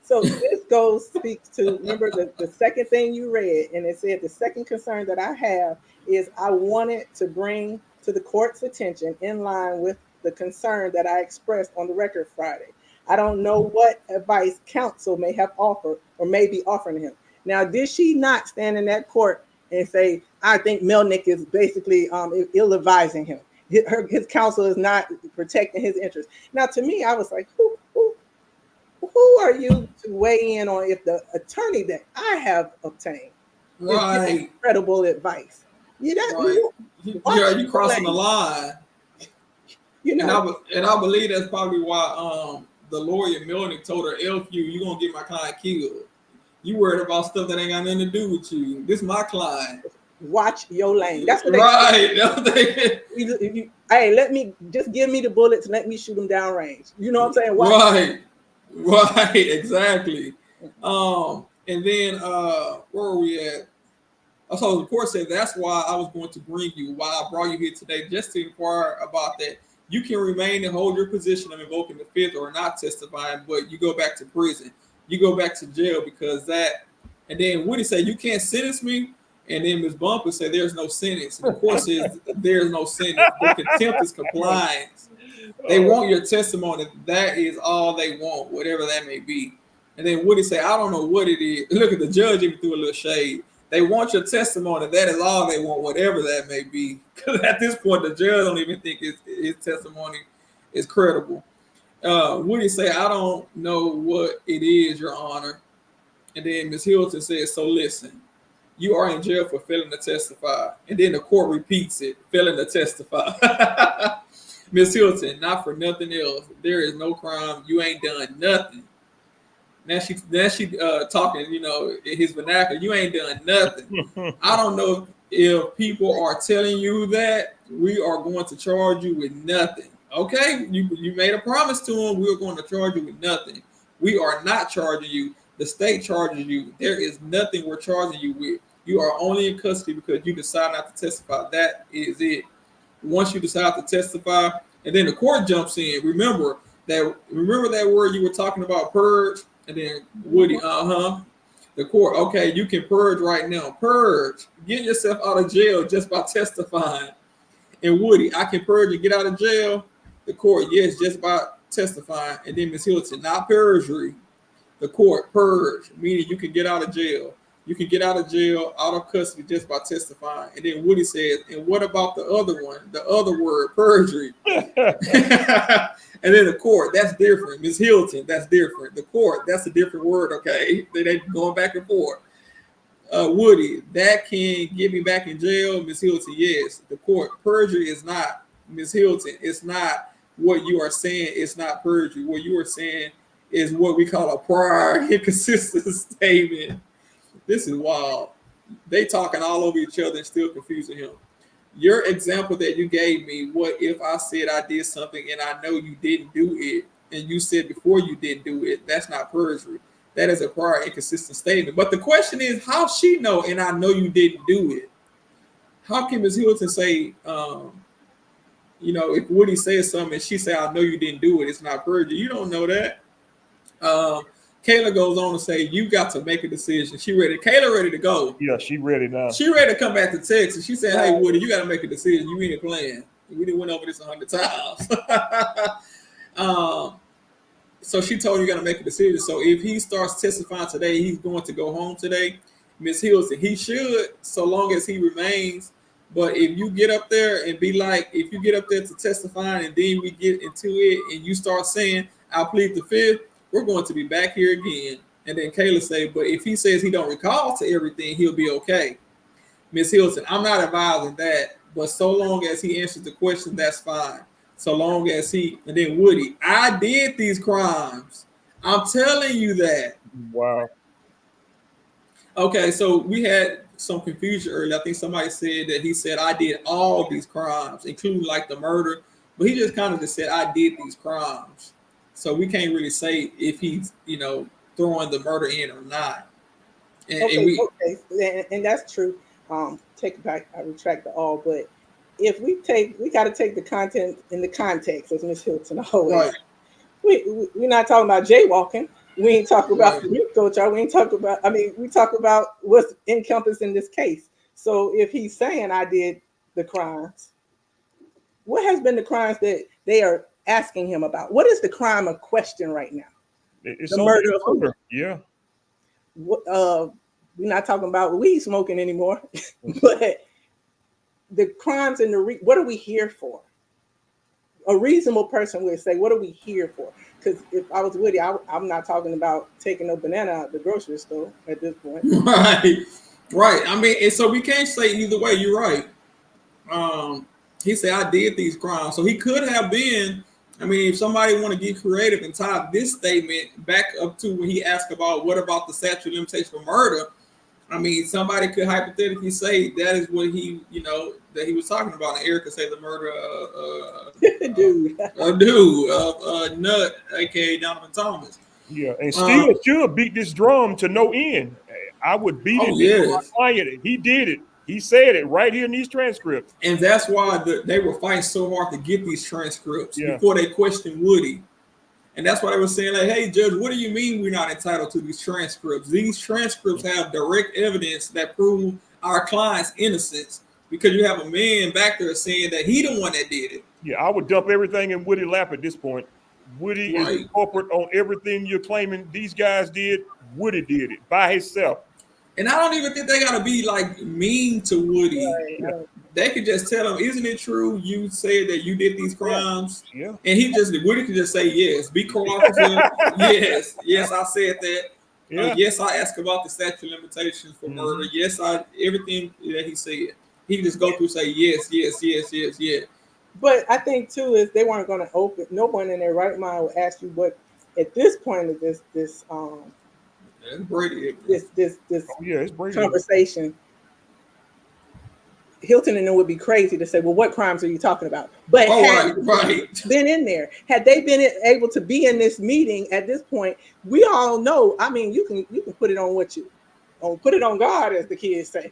So this speaks to, remember the second thing you read, and it said the second concern that I have is I wanted to bring to the court's attention in line with the concern that I expressed on the record Friday. I don't know what advice counsel may have offered or may be offering him. Now, did she not stand in that court and say, I think Melnick is basically ill-advising him? His counsel is not protecting his interests. Now, to me, I was like, who are you to weigh in on if the attorney that I have obtained is credible advice? You crossing the line. And I believe that's probably why the lawyer Melnick told her, "F you're gonna get my client killed. You worried about stuff that ain't got nothing to do with you. This is my client. Watch your lane." That's what they say. Hey, just give me the bullets and let me shoot them down range. You know what I'm saying? Right, exactly. And then where are we at? So the court said that's why I was going to bring you, why I brought you here today, just to inquire about that. You can remain and hold your position of invoking the fifth or not testifying, but you go back to prison. You go back to jail because that. And then Woody said, you can't sentence me. And then Ms. Bumper said, there's no sentence. And the court says, there's no sentence. The contempt is compliance. They want your testimony. That is all they want, whatever that may be. And then Woody said, I don't know what it is. Look at the judge even threw a little shade. They want your testimony. That is all they want, whatever that may be. Because at this point, the judge don't even think his testimony is credible. Woody say, I don't know what it is, Your Honor. And then Ms. Hilton says, so listen, you are in jail for failing to testify. And then the court repeats it, failing to testify. Ms. Hilton, not for nothing else. There is no crime. You ain't done nothing. Now she talking, in his vernacular. You ain't done nothing. I don't know if people are telling you that we are going to charge you with nothing. Okay, you made a promise to him. We are going to charge you with nothing. We are not charging you. The state charges you. There is nothing we're charging you with. You are only in custody because you decide not to testify. That is it. Once you decide to testify, and then the court jumps in. Remember that word you were talking about, purge. And then Woody, the court, okay, you can purge right now. Purge. Get yourself out of jail just by testifying. And Woody, I can purge and get out of jail. The court, yes, just by testifying. And then Ms. Hilton, not perjury. The court, purge, meaning you can get out of jail. You can get out of jail, out of custody just by testifying. And then Woody says, and what about the other one? The other word, perjury. And then the court, that's different. Ms. Hilton, that's different. The court, that's a different word, okay? They going back and forth. Woody, that can get me back in jail. Ms. Hilton, yes. The court, perjury is not, Ms. Hilton, it's not what you are saying. It's not perjury. What you are saying is what we call a prior inconsistent statement. This is wild. They talking all over each other and still confusing him. Your example that you gave me, what if I said I did something and I know you didn't do it, and you said before you didn't do it, that's not perjury. That is a prior inconsistent statement. But the question is, how she know and I know you didn't do it? How can Ms. Hilton say you know, if Woody says something and she say, "I know you didn't do it," it's not perjury. You don't know that. Kayla goes on to say, "You got to make a decision." She ready. Kayla ready to go. Yeah, she ready now. She ready to come back to Texas. She said, "Hey, Woody, you got to make a decision. You ain't playing. We didn't went over this 100 times." So she told you got to make a decision. So if he starts testifying today, he's going to go home today. Miss Hilton, he should, so long as he remains. But if you get up there and be like, if you get up there to testify and then we get into it and you start saying, "I'll plead the fifth," we're going to be back here again. And then Kayla say, "But if he says he don't recall to everything, he'll be okay." Miss Hilton, I'm not advising that, but so long as he answers the question, that's fine. So long as he, and then Woody, "I did these crimes. I'm telling you that." Wow. Okay, so we had some confusion earlier. I think somebody said that he said, "I did all these crimes, including like the murder," but he just kind of just said, "I did these crimes." So we can't really say if he's, you know, throwing the murder in or not. And, and that's true. Take it back. I retract the all, but if we got to take the content in the context, as Miss Hilton always. Right. We're not talking about jaywalking. We ain't talking about the RICO charge. We ain't talking about. I mean, we talk about what's encompassed in this case. So if he's saying, "I did the crimes," what has been the crimes that they are asking him about? What is the crime of question right now? It's the murder of who? Yeah. We're not talking about weed smoking anymore, but the crimes in the what are we here for? A reasonable person would say, "What are we here for?" Because if I was Woody, I'm not talking about taking no banana out the grocery store at this point. Right. I mean, and so we can't say either way. You're right. He said, "I did these crimes," so he could have been. I mean, if somebody want to get creative and tie this statement back up to when he asked about what about the statute of limitation for murder, I mean, somebody could hypothetically say that is what he, you know, that he was talking about. And Erica said the murder of Nut, aka Donovan Thomas. Yeah, and still should beat this drum to no end. I would beat it. Yes. He did it. He said it right here in these transcripts. And that's why they were fighting so hard to get these transcripts before they questioned Woody. And that's why they were saying, like, "Hey, Judge, what do you mean we're not entitled to these transcripts? These transcripts have direct evidence that prove our client's innocence," because you have a man back there saying that he the one that did it. Yeah, I would dump everything in Woody's lap at this point. Woody is corporate on everything you're claiming these guys did. Woody did it by himself. And I don't even think they gotta be like mean to Woody. Right. They could just tell him, "Isn't it true you said that you did these crimes?" Yeah. And Woody could just say yes. Be cooperative. yes, I said that. Yeah. Yes, I asked about the statute of limitations for murder. Yes, everything that he said. He could just go through and say yes. But I think too is they weren't going to open. No one in their right mind would ask you what at this point of this Brady. This conversation. Hilton and them would be crazy to say, "Well, what crimes are you talking about?" But been in there, had they been able to be in this meeting at this point, we all know. I mean, you can put it on put it on God, as the kids say.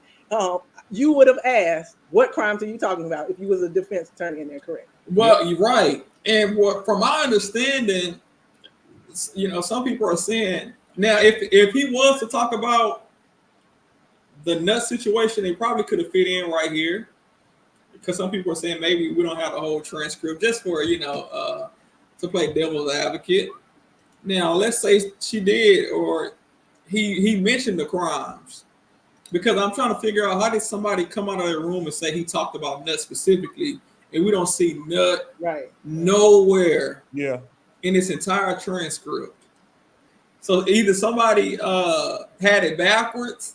You would have asked, "What crimes are you talking about?" if you was a defense attorney in there, correct? Well, you're right. And from my understanding, you know, some people are saying now if he was to talk about the nut situation, they probably could have fit in right here, because some people are saying maybe we don't have the whole transcript, just for, you know, to play devil's advocate. Now, let's say she did, or he mentioned the crimes, because I'm trying to figure out how did somebody come out of their room and say he talked about Nut specifically, and we don't see Nut nowhere in this entire transcript. So either somebody had it backwards,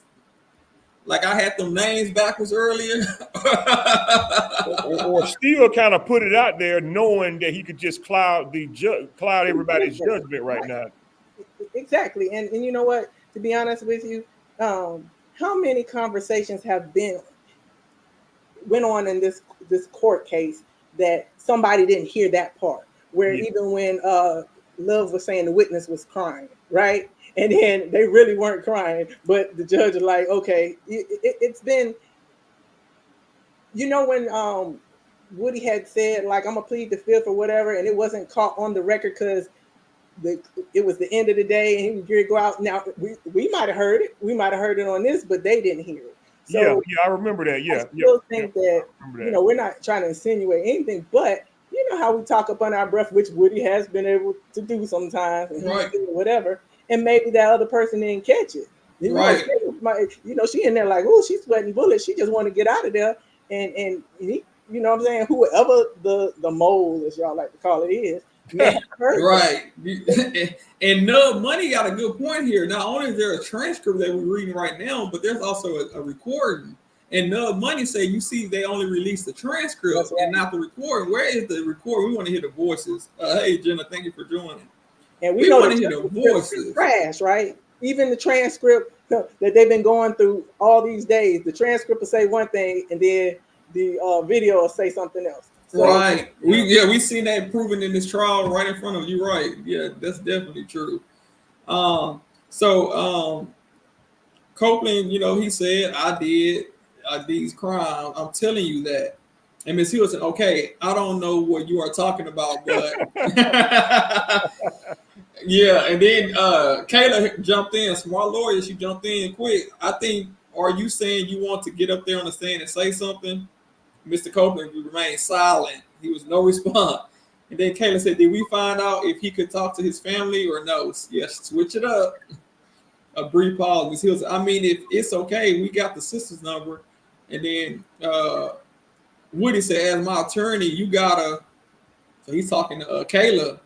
like I had them names backwards earlier, or still kind of put it out there knowing that he could just cloud everybody's judgment right now. Exactly. And you know what, to be honest with you, how many conversations have went on in this court case that somebody didn't hear that part, where even when Love was saying the witness was crying, right? And then they really weren't crying, but the judge is like, okay, it's been, you know, when Woody had said, like, I'm gonna plead the fifth or whatever, and it wasn't caught on the record because it was the end of the day and he was going to go out. Now we might have heard it. We might have heard it on this, but they didn't hear it. So I remember that. Yeah, I still think that, you know, we're not trying to insinuate anything, but you know how we talk up under our breath, which Woody has been able to do sometimes, and right. whatever, and maybe that other person didn't catch it. You know, right. You know, she in there like, oh, she's sweating bullets. She just want to get out of there, and he, you know what I'm saying? Whoever the mole, as y'all like to call it, is. Right. And Nub Money got a good point here. Not only is there a transcript that we're reading right now, but there's also a recording. And Nub Money say, you see, they only released the transcript and not the recording. Where is the recording? We want to hear the voices. Hey, Jenna, thank you for joining. And we want to hear the voices. Trash, right? Even the transcript that they've been going through all these days, the transcript will say one thing, and then the video will say something else. So, right. We seen that proven in this trial right in front of you. Right. Yeah, that's definitely true. Copeland, you know, he said, I did these crimes. I'm telling you that. And Ms. Hill said, okay, I don't know what you are talking about, but yeah. And then Kayla jumped in, smart lawyer. She jumped in quick. I think, are you saying you want to get up there on the stand and say something? Mr. Copeland remained silent. He was no response. And then Kayla said, did we find out if he could talk to his family or no? Yes, switch it up. A brief pause. Ms. Hill said, I mean, if it's okay, we got the sister's number. And then Woody said, as my attorney, you gotta, so he's talking to Kayla.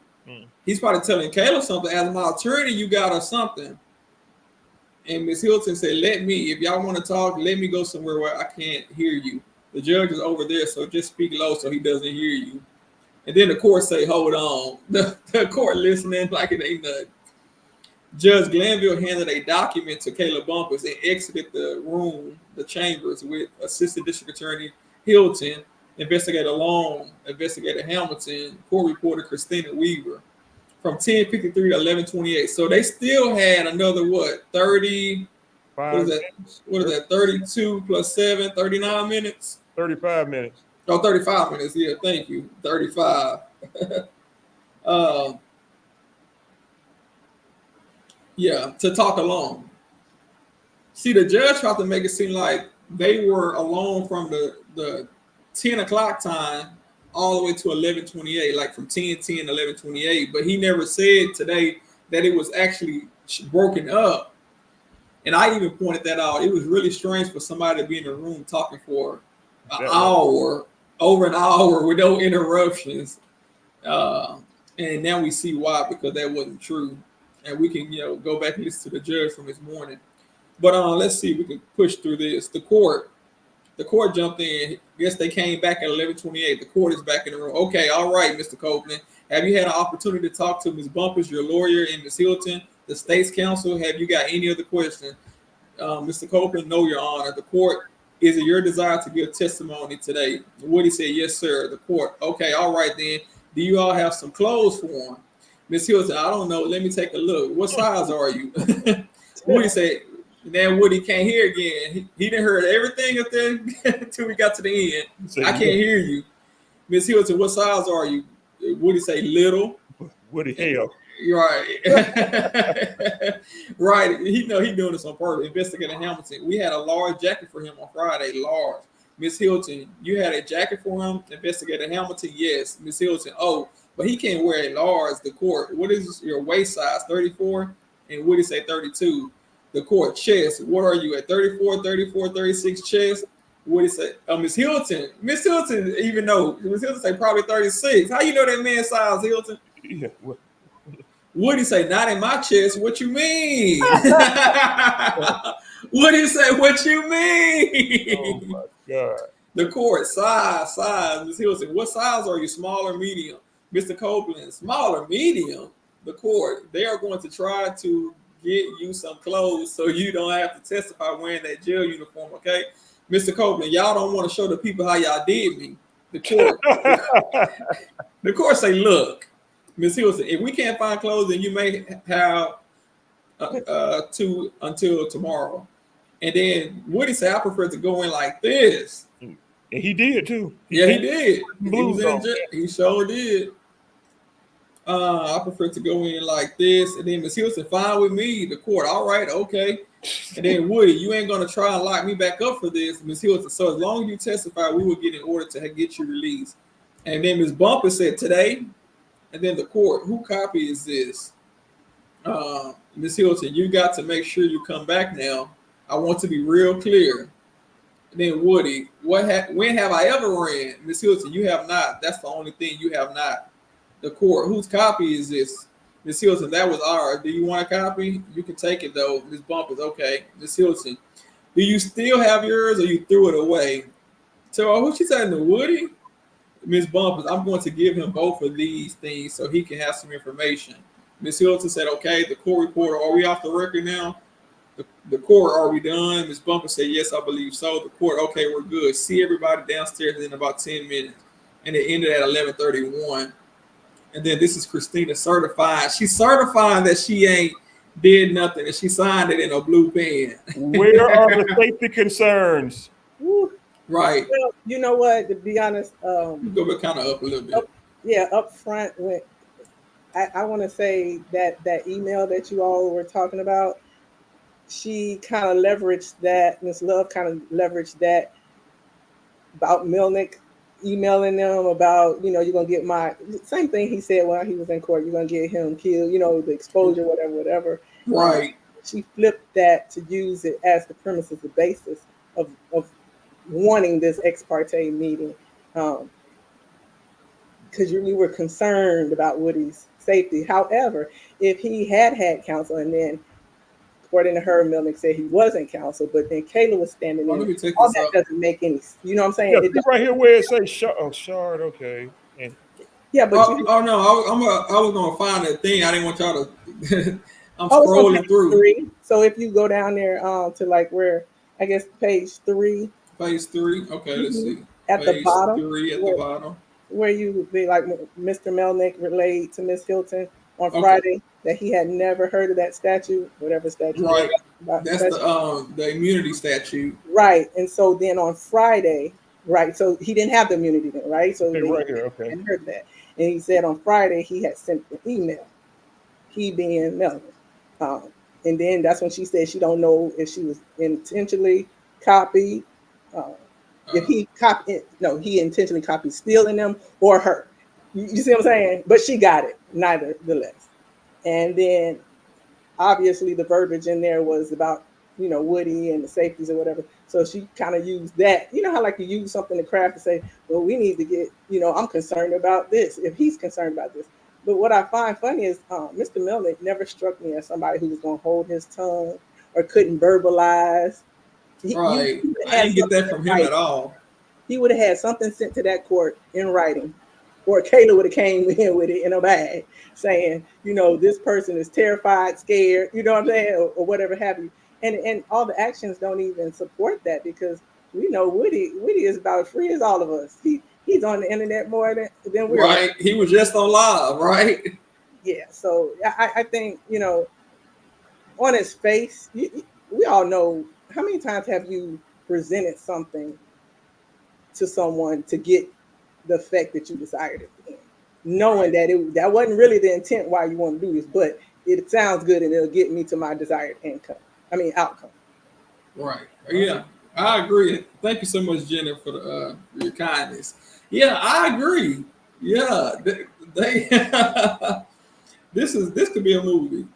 He's probably telling Kayla something. As my attorney, you gotta something. And Ms. Hilton said, if y'all want to talk, let me go somewhere where I can't hear you. The judge is over there, so just speak low so he doesn't hear you. And then the court say, hold on. The court listening like it ain't nothing. Judge Glanville handed a document to Kayla Bumpus and exited the room, the chambers, with Assistant District Attorney Hilton, Investigator Long, Investigator Hamilton, court reporter Christina Weaver, from 10:53 to 11:28. So they still had another, 30? What is that? 32 plus 7, 39 minutes? 35 minutes. Oh, 35 minutes. Yeah, thank you. 35. Yeah, to talk alone. See, the judge tried to make it seem like they were alone from the 10 o'clock time all the way to 11:28, like from 10:10 to 11:28. But he never said today that it was actually broken up. And I even pointed that out. It was really strange for somebody to be in the room talking for an hour, over an hour with no interruptions. And now we see why, because that wasn't true. And we can, go back and listen to the judge from this morning. But let's see if we can push through this. The court jumped in. I guess they came back at 11:28. The court is back in the room. Okay, all right, Mr. Copeland. Have you had an opportunity to talk to Ms. Bumpus, your lawyer, and Ms. Hilton, the state's counsel? Have you got any other questions? Mr. Copeland, no, Your Honor. The court, is it your desire to give testimony today? Woody said, yes, sir. The court, okay, all right then. Do you all have some clothes for him? Ms. Hilton, I don't know. Let me take a look. What size are you? Woody said, then Woody can't hear again. He didn't heard everything up there until we got to the end. I can't hear you. Ms. Hilton, what size are you? Woody say, little. Woody, hell. Right. Right. He doing this on purpose. Investigator Hamilton, we had a large jacket for him on Friday. Large. Ms. Hilton, you had a jacket for him? Investigator Hamilton, yes. Ms. Hilton, oh, but he can't wear a large. The court, what is your waist size? 34? And Woody say 32. The court, chest, what are you at? 34, 36 chest? Woody say, Ms. Hilton, even though Ms. Hilton say probably 36. How you know that man's size, Hilton? Yeah. Woody say, not in my chest. What you mean? Woody say, what you mean? Oh my God. The court, size. Ms. Hilton, what size are you? Small or medium? Mr. Copeland, small or medium? The court, they are going to try to get you some clothes so you don't have to testify wearing that jail uniform, okay? Mr. Copeland, y'all don't want to show the people how y'all did me. The court say, look, Ms. Hilton, if we can't find clothes, then you may have until tomorrow. And then Woody said, I prefer to go in like this. And he did too. He did. He sure did. I prefer to go in like this, and then Ms. Hilton, fine with me. The court, all right, okay. And then Woody, you ain't gonna try and lock me back up for this, Ms. Hilton. So as long as you testify, we will get in order to get you released. And then Ms. Bumper said today, and then the court, who copy is this? Ms. Hilton, you got to make sure you come back now. I want to be real clear. And then Woody, when have I ever ran? Ms. Hilton, you have not. That's the only thing you have not. The court, whose copy is this? Ms. Hilton, that was ours. Do you want a copy? You can take it though. Ms. Bumpers, okay. Ms. Hilton, do you still have yours or you threw it away? So who she saying to Woody? Ms. Bumpers, I'm going to give him both of these things so he can have some information. Ms. Hilton said, okay. The court reporter, are we off the record now? The court, are we done? Ms. Bumper said, yes, I believe so. The court, okay, we're good. See everybody downstairs in about 10 minutes. And it ended at 11:31. And then this is Christina certifying. She's certifying that she ain't did nothing, and she signed it in a blue pen. Where are the safety concerns? Right. Well, you know what? To be honest, go back kind of up a little bit. Up front, when I want to say that email that you all were talking about, she kind of leveraged that. Ms. Love kind of leveraged that about Melnick emailing them about, you're going to get my, same thing he said while he was in court, you're going to get him killed, the exposure, whatever. Right. She flipped that to use it as the premise, as the basis of wanting this ex parte meeting. Because you were concerned about Woody's safety. However, if he had counsel, and then according to her, Melnick said he wasn't counsel, but then Kayla was standing in. All that doesn't make any, you know what I'm saying? Yeah, right here where it says Shard, okay. And yeah, but no, I was gonna find that thing. I didn't want y'all to. I'm scrolling through. 3. So if you go down there to like where, I guess page 3. Page 3. Okay, let's see. At page the bottom. 3 at the bottom. Where you would be like Mr. Melnick relayed to Miss Hilton on Friday that he had never heard of that statute, whatever statute. Right. That's the immunity statute. Right. And so then on Friday, right, so he didn't have the immunity then, right? So right here, okay. Hadn't heard that. And he said on Friday he had sent an email, he being Melnick. And then that's when she said she don't know if she was intentionally copied. If he copied, no, he intentionally copied stealing them or her. You see what I'm saying? But she got it, neithertheless. And then obviously the verbiage in there was about, Woody and the safeties or whatever. So she kind of used that. You know how like you use something to craft to say, well, we need to get, I'm concerned about this, if he's concerned about this. But what I find funny is Mr. Melnick never struck me as somebody who was going to hold his tongue or couldn't verbalize. Right. I didn't get that from him at all. He would have had something sent to that court in writing, or Kayla would have came in with it in a bag saying, this person is terrified, scared, you know what I'm saying, or whatever have you. And all the actions don't even support that, because we know Woody is about as free as all of us. He's on the internet more than we're. Right. He was just on live, right? Yeah. So I think, on his face, we all know, how many times have you presented something to someone to get the effect that you desired it, knowing that that wasn't really the intent why you want to do this, but it sounds good and it'll get me to my desired outcome. Right. Yeah, I agree. Thank you so much, Jenna, for your kindness. Yeah, I agree. Yeah, they this could be a movie.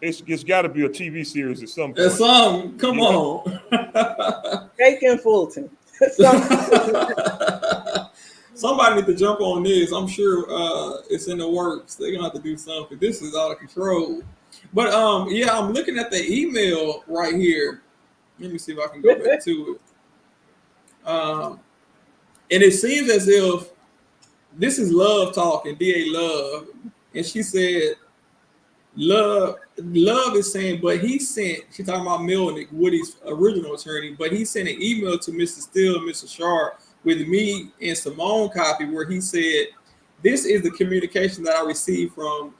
It's got to be a TV series at some point. Come on. Taking Fulton. Somebody need to jump on this. I'm sure it's in the works. They're gonna have to do something. This is out of control. But I'm looking at the email right here. Let me see if I can go back to it. And it seems as if this is Love talking, DA Love, and she said, Love is saying, but he sent, she's talking about Melnick, Woody's original attorney, but he sent an email to Mr. Steele and Mr. Sharp with me and Simone copy where he said, this is the communication that I received from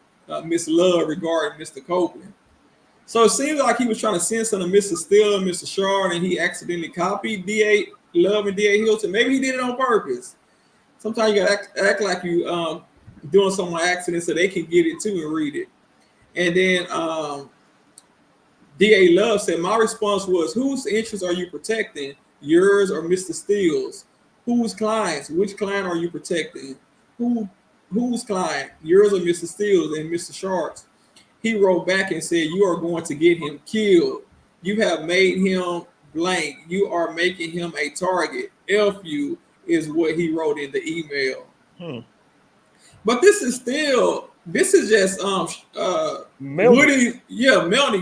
Miss Love regarding Mr. Copeland. So it seems like he was trying to send something to Mr. Steele and Mr. Sharp, and he accidentally copied DA loving D.A. Hilton. Maybe he did it on purpose. Sometimes you gotta act like you doing something on accident so they can get it too and read it. And then D.A. Love said, my response was, whose interests are you protecting? Yours or Mr. Steele's? Whose clients? Which client are you protecting? Whose client? Yours or Mr. Steele's? And Mr. Sharp's? He wrote back and said, you are going to get him killed. You have made him blank. You are making him a target. F you is what he wrote in the email. But this is just Melanie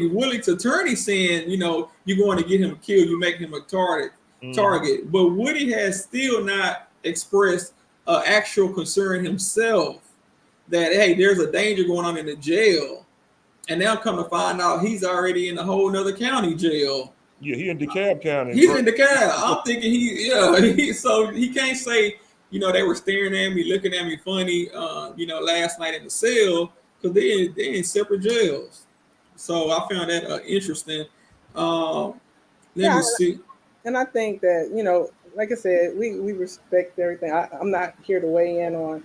Woodley's attorney saying, you're going to get him killed, you make him a target. But Woody has still not expressed actual concern himself that, hey, there's a danger going on in the jail. And now come to find out he's already in a whole nother county jail. Yeah, he in DeKalb County. He's in DeKalb. I'm thinking so he can't say, they were staring at me, looking at me funny, last night in the cell, because they're in separate jails. So I found that interesting. Let me see. And I think that, like I said, we respect everything. I'm not here to weigh in on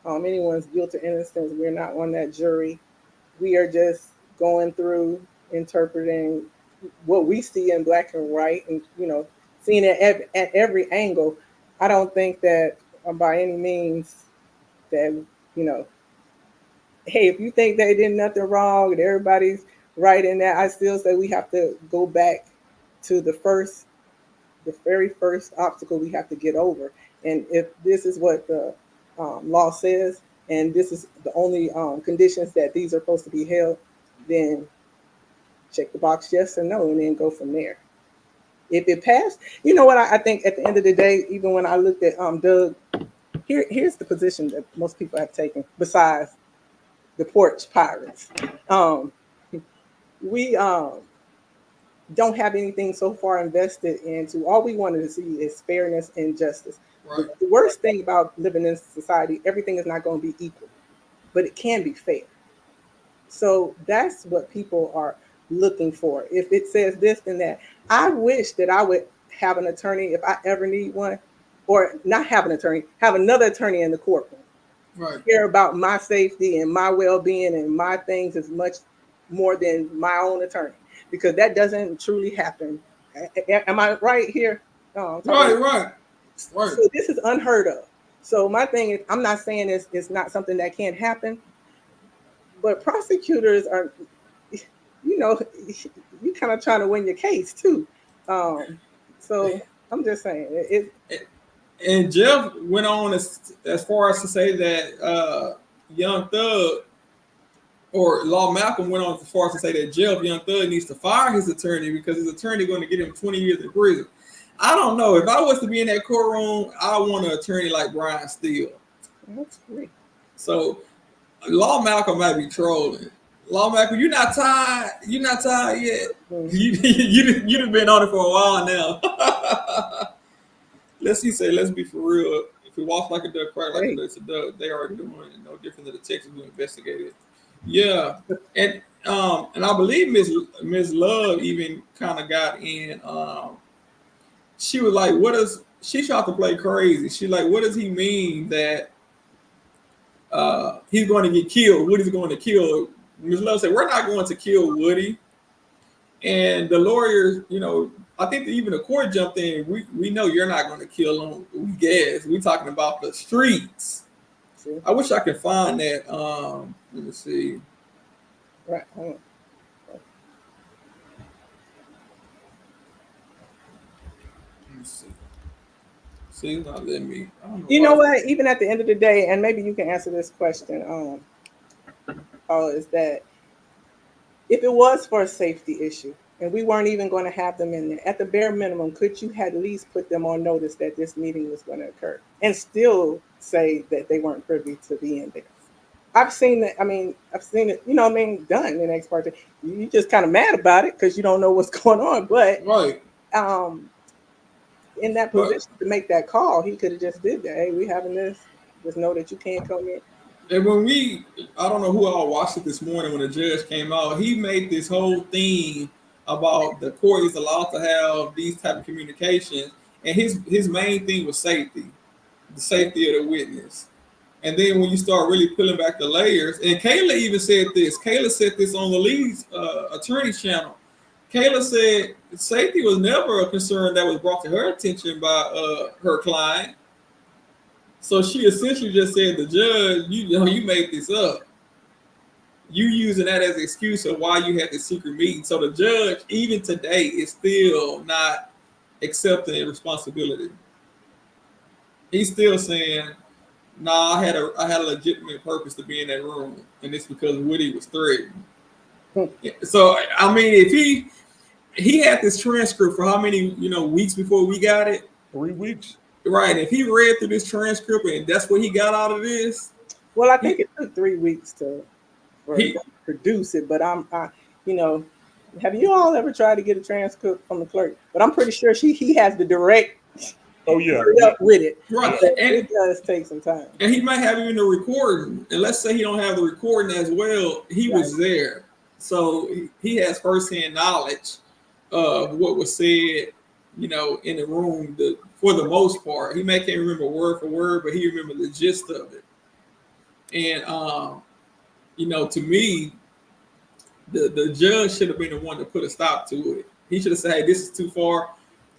anyone's guilt or innocence. We're not on that jury. We are just going through interpreting what we see in black and white and, seeing it at every angle. I don't think that by any means that, hey, if you think they did nothing wrong and everybody's right in that, I still say we have to go back to the very first obstacle we have to get over. And if this is what the law says, and this is the only conditions that these are supposed to be held, then check the box yes or no, and then go from there. If it passed, what I think at the end of the day, even when I looked at Doug, here's the position that most people have taken besides the porch pirates. We don't have anything so far invested into. All we wanted to see is fairness and justice. Right. The worst thing about living in society, everything is not going to be equal, but it can be fair. So that's what people are looking for. If it says this and that, I wish that I would have an attorney if I ever need one, or not have an attorney, have another attorney in the courtroom. Right. Care about my safety and my well-being and my things as much more than my own attorney, because that doesn't truly happen. Am I right here? Right. So this is unheard of. So my thing is, I'm not saying it's not something that can't happen, but prosecutors are, you kind of trying to win your case too. So I'm just saying And Jeff went on as far as to say that Young Thug, or Law Malcolm went on as far as to say that Young Thug needs to fire his attorney because his attorney going to get him 20 years in prison. I don't know. If I was to be in that courtroom, I want an attorney like Brian Steele. That's great. So Law Malcolm might be trolling. Law Malcolm, you're not tired. You're not tired yet. Mm-hmm. You've been on it for a while now. Let's be for real. If we walk like a duck, crack like a duck, it's a duck. They are doing it no different than the Texans who investigated. Yeah, and I believe Miss Love even kind of got in. She was like, she tried to play crazy. She like, what does he mean that he's going to get killed? Woody's going to kill. Ms. Love said, we're not going to kill Woody. And the lawyers, I think even the court jumped in. We know you're not going to kill him. We guess. We're talking about the streets. See? I wish I could find that. Let me see. Right. Hold on. See, not letting me. You know what? Even at the end of the day, and maybe you can answer this question, is that if it was for a safety issue and we weren't even going to have them in there, at the bare minimum, could you at least put them on notice that this meeting was going to occur and still say that they weren't privy to be in there? I've seen that. I've seen it, done in ex parte. You just kind of mad about it because you don't know what's going on. But right. In that position to make that call, he could have just did that. Hey, we having this. Just know that you can't come in. And I don't know who all watched it this morning when the judge came out, he made this whole thing about the court is allowed to have these type of communications. and his main thing was safety, the safety of the witness. And then when you start really pulling back the layers, and Kayla even said this. Kayla said this on the lead's attorney channel. Kayla said safety was never a concern that was brought to her attention by her client. So she essentially just said, the judge, you made this up. You using that as an excuse of why you had this secret meeting. So the judge, even today, is still not accepting responsibility. He's still saying, "Nah, I had a legitimate purpose to be in that room, and it's because Woody was threatened." So I mean, if he had this transcript for how many weeks before we got it? 3 weeks. Right. If he read through this transcript and that's what he got out of this. Well, I think it took 3 weeks to produce it, but have you all ever tried to get a transcript from the clerk? But I'm pretty sure he has the direct. Oh yeah, up with it. Right, and it does take some time. And he might have even the recording. And let's say he don't have the recording as well. He was there, so he has firsthand knowledge of what was said, in the room. For the most part, he may can't remember word for word, but he remember the gist of it. And to me, the judge should have been the one to put a stop to it. He should have said, "Hey, this is too far.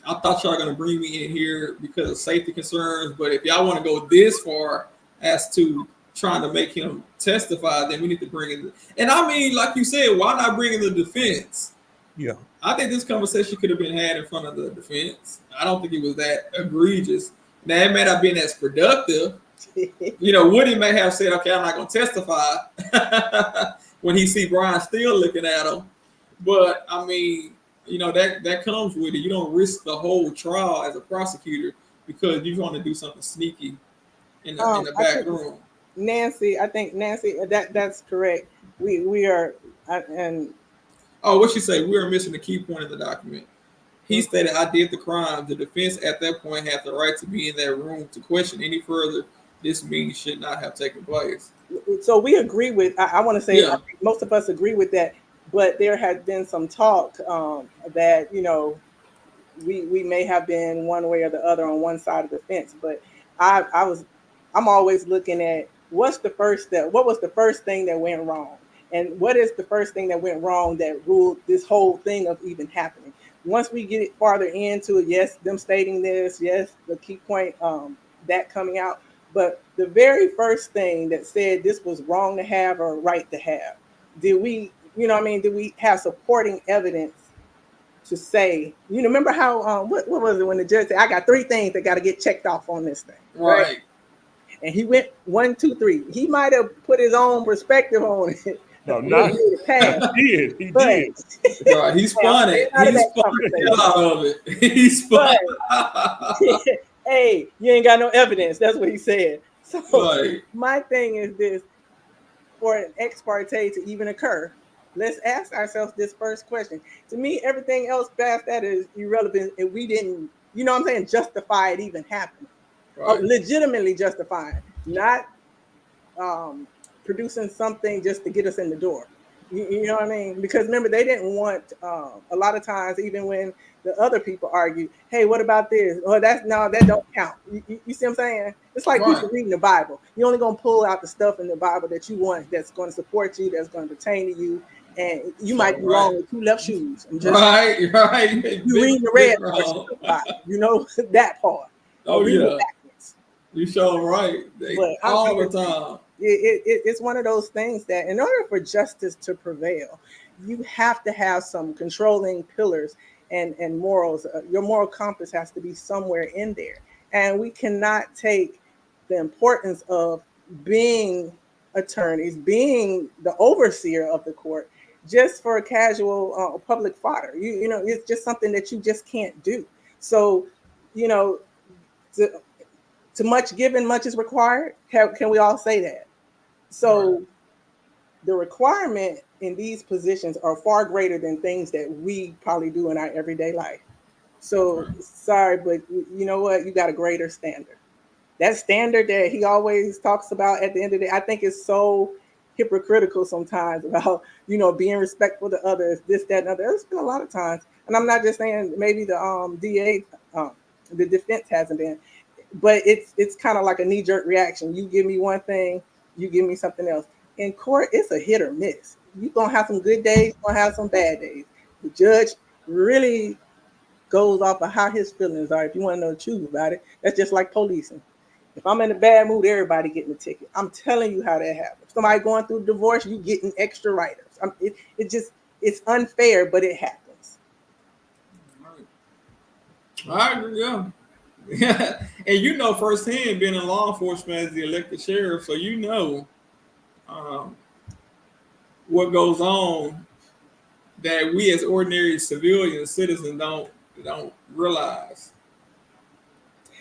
I thought y'all gonna bring me in here because of safety concerns, but if y'all want to go this far as to trying to make him testify, then we need to bring in." And I mean, like you said, why not bring in the defense? Yeah, I think this conversation could have been had in front of the defense. I don't think it was that egregious. Now, it may not have been as productive. Woody may have said, "Okay, I'm not gonna testify," when he see Brian still looking at him. But I mean, that comes with it. You don't risk the whole trial as a prosecutor because you want to do something sneaky in the back room. I think Nancy, that's correct. We are, and what she say? We are missing the key point of the document. He stated, "I did the crime. The defense at that point had the right to be in that room to question any further. This meeting should not have taken place." So we agree with. I want to say I think most of us agree with that. But there has been some talk that we may have been one way or the other on one side of the fence. But I'm always looking at what was the first thing that went wrong, and what is the first thing that went wrong that ruled this whole thing of even happening. Once we get it farther into it, yes, them stating this, yes, the key point that coming out, but the very first thing that said this was wrong to have or right to have, did we? Did we have supporting evidence to say, remember how, what was it when the judge said, "I got 3 things that got to get checked off on this thing." Right. And he went 1, 2, 3. He might have put his own perspective on it. No, not he did. He did. Right. He's spun it. He's spun the hell out of it. He's spun. Hey, you ain't got no evidence. That's what he said. So my thing is this: for an ex parte to even occur, let's ask ourselves this first question. To me, everything else past that is irrelevant, and we didn't, justify it even happening. Right. Legitimately justifying, not producing something just to get us in the door. You know what I mean? Because remember, they didn't want a lot of times, even when the other people argue, "Hey, what about this?" Or that don't count. You see what I'm saying? It's like people reading the Bible. You're only gonna pull out the stuff in the Bible that you want, that's going to support you, that's going to pertain to you. And you might be wrong with 2 left shoes. And just, right. You read the red part, that part. Oh yeah. You sure right. All the time. It's one of those things that in order for justice to prevail, you have to have some controlling pillars and morals. Your moral compass has to be somewhere in there. And we cannot take the importance of being attorneys, being the overseer of the court, just for a casual public fodder. It's just something that you just can't do. So, to much given, much is required. Can we all say that? So the requirement in these positions are far greater than things that we probably do in our everyday life. So sorry, but you know what? You got a greater standard. That standard that he always talks about at the end of the day, I think is so hypocritical sometimes about, being respectful to others, this, that, and other. There's been a lot of times, and I'm not just saying maybe the DA The defense hasn't been. But it's kind of like a knee-jerk reaction. You give me one thing, you give me something else. In court, it's a hit or miss. You're going to have some good days, you're going to have some bad days. The judge really goes off of how his feelings are. If you want to know the truth about it, that's just like policing. If I'm in a bad mood, everybody getting a ticket. I'm telling you how that happens. Somebody going through a divorce, you getting extra write-ups. It's unfair, but it happens. I agree, yeah. And you know firsthand, being in law enforcement as the elected sheriff, so you know what goes on that we as ordinary civilian citizens don't realize.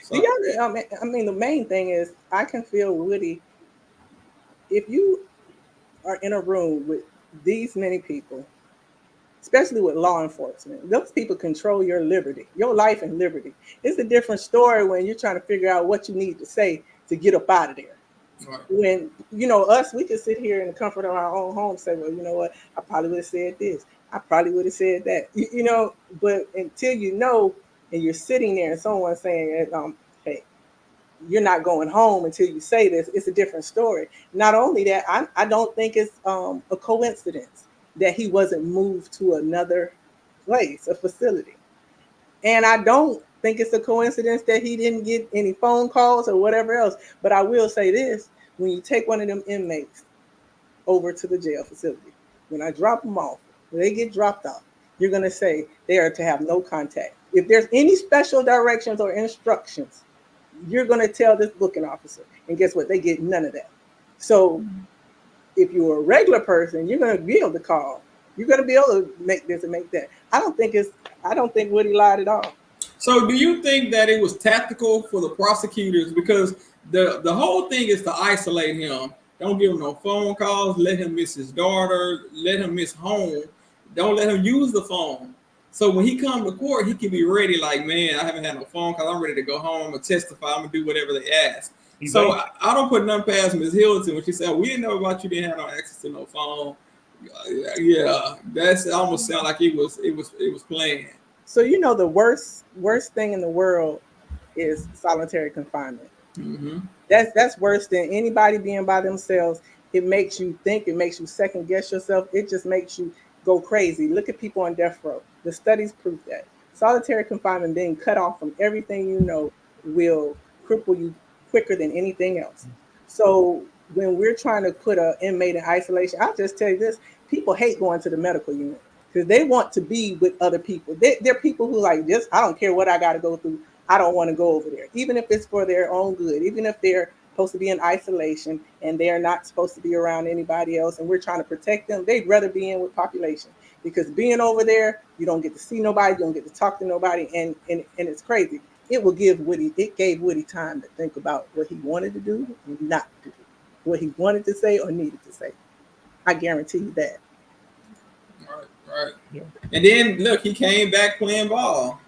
So, I mean, the main thing is I can feel Woody. If you are in a room with these many people, especially with law enforcement, those people control your liberty, your life and liberty. It's a different story when you're trying to figure out what you need to say to get up out of there. Right. When, us, we can sit here in the comfort of our own home and say, well, you know what, I probably would have said this. I probably would have said that, but until and you're sitting there and someone's saying, hey, you're not going home until you say this, it's a different story. Not only that, I don't think it's a coincidence that he wasn't moved to another place, a facility. And I don't think it's a coincidence that he didn't get any phone calls or whatever else. But I will say this, when you take one of them inmates over to the jail facility, when I drop them off, when they get dropped off, you're going to say they are to have no contact. If there's any special directions or instructions, you're going to tell this booking officer. And guess what? They get none of that. So if you're a regular person, you're going to be able to call. You're going to be able to make this and make that. I don't think Woody lied at all. So do you think that it was tactical for the prosecutors? Because the whole thing is to isolate him. Don't give him no phone calls. Let him miss his daughter. Let him miss home. Don't let him use the phone. So when he come to court, he can be ready like, man, I haven't had no phone calls. I'm ready to go home. I'm going to testify. I'm going to do whatever they ask. So I don't put nothing past Ms. Hilton when she said, we didn't know about you. Didn't have no access to no phone. Yeah, that's almost sound like it was planned. So the worst thing in the world is solitary confinement. Mm-hmm. That's worse than anybody being by themselves. It makes you think. It makes you second guess yourself. It just makes you go crazy. Look at people on death row. The studies prove that solitary confinement, being cut off from everything will cripple you quicker than anything else. So when we're trying to put an inmate in isolation, I'll just tell you this: people hate going to the medical unit because they want to be with other people. They're people who like, just, I don't care what I got to go through. I don't want to go over there, even if it's for their own good, even if they're supposed to be in isolation and they're not supposed to be around anybody else and we're trying to protect them. They'd rather be in with population, because being over there, you don't get to see nobody, you don't get to talk to nobody, and it's crazy. It gave Woody time to think about what he wanted to do and not to do, what he wanted to say or needed to say. I guarantee you that. Right. Yeah. And then look, he came back playing ball.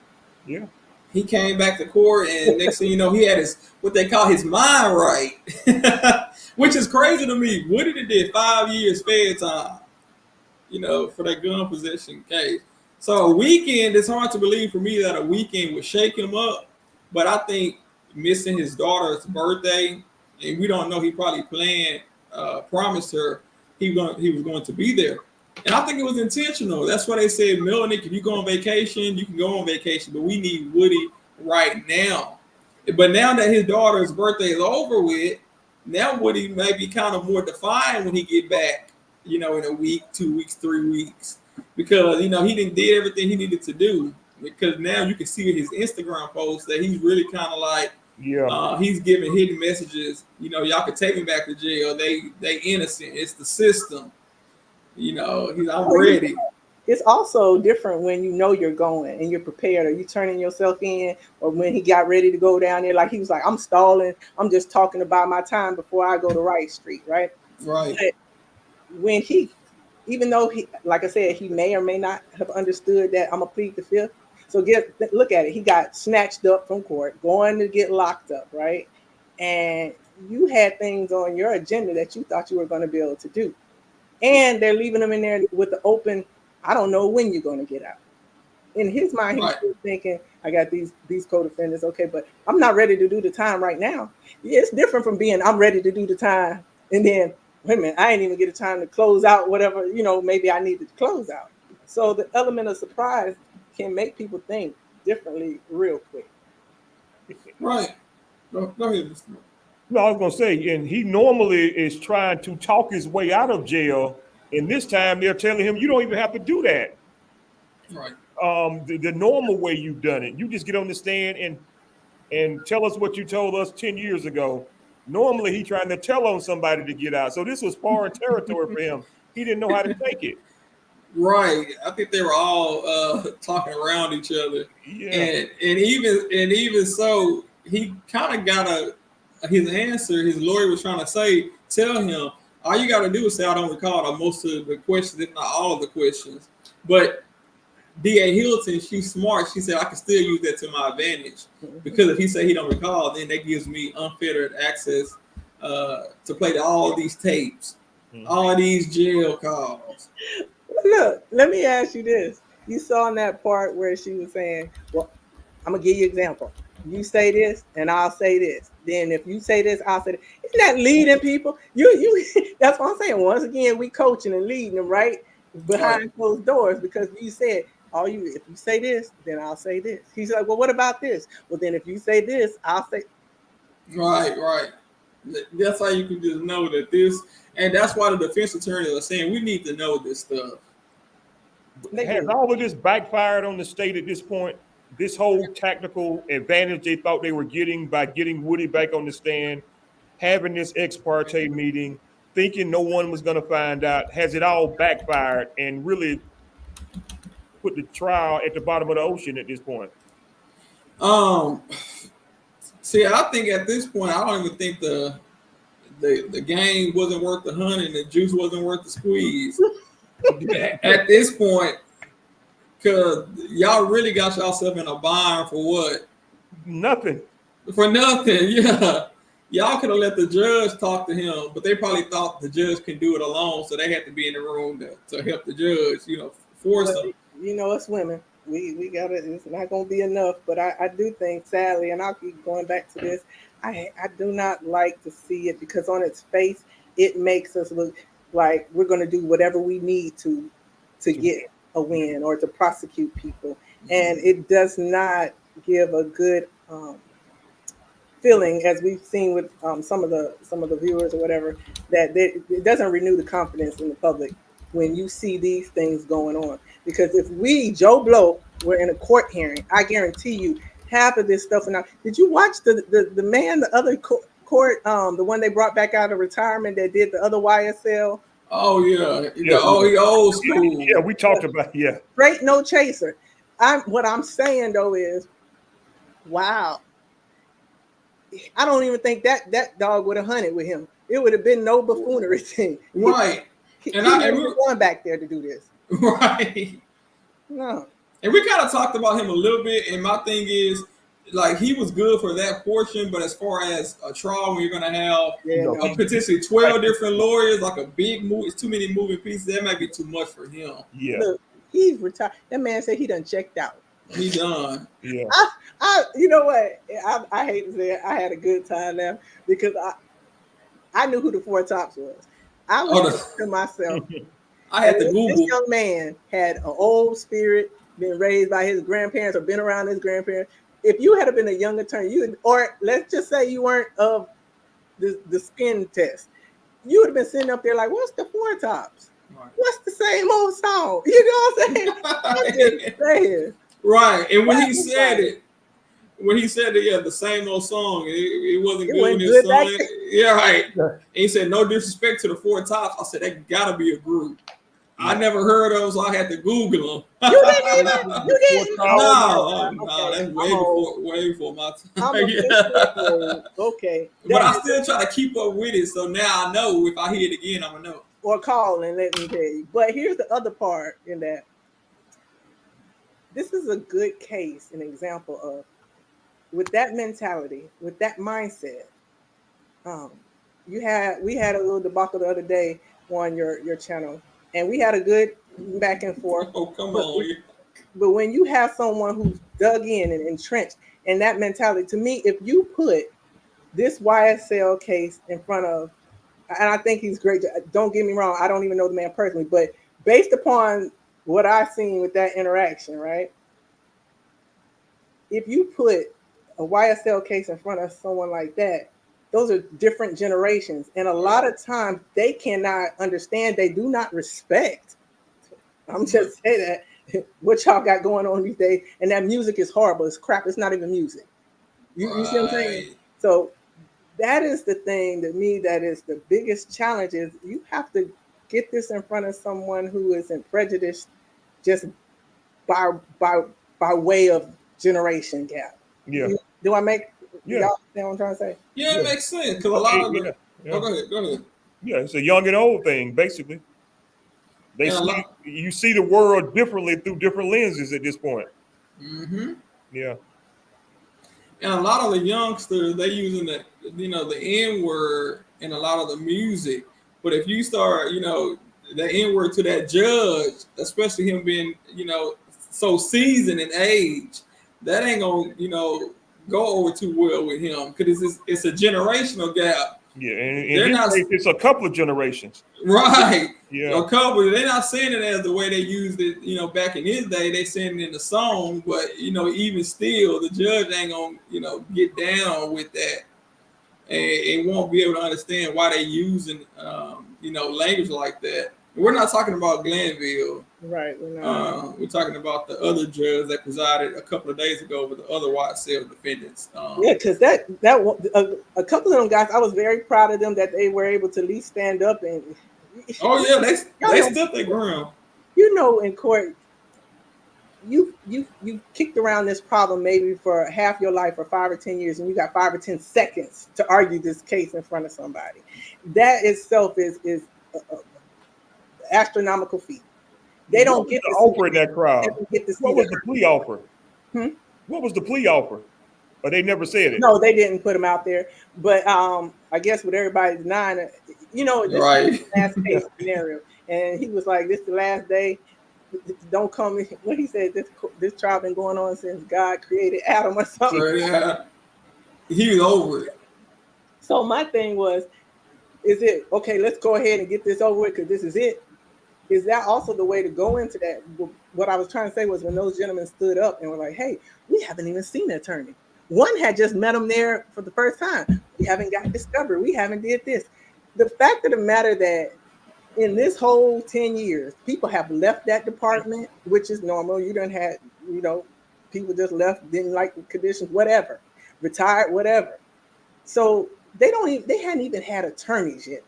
Yeah. He came back to court, and next thing you know, he had what they call his mind right, which is crazy to me. Woody did 5 years fed time, for that gun possession case. So a weekend, it's hard to believe for me that a weekend would shake him up. But I think missing his daughter's birthday, and we don't know, he probably promised her he was going to be there. And I think it was intentional. That's why they said, Melnick, if you go on vacation, you can go on vacation, but we need Woody right now. But now that his daughter's birthday is over with, now Woody may be kind of more defined when he get back, in a week, 2 weeks, 3 weeks. Because, he did everything he needed to do. Because now you can see in his Instagram posts that he's really kind of like, he's giving hidden messages. Y'all can take him back to jail. They innocent. It's the system. I'm ready. It's also different when you're going and you're prepared, or you turning yourself in, or when he got ready to go down there, like he was like, I'm stalling. I'm just talking about my time before I go to Wright Street, right? Right. But when even though he, like I said, he may or may not have understood that I'm gonna plead the fifth. So look at it. He got snatched up from court, going to get locked up, right? And you had things on your agenda that you thought you were going to be able to do. And they're leaving them in there with the open, I don't know when you're going to get out. in his mind, he's still thinking, I got these co-defendants, okay, but I'm not ready to do the time right now. It's different from being I'm ready to do the time, and then wait a minute, I ain't even get a time to close out whatever, maybe I needed to close out. So the element of surprise can make people think differently real quick. Right. Go ahead. No, I was gonna say, and he normally is trying to talk his way out of jail, and this time they're telling him you don't even have to do that. Right. The normal way you've done it, you just get on the stand and tell us what you told us 10 years ago. Normally, he's trying to tell on somebody to get out. So this was foreign territory for him. He didn't know how to take it. Right. I think they were all talking around each other. Yeah. And even so, he kind of got his answer. His lawyer was trying to tell him, all you got to do is say I don't recall most of the questions, if not all of the questions. But D.A. Hilton, she's smart. She said I can still use that to my advantage, because if he say he don't recall, then that gives me unfettered access to play all these tapes, all these jail calls. Look, let me ask you this. You saw in that part where she was saying, well, I'm going to give you an example. You say this and I'll say this. Then if you say this, I'll say this. Isn't that leading people? You that's what I'm saying. Once again, we coaching and leading them right behind closed doors, because you said, if you say this, then I'll say this. He's like, well, what about this? Well, then if you say this, I'll say. Right. That's how you can just know that this, and that's why the defense attorney are saying we need to know this stuff. Has all of this backfired on the state at this point? This whole tactical advantage they thought they were getting by getting Woody back on the stand, having this ex parte meeting, thinking no one was going to find out, has it all backfired and really put the trial at the bottom of the ocean at this point? See, I think at this point, I don't even think the game wasn't worth the hunt and the juice wasn't worth the squeeze. At this point, because y'all really got yourself in a bind for what? Nothing. For nothing, yeah. Y'all could have let the judge talk to him, but they probably thought the judge can do it alone, so they had to be in the room to help the judge, force them. It's women. We got it. It's not going to be enough, but I do think, sadly, and I'll keep going back to this, I do not like to see it, because on its face, it makes us look like we're going to do whatever we need to get a win or to prosecute people. And it does not give a good feeling, as we've seen with some of the viewers or whatever, that it doesn't renew the confidence in the public when you see these things going on. Because if we, Joe Blow, were in a court hearing, I guarantee you half of this stuff. And did you watch the man, the other court, the one they brought back out of retirement that did the other YSL? Oh yeah. He old school. Yeah, we talked about Great no chaser. What I'm saying though is, wow. I don't even think that dog would have hunted with him. It would have been no buffoonery thing. Right. And we're going back there to do this. Right. No. And we kind of talked about him a little bit. And my thing is, like, he was good for that portion, but as far as a trial when you're gonna have potentially 12 different lawyers, like a big move, it's too many moving pieces. That might be too much for him. Yeah. Look, he's retired. That man said he done checked out. He's done. Yeah. You know what? I hate to say it. I had a good time now because I knew who the Four Tops was. I was thinking to myself, I had to Google. This young man had an old spirit, been raised by his grandparents or been around his grandparents. If you had been a young attorney, or let's just say you weren't of the skin test, you would have been sitting up there like, what's the Four Tops? Right. What's the same old song? You know what I'm saying? I'm just saying. Right. And when he said it, the same old song, it wasn't good when his son. Yeah, right. And he said, no disrespect to the Four Tops. I said, that gotta be a group. I never heard of them, so I had to Google them. You didn't even? You didn't? No, that's way before my time. Okay. But I still try to keep up with it, so now I know if I hear it again, I'm gonna know. Or call and let me tell you. But here's the other part in that. This is a good case, an example of, with that mentality, with that mindset. We had a little debacle the other day on your channel, and we had a good back and forth. Oh, come on. But when you have someone who's dug in and entrenched, and that mentality, to me, if you put this YSL case in front of, and I think he's great. Don't get me wrong, I don't even know the man personally, but based upon what I've seen with that interaction, right? If you put a YSL case in front of someone like that, those are different generations. And a lot of times they cannot understand, they do not respect. I'm just saying that what y'all got going on these days, and that music is horrible. It's crap. It's not even music. You see what I'm saying? So that is the thing to me that is the biggest challenge is you have to get this in front of someone who isn't prejudiced just by way of generation gap. Yeah. Do I make Yeah. y'all understand what I'm trying to say? Yeah, it makes sense because a lot of the. Oh, go ahead. Yeah, it's a young and old thing, basically. You see the world differently through different lenses at this point. Mm-hmm. Yeah. And a lot of the youngsters, they using the N-word in a lot of the music. But if you start, the N-word to that judge, especially him being, so seasoned in age, that ain't gonna, go over too well with him because it's a generational gap. Yeah, and in this case, it's a couple of generations. Right. Yeah. A couple. They're not saying it as the way they used it, back in his day. They saying it in the song, but even still, the judge ain't gonna, get down with that, and won't be able to understand why they using, language like that. We're not talking about Glanville. Right. We're talking about the other judge that presided a couple of days ago with the other YSL defendants. Yeah, because that a couple of them guys, I was very proud of them that they were able to at least stand up and. Oh yeah, they stood their ground. In court, you kicked around this problem maybe for half your life or 5 or 10 years, and you got 5 or 10 seconds to argue this case in front of somebody. That itself is astronomical feat. They don't get the offer in that crowd. What was the plea offer? What was the plea offer? But they never said it. No, they didn't put him out there. But I guess with everybody denying it, this right. is the last case scenario. And he was like, this is the last day. Don't come in. What he said, this trial been going on since God created Adam or something. Yeah. He was over it. So my thing was, is it, okay, let's go ahead and get this over with because this is it. Is that also the way to go into that? What I was trying to say was when those gentlemen stood up and were like, hey, we haven't even seen an attorney. One had just met him there for the first time. We haven't got discovered. We haven't did this. The fact of the matter that in this whole 10 years, people have left that department, which is normal. You done had, people just left, didn't like the conditions, whatever, retired, whatever. So they hadn't even had attorneys yet.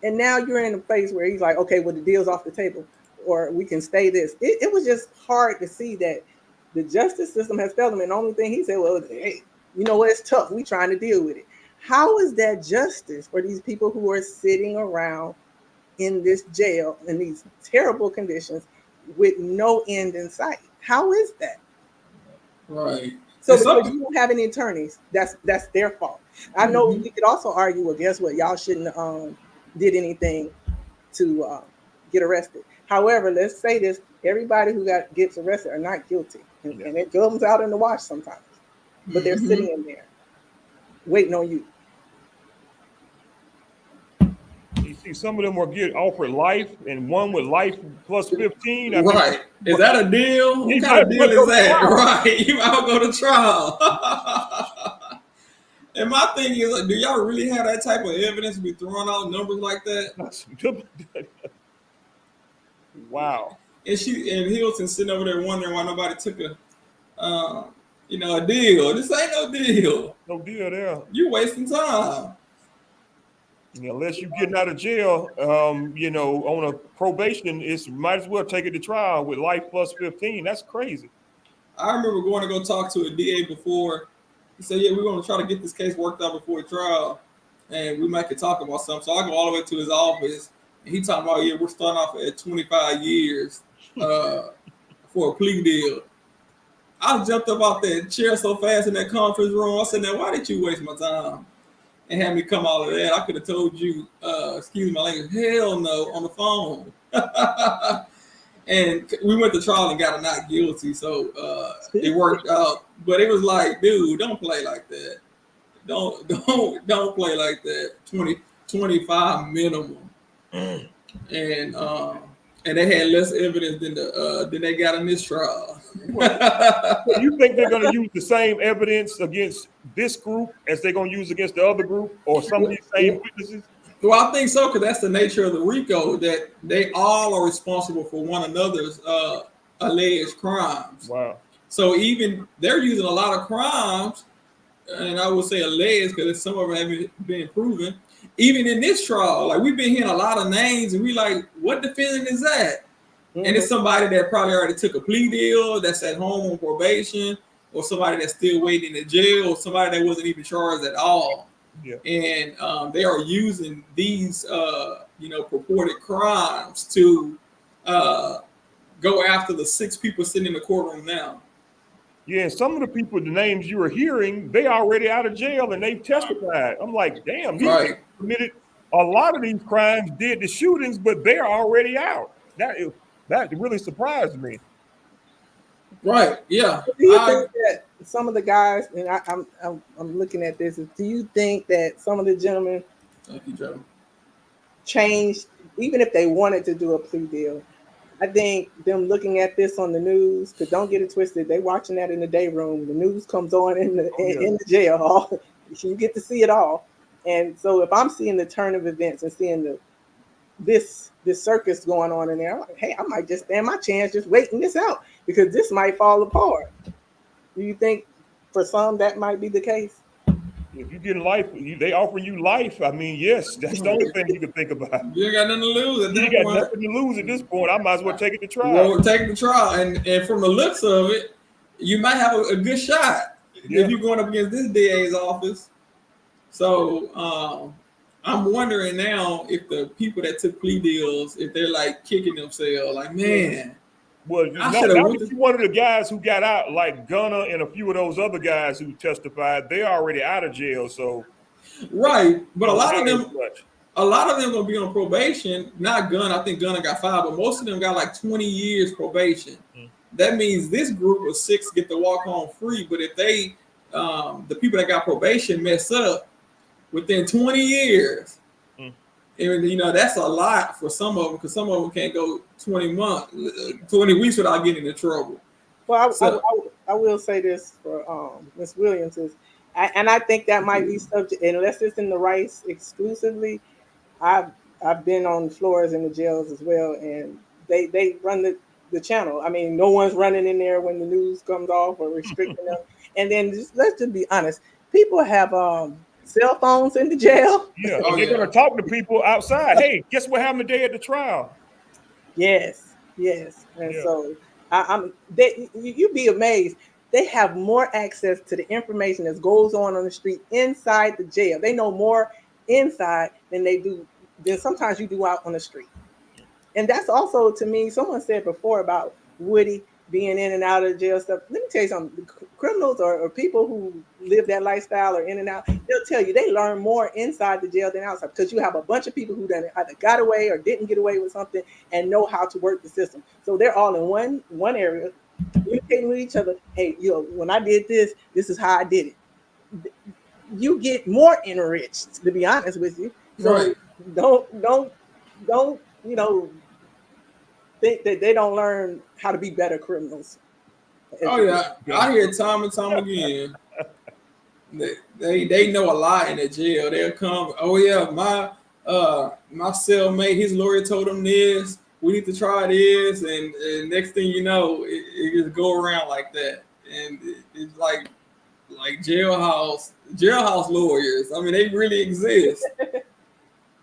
And now you're in a place where he's like, okay, well, the deal's off the table, or we can stay this. It was just hard to see that the justice system has failed him. And the only thing he said, well, hey, you know what? It's tough. We trying to deal with it. How is that justice for these people who are sitting around in this jail in these terrible conditions with no end in sight? How is that? Right. So because you don't have any attorneys, that's their fault. I know we could also argue, well, guess what? Y'all shouldn't did anything to get arrested. However, let's say this: everybody who gets arrested are not guilty, and it comes out in the wash sometimes. But they're sitting in there waiting on you. You see, some of them will get offered life, and one with life plus 15. Right? Is that a deal? What kind of deal is that? Right? You might go to trial. And my thing is, do y'all really have that type of evidence to be throwing out numbers like that? Wow. And Hilton sitting over there wondering why nobody took a deal. This ain't no deal. No deal there. You wasting time. Unless you're getting out of jail, on a probation, it's might as well take it to trial with life plus 15. That's crazy. I remember going to go talk to a DA before. He said, yeah, we're going to try to get this case worked out before trial, and we might could talk about something. So I go all the way to his office, and he talking about, yeah, we're starting off at 25 years for a plea deal. I jumped up out that chair so fast in that conference room. I said, now, why did you waste my time and have me come all of that? I could have told you, excuse my language, hell no, on the phone. And we went to trial and got a not guilty, so it worked out. But it was like, dude, don't play like that. Don't play like that. 25 minimum. And they had less evidence than they got in this trial. So you think they're going to use the same evidence against this group as they're going to use against the other group, or some of these same witnesses? Well, I think so, because that's the nature of the RICO, that they all are responsible for one another's alleged crimes. Wow. So even they're using a lot of crimes, and I would say alleged because some of them haven't been proven. Even in this trial, like we've been hearing a lot of names, and we like, what defendant is that? Mm-hmm. And it's somebody that probably already took a plea deal, that's at home on probation, or somebody that's still waiting in jail, or somebody that wasn't even charged at all. Yeah. And they are using these, purported crimes to go after the 6 people sitting in the courtroom now. Yeah, and some of the people, the names you were hearing, they already out of jail and they've testified. I'm like, damn, these people committed a lot of these crimes, did the shootings, but they're already out. That really surprised me. Right. Yeah. Do you think that some of the guys, and I'm looking at this, do you think that some of the gentlemen changed, even if they wanted to do a plea deal? I think them looking at this on the news, because don't get it twisted, they watching that in the day room. The news comes on in the jail hall. You get to see it all. And so if I'm seeing the turn of events and seeing this circus going on in there, I'm like, hey, I might just stand my chance just waiting this out, because this might fall apart. Do you think for some that might be the case? If you get life, they offer you life. I mean, yes, that's the only thing you can think about. You ain't got nothing to lose. You got nothing to lose at this point. I might as well take it to trial. Well, take it to trial, and from the looks of it, you might have a good shot if you're going up against this DA's office. So I'm wondering now if the people that took plea deals, if they're like kicking themselves, like, man. Well, now that one of the guys who got out, like Gunner and a few of those other guys who testified, they're already out of jail. So, right, but a lot of them gonna be on probation. Not Gunner. I think Gunner got 5, but most of them got like 20 years probation. Mm-hmm. That means this group of 6 get to walk home free. But if they, the people that got probation mess up within 20 years. And, that's a lot for some of them, because some of them can't go 20 weeks without getting into trouble. Well, I will say this for Ms. Williams is, and I think that might be subject, unless it's in the rights exclusively. I've been on floors in the jails as well, and they run the channel. I mean, no one's running in there when the news comes off or restricting them. And then let's just be honest, people have cell phones in the jail. Yeah, they're going to talk to people outside. Hey, guess what happened today at the trial? Yes. And so you'd be amazed. They have more access to the information that goes on the street inside the jail. They know more inside than sometimes you do out on the street. And that's also, to me, someone said before about Woody being in and out of jail stuff. Let me tell you something. Criminals or people who live that lifestyle or in and out, they'll tell you they learn more inside the jail than outside, because you have a bunch of people who either got away or didn't get away with something and know how to work the system. So they're all in one area, communicating with each other. Hey, when I did this is how I did it. You get more enriched, to be honest with you. So right. Don't think that they don't learn how to be better criminals. Oh yeah, I hear time and time again. They know a lot in the jail. They'll come. Oh yeah, my cellmate, his lawyer told him this. We need to try this, and next thing you know, it just go around like that, and it's like jailhouse lawyers. I mean, they really exist.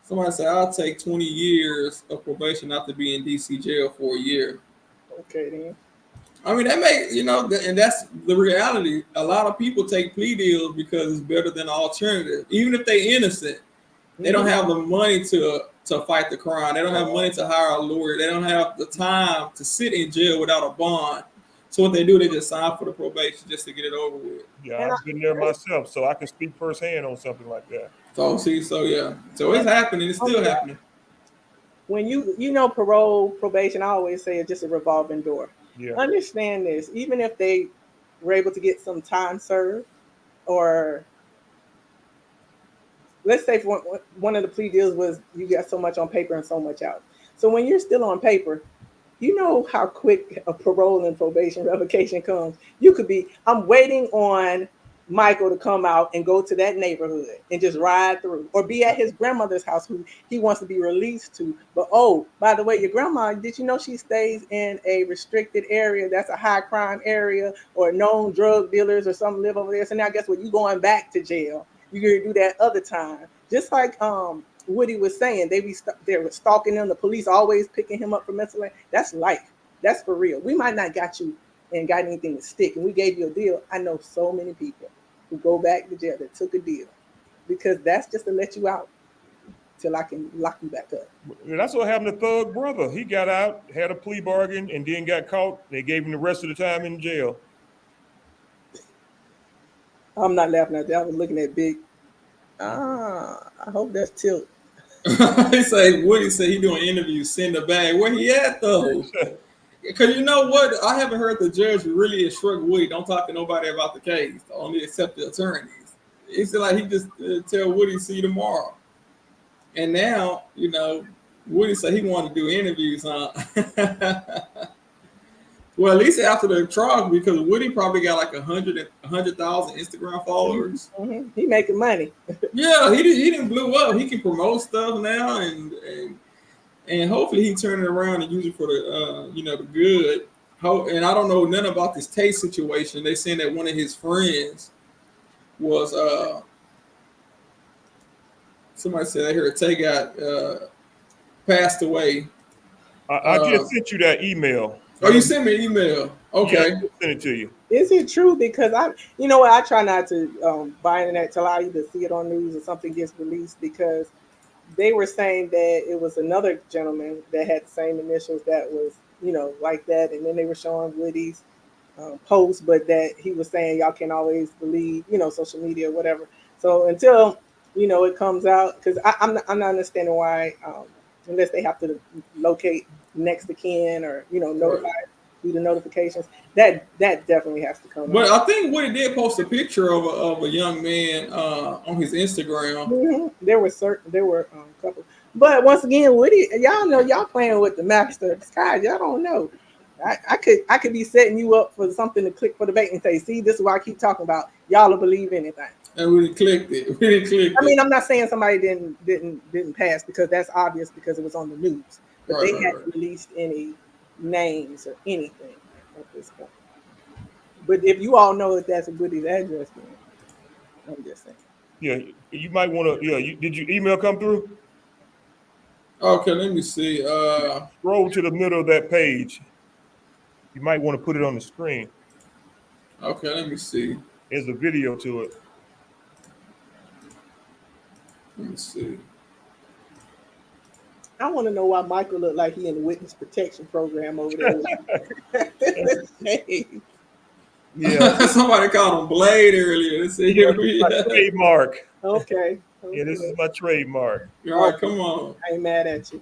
Somebody said, I'll take 20 years of probation not to be in DC jail for a year. Okay, then. I mean, that may, and that's the reality. A lot of people take plea deals because it's better than an alternative. Even if they're innocent, they don't have the money to fight the crime. They don't have money to hire a lawyer. They don't have the time to sit in jail without a bond. So what they do, they just sign for the probation just to get it over with. Yeah, I've been there myself, so I can speak firsthand on something like that. So it's happening. It's still happening. when you know parole, probation, I always say it's just a revolving door. Yeah. Understand this, even if they were able to get some time served, or let's say for one of the plea deals was you got so much on paper and so much out. So when you're still on paper, you know how quick a parole and probation revocation comes. You could be, I'm waiting on Michael to come out and go to that neighborhood and just ride through, or be at his grandmother's house who he wants to be released to. But oh, by the way, your grandma, did you know she stays in a restricted area that's a high crime area, or known drug dealers or something live over there? So now guess what? You going back to jail. You're gonna do that other time. Just like Woody was saying, they were stalking him. The police always picking him up for mental. That's life. That's for real. We might not got you and got anything to stick, and we gave you a deal. I know so many people who go back to jail that took a deal because that's just to let you out till I can lock you back up. That's what happened to Thug Brother. He got out, had a plea bargain, and then got caught. They gave him the rest of the time in jail. I'm not laughing at that. I was looking at Big. I hope that's Tilt. He say Woody said he doing interviews, send a bag. Where he at though? Because you know what? I haven't heard the judge really instruct Woody, don't talk to nobody about the case, only accept the attorneys. It's like he just tell Woody, see you tomorrow. And now, you know, Woody said he wanted to do interviews, huh? Well, at least after the trial, because Woody probably got like 100,000 Instagram followers. Mm-hmm. He making money. Yeah, he didn't blew up. He can promote stuff now, and hopefully he turn it around and use it for the the good. And I don't know nothing about this Tay situation. They saying that one of his friends was somebody said I heard Tay got passed away. I just sent you that email. Oh, you sent me an email. Okay. Yeah, I sent it to you. Is it true? Because you know what, I try not to buy internet till I either see it on news or something gets released, because they were saying that it was another gentleman that had the same initials that was, like that. And then they were showing Woody's post, but that he was saying y'all can't always believe, social media or whatever. So until, it comes out, because I'm not understanding why, unless they have to locate next of kin or, notify through the notifications, that definitely has to come but out. I think Woody did post a picture of a young man on his Instagram. Mm-hmm. There were a couple, but once again, Woody, y'all know y'all playing with the master of the sky. Y'all don't know. I could be setting you up for something to click for the bait and say, see, this is what I keep talking about. Y'all will believe anything. And we clicked it. I mean, I'm not saying somebody didn't pass, because that's obvious because it was on the news. But they hadn't released any names or anything at this point. But if you all know that that's Woody's address, then I'm just saying. Yeah, you might want to. Yeah, did your email come through? Okay, let me see. Scroll to the middle of that page. You might want to put it on the screen. Okay, let me see. There's a video to it. Let me see. I want to know why Michael looked like he in the witness protection program over there. Yeah. Somebody called him Blade earlier. Let's see here. My trademark. Okay. Yeah, this is my trademark. All right, come on. I ain't mad at you.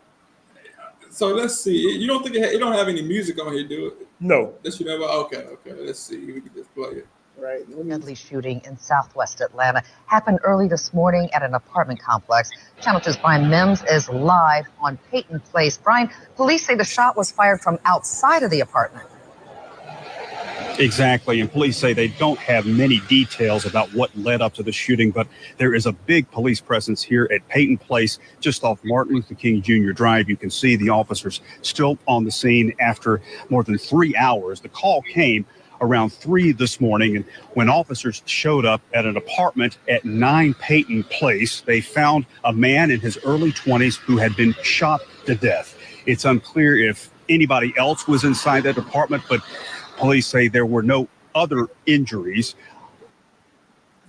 So let's see. You don't think you don't have any music on here, do it? No. That should never. Okay. Let's see. We can just play it. Right. Deadly shooting in southwest Atlanta happened early this morning at an apartment complex. Channel 2's Brian Mims is live on Peyton Place. Brian, police say the shot was fired from outside of the apartment. Exactly, and police say they don't have many details about what led up to the shooting, but there is a big police presence here at Peyton Place, just off Martin Luther King Jr. Drive. You can see the officers still on the scene after more than 3 hours. The call came around 3 this morning, and when officers showed up at an apartment at 9 Peyton Place, they found a man in his early 20s who had been shot to death. It's unclear if anybody else was inside that apartment, but police say there were no other injuries.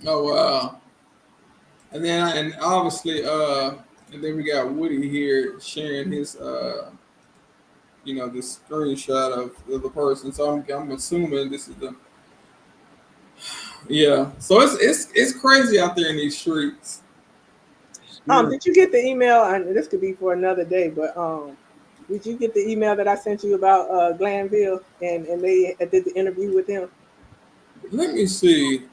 Oh wow! And obviously, and then we got Woody here sharing his, this screenshot of the person. So I'm assuming this is the. Yeah, so it's crazy out there in these streets. Did you get the email? And this could be for another day, but did you get the email that I sent you about Glanville and they did the interview with him? Let me see.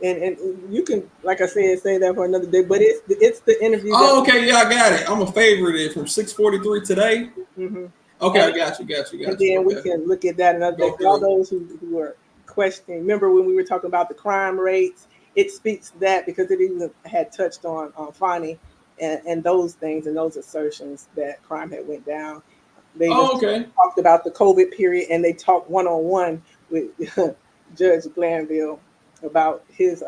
And you can, like I said, say that for another day. But it's the interview. Oh, okay, yeah, I got it. I'm a favorite it from 6:43 today. Mm-hmm. Okay, I got you. And then we can look at that another day. For all those who are questioning, remember when we were talking about the crime rates? It speaks to that because it even had touched on Fonnie and those things and those assertions that crime had went down. They talked about the COVID period, and they talked one-on-one with Judge Glanville about his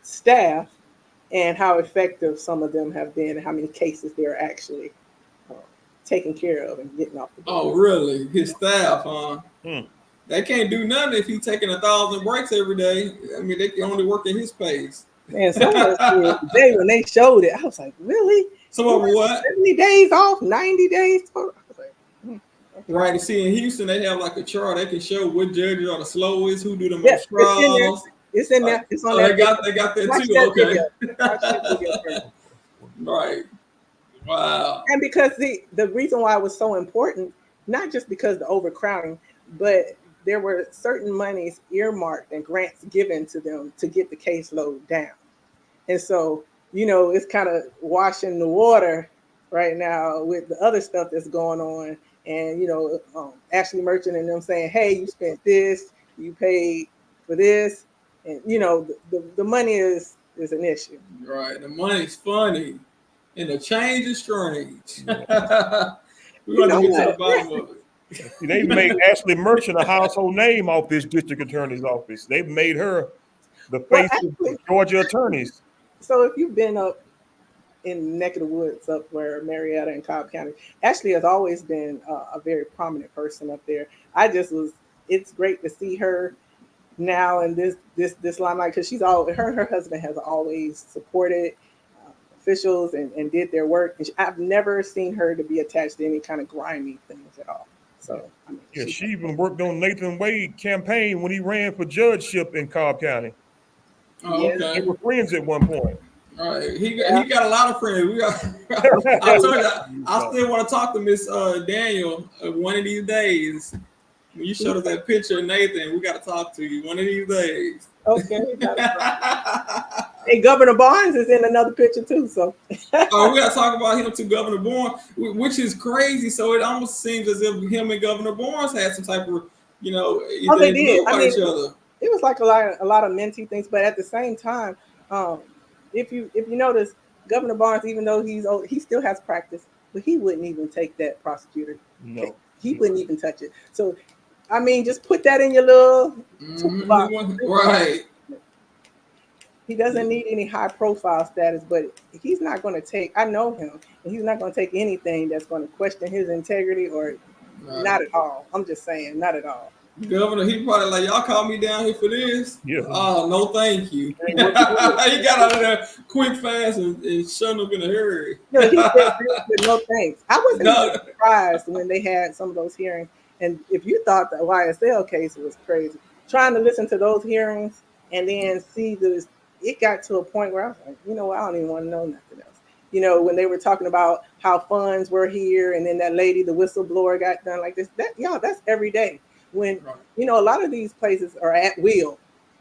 staff and how effective some of them have been and how many cases they're actually taken care of and getting off the board. Oh, really? His staff, huh? They can't do nothing if he's taking 1,000 breaks every day. I mean, they can only work at his pace. Man, someone said today when they showed it, I was like, really? Some of them what? 70 days off, 90 days? I was like, Right. You see, in Houston, they have like a chart. They can show what judges are the slowest, who do the most trials. It's in there. It's on there. there. They got that too. Okay. Right. Wow. And because the reason why it was so important, not just because the overcrowding, but there were certain monies earmarked and grants given to them to get the caseload down. And so, it's kind of washing the water right now with the other stuff that's going on. And, Ashley Merchant and them saying, hey, you spent this, you paid for this. And, the money is an issue. Right. The money's funny. And the change is strange. We're going to get to the bottom of it. They made Ashley Merchant a household name off this district attorney's office. They've made her the face of Georgia attorneys. So if you've been up in the neck of the woods up where Marietta and Cobb County, Ashley has always been a very prominent person up there. It's great to see her now in this limelight because her and her husband has always supported officials and did their work. And I've never seen her to be attached to any kind of grimy things at all. So she even worked on Nathan Wade's campaign when he ran for judgeship in Cobb County. Oh, okay. They were friends at one point. All right, he got a lot of friends. I told you, I still want to talk to Miss Daniel one of these days. When you showed us that picture of Nathan, we got to talk to you one of these days. Okay. Hey, Governor Barnes is in another picture too. So we got to talk about him to Governor Barnes, which is crazy. So it almost seems as if him and Governor Barnes had some type of, they did. each other. It was like a lot of mentee things, but at the same time, if you notice, Governor Barnes, even though he's old, he still has practice, but he wouldn't even take that prosecutor. No, he wouldn't even touch it. So, just put that in your little toolbox. Right. He doesn't need any high profile status, but he's not going to take. I know him, and he's not going to take anything that's going to question his integrity or not at all. I'm just saying, not at all. Governor, he probably like, y'all call me down here for this? Yeah. Oh, no, thank you. He got out of there quick, fast, and shut up in a hurry. No, he said no thanks. I wasn't even surprised when they had some of those hearings. And if you thought the YSL case was crazy, trying to listen to those hearings and then see this, it got to a point where I was like, I don't even want to know nothing else. When they were talking about how funds were here, and then that lady, the whistleblower, got done like this. That's every day. When a lot of these places are at will.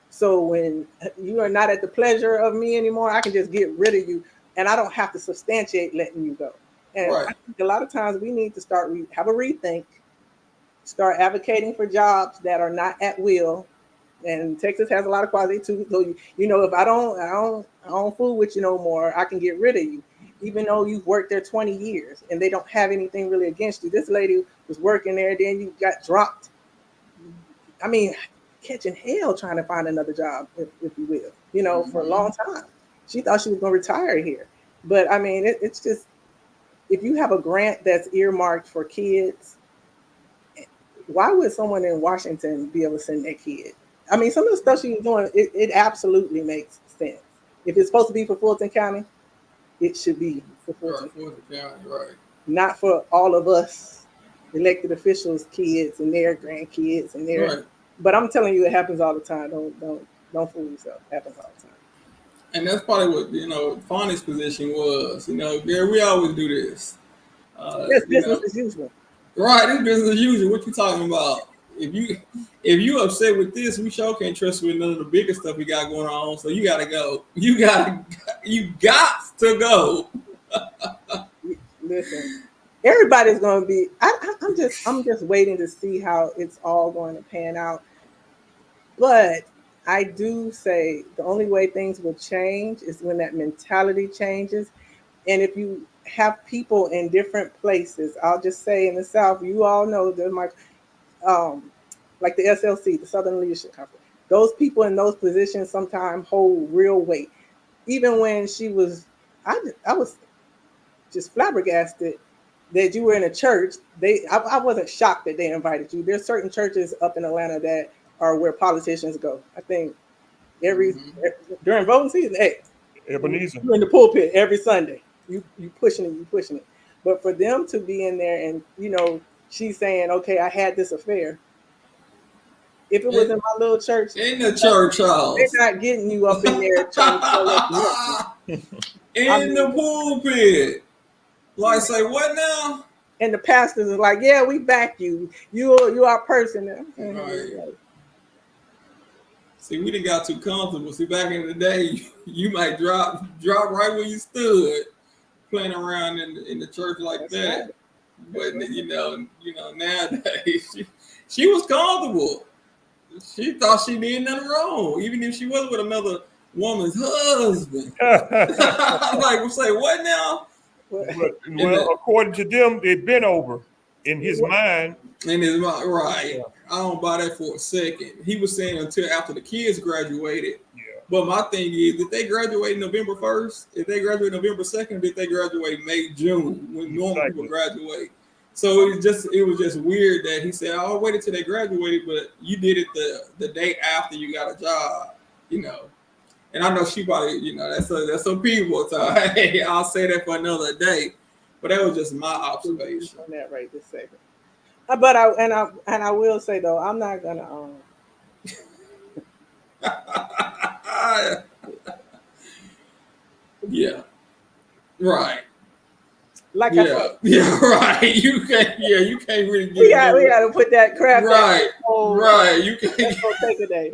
So when you are not at the pleasure of me anymore, I can just get rid of you, and I don't have to substantiate letting you go. And I think a lot of times we need to have a rethink, start advocating for jobs that are not at will. And Texas has a lot of quality too. So if I don't fool with you no more, I can get rid of you, even though you've worked there 20 years and they don't have anything really against you. This lady was working there, then you got dropped. Catching hell trying to find another job, if you will, for a long time. She thought she was going to retire here. But it's just, if you have a grant that's earmarked for kids, why would someone in Washington be able to send their kid? Some of the stuff she's doing, it absolutely makes sense. If it's supposed to be for Fulton County, it should be for Fulton County, right? Not for all of us elected officials' kids and their grandkids and their. Right. But I'm telling you, it happens all the time. Don't fool yourself. It happens all the time. And that's probably what Fonny's position was. Gary, we always do this. That's business as usual. Right, this business as usual. What you talking about? If you upset with this, we sure can't trust you with none of the bigger stuff we got going on. So you gotta go. You got to go. Listen, everybody's going to be. I'm just waiting to see how it's all going to pan out. But I do say the only way things will change is when that mentality changes, and if you have people in different places. I'll just say in the South, you all know there's like the SLC, the Southern Leadership Conference. Those people in those positions sometimes hold real weight. Even when she was, I was just flabbergasted that you were in a church. I wasn't shocked that they invited you. There's certain churches up in Atlanta that are where politicians go. I think during voting season, hey, Ebenezer, you're in the pulpit every Sunday. You pushing it. But for them to be in there and she's saying, okay, I had this affair. If it was in my little church, in the church house, they're not getting you up in there trying to in the pulpit. Like, say what now? And the pastors are like, yeah, we back you. You our person. Right. See, we done got too comfortable. See, back in the day, you might drop right where you stood, playing around in the church like That's that. Right. But nowadays, she was comfortable. She thought she did nothing wrong, even if she was with another woman's husband. I'm like, say what now? Well, according to them, they've been over in his mind. In his mind, right? Yeah. I don't buy that for a second. He was saying until after the kids graduated. Yeah. But my thing is, did they graduate November 1st? If they graduate November 2nd, did they graduate May, June when normal people graduate? So it was just weird that he said, "Oh, I waited till they graduated, but you did it the day after you got a job, And I know she probably, that's some people. So hey, I'll say that for another day. But that was just my observation on that right this second. But I will say though, I'm not gonna yeah. Right. Like I said. Yeah, right. You can't really get we gotta put that crap right. Right. You can't. That's gonna take a day.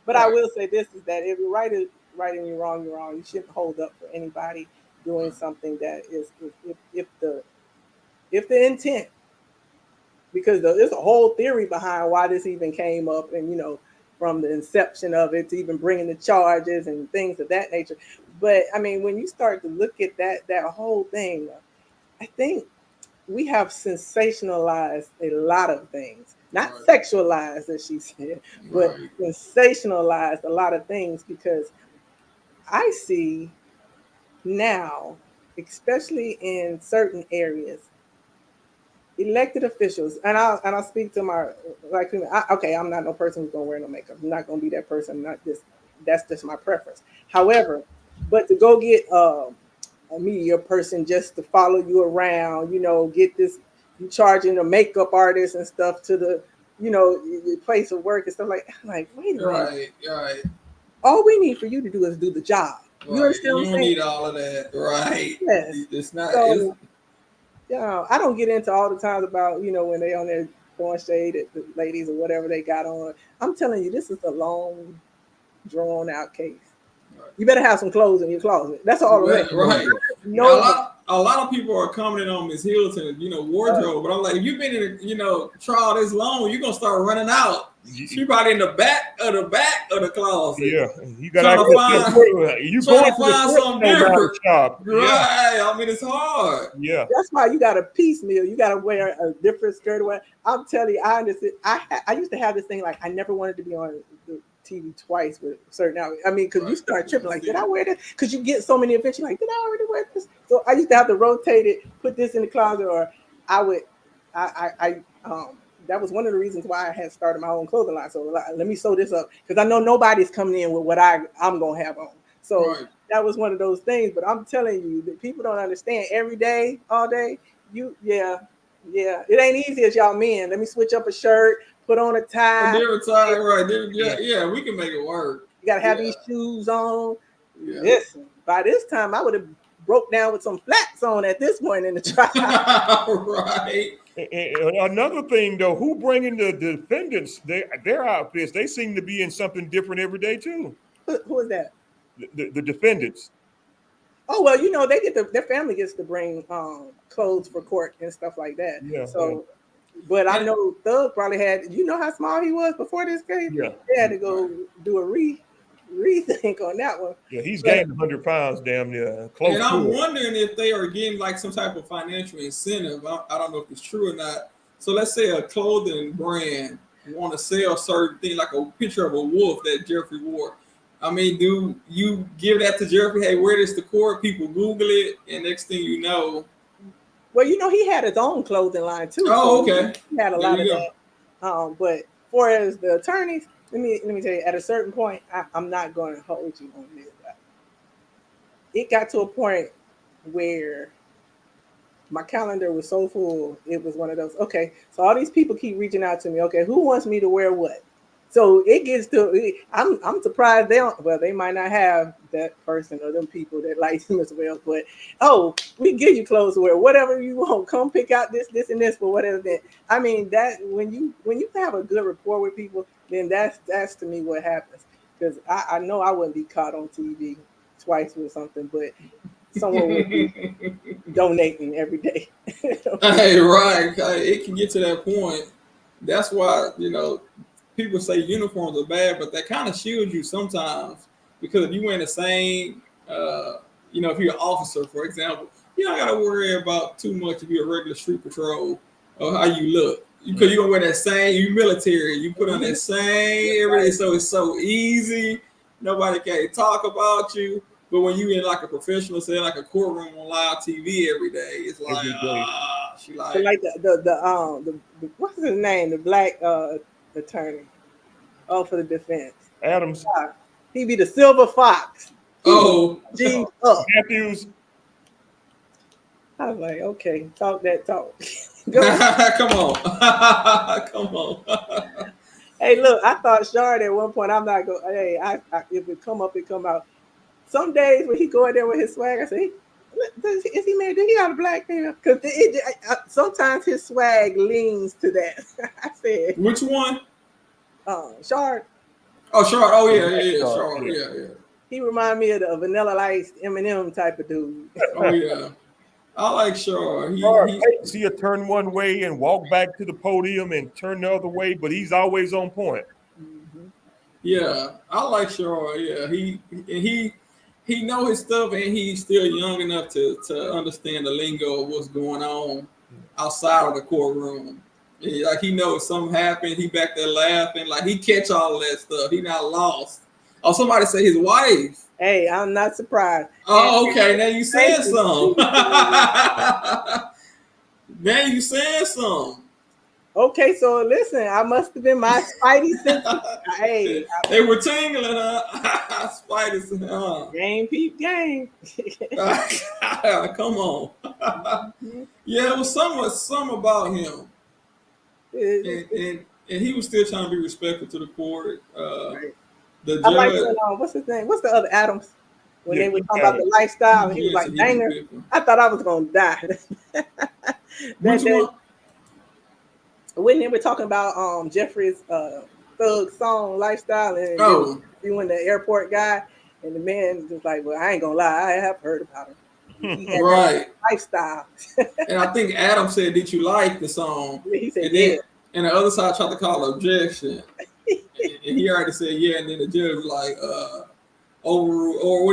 But right. I will say this is that if you're right and you're wrong, you're wrong. You shouldn't hold up for anybody doing something that is if the intent, because there's a whole theory behind why this even came up, and from the inception of it to even bringing the charges and things of that nature. But I mean, when you start to look at that whole thing, I think we have sensationalized a lot of things, not sexualized, as she said, but sensationalized a lot of things, because I see now, especially in certain areas, elected officials, and I'll speak to my I'm not no person who's gonna wear no makeup. I'm not gonna be that person. That's just my preference. However, but to go get a media person just to follow you around, get this, you charging a makeup artist and stuff to the, your place of work and stuff like wait a minute. Right. All we need for you to do is do the job. Right. You understand what I'm saying? You don't need all of that. Right. Yes. It's not. So, I don't get into all the times about, when they on there throwing shade at the ladies or whatever they got on. I'm telling you, this is a long, drawn out case. Right. You better have some clothes in your closet. That's all. Right. A lot of people are commenting on Miss Hilton, wardrobe, but I'm like, if you've been in trial this long, you're gonna start running out. She probably in the back of the closet. Yeah, you gotta find something different. Shop. Right. Yeah. I mean, it's hard. Yeah. That's why you got to piecemeal. You got to wear a different skirt. I'm telling you, I understand. I used to have this thing, like, I never wanted to be on the TV twice with certain outfits. I mean, because you start tripping, like, did I wear this? Because you get so many events, you're like, did I already wear this? So I used to have to rotate it, put this in the closet, or that was one of the reasons why I had started my own clothing line. So let me sew this up, because I know nobody's coming in with what I'm gonna have on. So that was one of those things. But I'm telling you that people don't understand. Every day, all day, it ain't easy as y'all men. Let me switch up a shirt, put on a tie. A different tie, right? Yeah, we can make it work. You gotta have these shoes on. Yeah. Listen, by this time I would have broke down with some flats on at this point in the trial. Right. And another thing, though, who bringing the defendants? Their outfits, they seem to be in something different every day too. Who is that? The defendants. Oh well, you know they get their family gets to bring clothes for court and stuff like that. Yeah. So, but I know Thug probably had. You know how small he was before this case. Yeah. They had to go do a rethink on that one. Yeah, he's gained 100 pounds, damn near close. And I'm to it. wondering if they are getting like some type of financial incentive. I don't know if it's true or not. So let's say a clothing brand want to sell certain thing, like a picture of a wolf that Jeffrey wore. I mean, do you give that to Jeffrey? Hey, wear this to court. People Google it, and next thing you know. Well, you know, he had his own clothing line too. Oh, so okay. He had a lot of that. But for as the attorneys, let me tell you, at a certain point, I'm not going to hold you on this. It got to a point where my calendar was so full. It was one of those. Okay, so all these people keep reaching out to me. Okay, who wants me to wear what? So it gets to. I'm surprised they don't. Well, they might not have that person or them people that like him as well. But we give you clothes to wear, whatever you want. Come pick out this, and this for whatever. That I mean, that when you have a good rapport with people, then that's to me what happens. Because I know I wouldn't be caught on TV twice with something, but someone would be donating every day. Hey, right. It can get to that point. That's why, people say uniforms are bad, but that kind of shields you sometimes, because if you wear the same, if you're an officer, for example, you don't got to worry about too much if you're a regular street patrol or how you look. Because you're going to wear that same, you military, you put on that same every day, so it's so easy. Nobody can talk about you. But when you in like a professional, say like a courtroom on live TV every day, it's like she like. So like the what's his name? The black attorney, for the defense. Adams. He be the silver fox. G up. Matthews. I was like, okay, talk that talk. Come on, come on. Hey, look, I thought Shard at one point. I'm not going. Hey, if it come up, it come out. Some days when he go in there with his swag, I say, "Is he mad? Did he got a black female?" Because sometimes his swag leans to that. I said, which one? Shard. Oh, Shard. Oh yeah, Shard. Yeah. He remind me of the Vanilla Ice Eminem type of dude. Oh yeah, I like Shard. He'll turn one way and walk back to the podium and turn the other way, but he's always on point. Mm-hmm. Yeah, I like Shard. Yeah, he know his stuff, and he's still young enough to understand the lingo of what's going on outside of the courtroom. Like he knows something happened, he back there laughing, like he catch all of that stuff. He not lost. Oh, somebody say his wife. Hey, I'm not surprised. Oh, okay. Now you saying something. Now you saying something. Okay, so listen, I must have been my spidey sense. Hey, they were tingling, huh? Spidey sense, huh? Game peep game. Come on. Yeah, it was some about him, and he was still trying to be respectful to the court. Right. The judge. I like what's his name? What's the other Adams? When they were talking about the lifestyle, and he was like, "Danger!" I thought I was gonna die. Which one? When they were talking about Jeffrey's Thug song lifestyle, and you were the airport guy, and the man was like, "Well, I ain't gonna lie, I have heard about him." Right. Lifestyle. And I think Adam said, "Did you like the song?" He said, and then, and the other side tried to call objection. And he already said yeah, and then the judge was like, overruled, or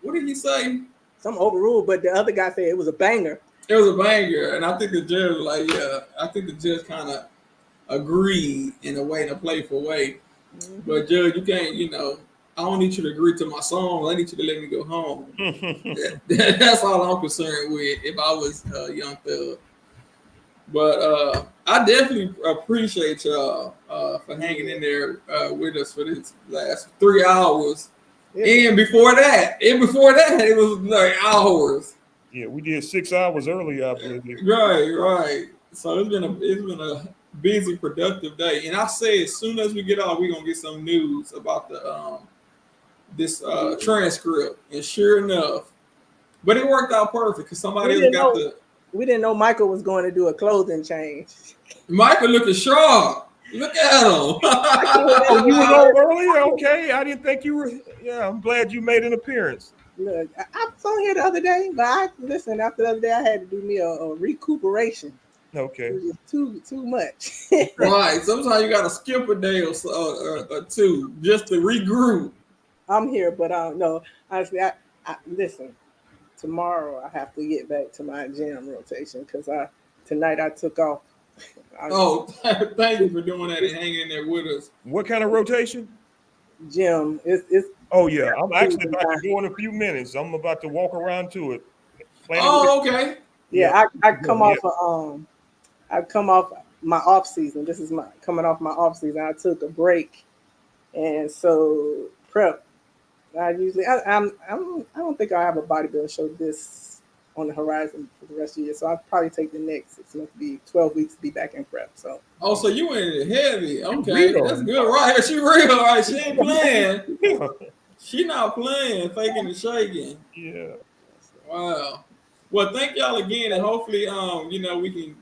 what did he say? Some overruled, but the other guy said it was a banger. It was a banger, and I think the judge was like, yeah. I think the judge kind of agreed in a playful way. Mm-hmm. But judge, you can't, I don't need you to agree to my song. I need you to let me go home. That's all I'm concerned with if I was Young Thug. But I definitely appreciate y'all for hanging in there with us for this last 3 hours. Yeah. And before that, it was like hours. Yeah, we did 6 hours early, I believe. Right. So it's been a busy, productive day. And I say as soon as we get off, we're gonna get some news about this transcript, and sure enough, but it worked out perfect because somebody else got the. We didn't know Michael was going to do a clothing change. Michael looking sharp. Look at him. Oh, you were on earlier? Okay, I didn't think you were. Yeah, I'm glad you made an appearance. Look, I was on here the other day, but after the other day, I had to do me a recuperation. Okay. It was too much. Right. Sometimes you got to skip a day or two just to regroup. I'm here, but no. Honestly, I listen. Tomorrow I have to get back to my gym rotation because tonight I took off. Thank you for doing that and hanging in there with us. What kind of rotation? Gym. It's. Oh yeah, I'm actually about to go in a few minutes. I'm about to walk around to it. Okay. Yeah, I come off my off season. This is coming off my off season. I took a break, and so prep. I don't think I have a bodybuilding show this on the horizon for the rest of the year. So I'll probably take the next 6 months to be 12 weeks to be back in prep. So. Oh, so you went in heavy. Okay, that's good. Right, she real. Right, she ain't playing. She not playing, faking and shaking. Yeah. Wow. Well, thank y'all again, and hopefully, we can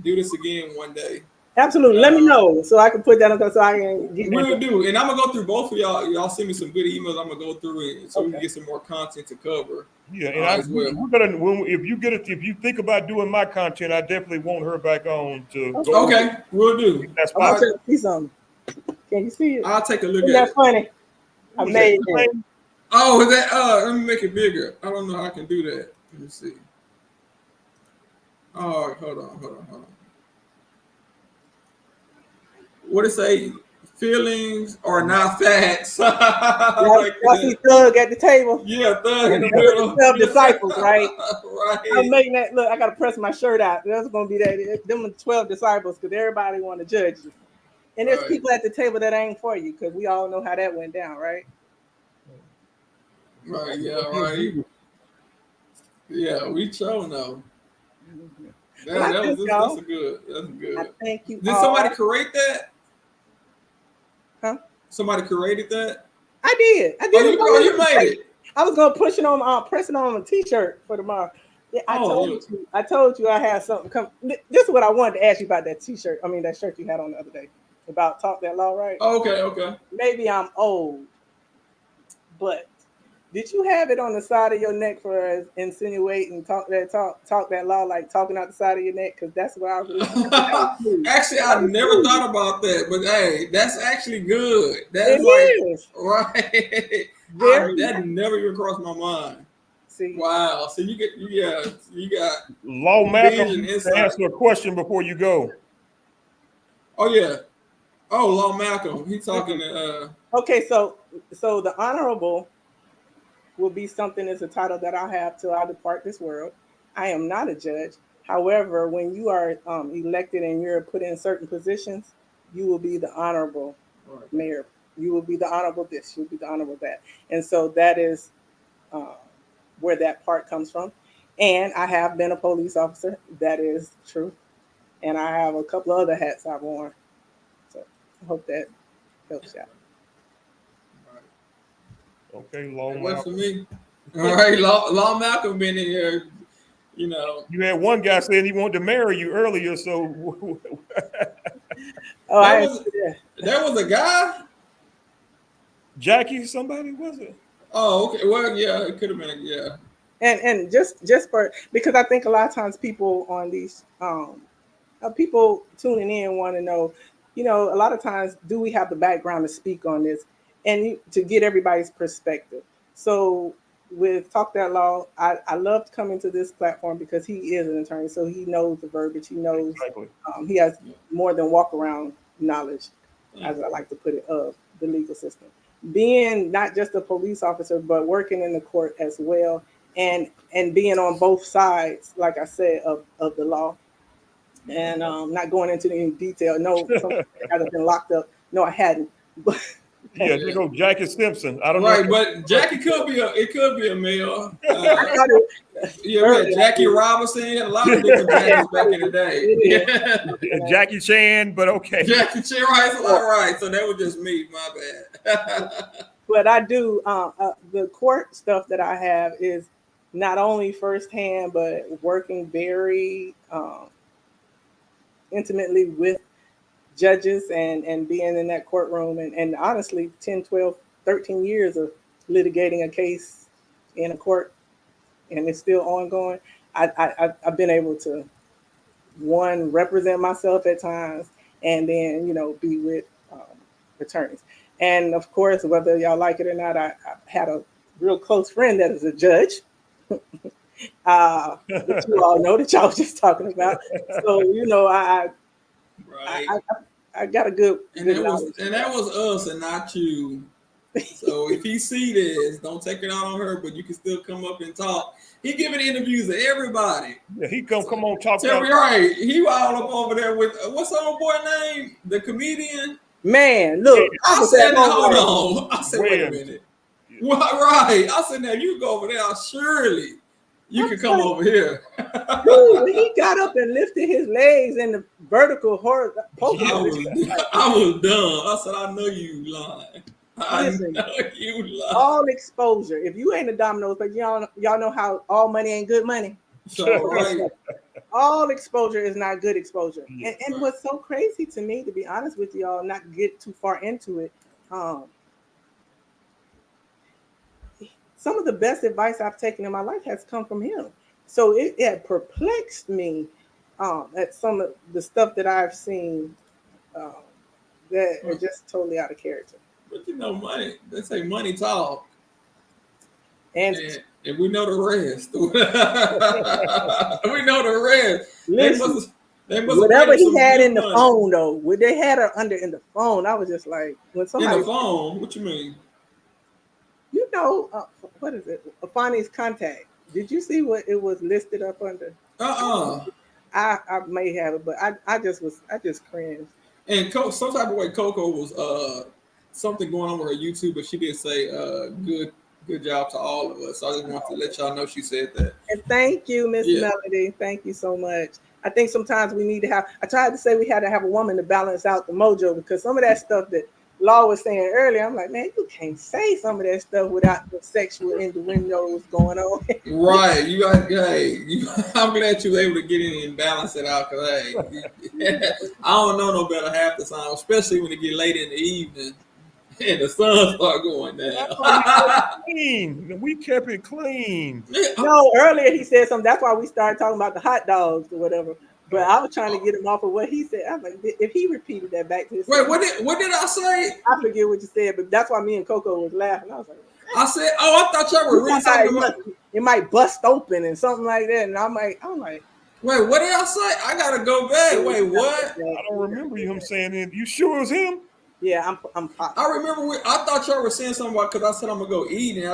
do this again one day. Absolutely. Let me know so I can put that on so I can get. We'll do, and I'm gonna go through both of y'all. Y'all send me some good emails. I'm gonna go through it so we can get some more content to cover. Yeah, and we're gonna if you think about doing my content, I definitely want her back on to. Okay, we'll do. That's fine. I'll see something. Can you see it? I'll take a look Isn't at that funny? I made it. Oh, is that? Let me make it bigger. I don't know how I can do that. Let me see. Oh, hold on. What it say? Feelings are not facts. That's his thug at the table. Yeah, thug in the middle. 12 disciples, right? Right. I'm making that. Look, I gotta press my shirt out. That's gonna be that. Them 12 disciples, because everybody want to judge you, and there's people at the table that ain't for you, because we all know how that went down, right? Right. Yeah. Right. Yeah, we show know. That's good. That's good. Thank you. Did somebody create that? Huh? Somebody created that? I did. You made it. I was gonna push it on, pressing on a t-shirt for tomorrow. Yeah, I told you I had something come. This is what I wanted to ask you about that t-shirt. I mean that shirt you had on the other day about talk that law, right? Okay. Maybe I'm old, but did you have it on the side of your neck for insinuating talk that law, like talking out the side of your neck? Because that's where I was. Actually, I never thought about that, but hey, that's actually good. That's right. That never even crossed my mind. See, wow. So you got Law Malcolm to answer a question before you go. Oh yeah. Oh, Law Malcolm. He's talking to. Okay, so the honorable will be something as a title that I have till I depart this world. I am not a judge. However, when you are elected and you're put in certain positions, you will be the honorable mayor. You will be the honorable this. You'll be the honorable that. And so that is where that part comes from. And I have been a police officer. That is true. And I have a couple of other hats I've worn. So I hope that helps you out. Okay, Law Malcolm. Works for me. All right, Law Malcolm been in here. You had one guy saying he wanted to marry you earlier, so. There was a guy. Jackie, somebody was it? Oh, okay. Well, yeah, it could have been. Yeah. And just for because I think a lot of times people on these people tuning in want to know, a lot of times, do we have the background to speak on this and to get everybody's perspective? So with Talk That Law, I loved coming to this platform because he is an attorney, so he knows the verbiage. He knows he has more than walk around knowledge, as I like to put it, of the legal system. Being not just a police officer, but working in the court as well, and being on both sides, like I said, of the law. And not going into any detail. No, I've been locked up. No, I hadn't. Yeah, there go Jackie Simpson. I don't know. Right, but Jackie could be a male. We had Jackie Robinson, a lot of different Jackies back in the day. Jackie Chan, but okay. Jackie Chan, right? All right. So that was just me. My bad. But I do the court stuff that I have is not only firsthand, but working very intimately with judges and being in that courtroom and honestly 10, 12, 13 years of litigating a case in a court and it's still ongoing. I've been able to, one, represent myself at times and then, be with attorneys. And of course, whether y'all like it or not, I had a real close friend that is a judge. That you all know that y'all was just talking about. So, I got a good. And that was us and not you. So if he see this, don't take it out on her, but you can still come up and talk. He giving interviews to everybody. Yeah, he come on talk. Tell me right. He all up over there with what's our boy name? The comedian. Man, look. I said, hold on. I said, wait a minute. Yeah. Well, right. I said, now you go over there. Surely you can come over here. Dude, when he got up and lifted his legs in the vertical horizontal. I was done. I said, I know you lying. Listen, all exposure. If you ain't a Domino's, but y'all know how all money ain't good money. So, right. All exposure is not good exposure. And what's so crazy to me, to be honest with y'all, not get too far into it. Some of the best advice I've taken in my life has come from him. So it had perplexed me at some of the stuff that I've seen that are just totally out of character. But money. They say money talk. And we know the rest. We know the rest. Listen, whatever he had in the phone, though, what they had her under in the phone, I was just like, when somebody in the phone, what you mean? What is it? Afani's contact. Did you see what it was listed up under? I may have it, but I just cringed. And some type of way, Coco was something going on with her YouTube, but she did say good job to all of us. So I just want to let y'all know she said that. And thank you, Miss Melody. Thank you so much. I think sometimes we need to have. I tried to say we had to have a woman to balance out the mojo because some of that stuff that Law was saying earlier, I'm like, man, you can't say some of that stuff without the sexual innuendos going on. Right. I'm glad you were able to get in and balance it out because, I don't know no better half the time, especially when it get late in the evening and the sun start going down. We kept it clean. No, earlier he said something. That's why we started talking about the hot dogs or whatever. But I was trying to get him off of what he said. I was like, if he repeated that back to his Wait, what did I say? I forget what you said, but that's why me and Coco was laughing. I was like, I said, I thought y'all were really talking about it might bust open and something like that. And I'm like, wait, what did I say? I gotta go back. Wait, what? I don't remember him saying it. You sure it was him? Yeah, I'm I remember I thought y'all were saying something about because I said I'm gonna go eat and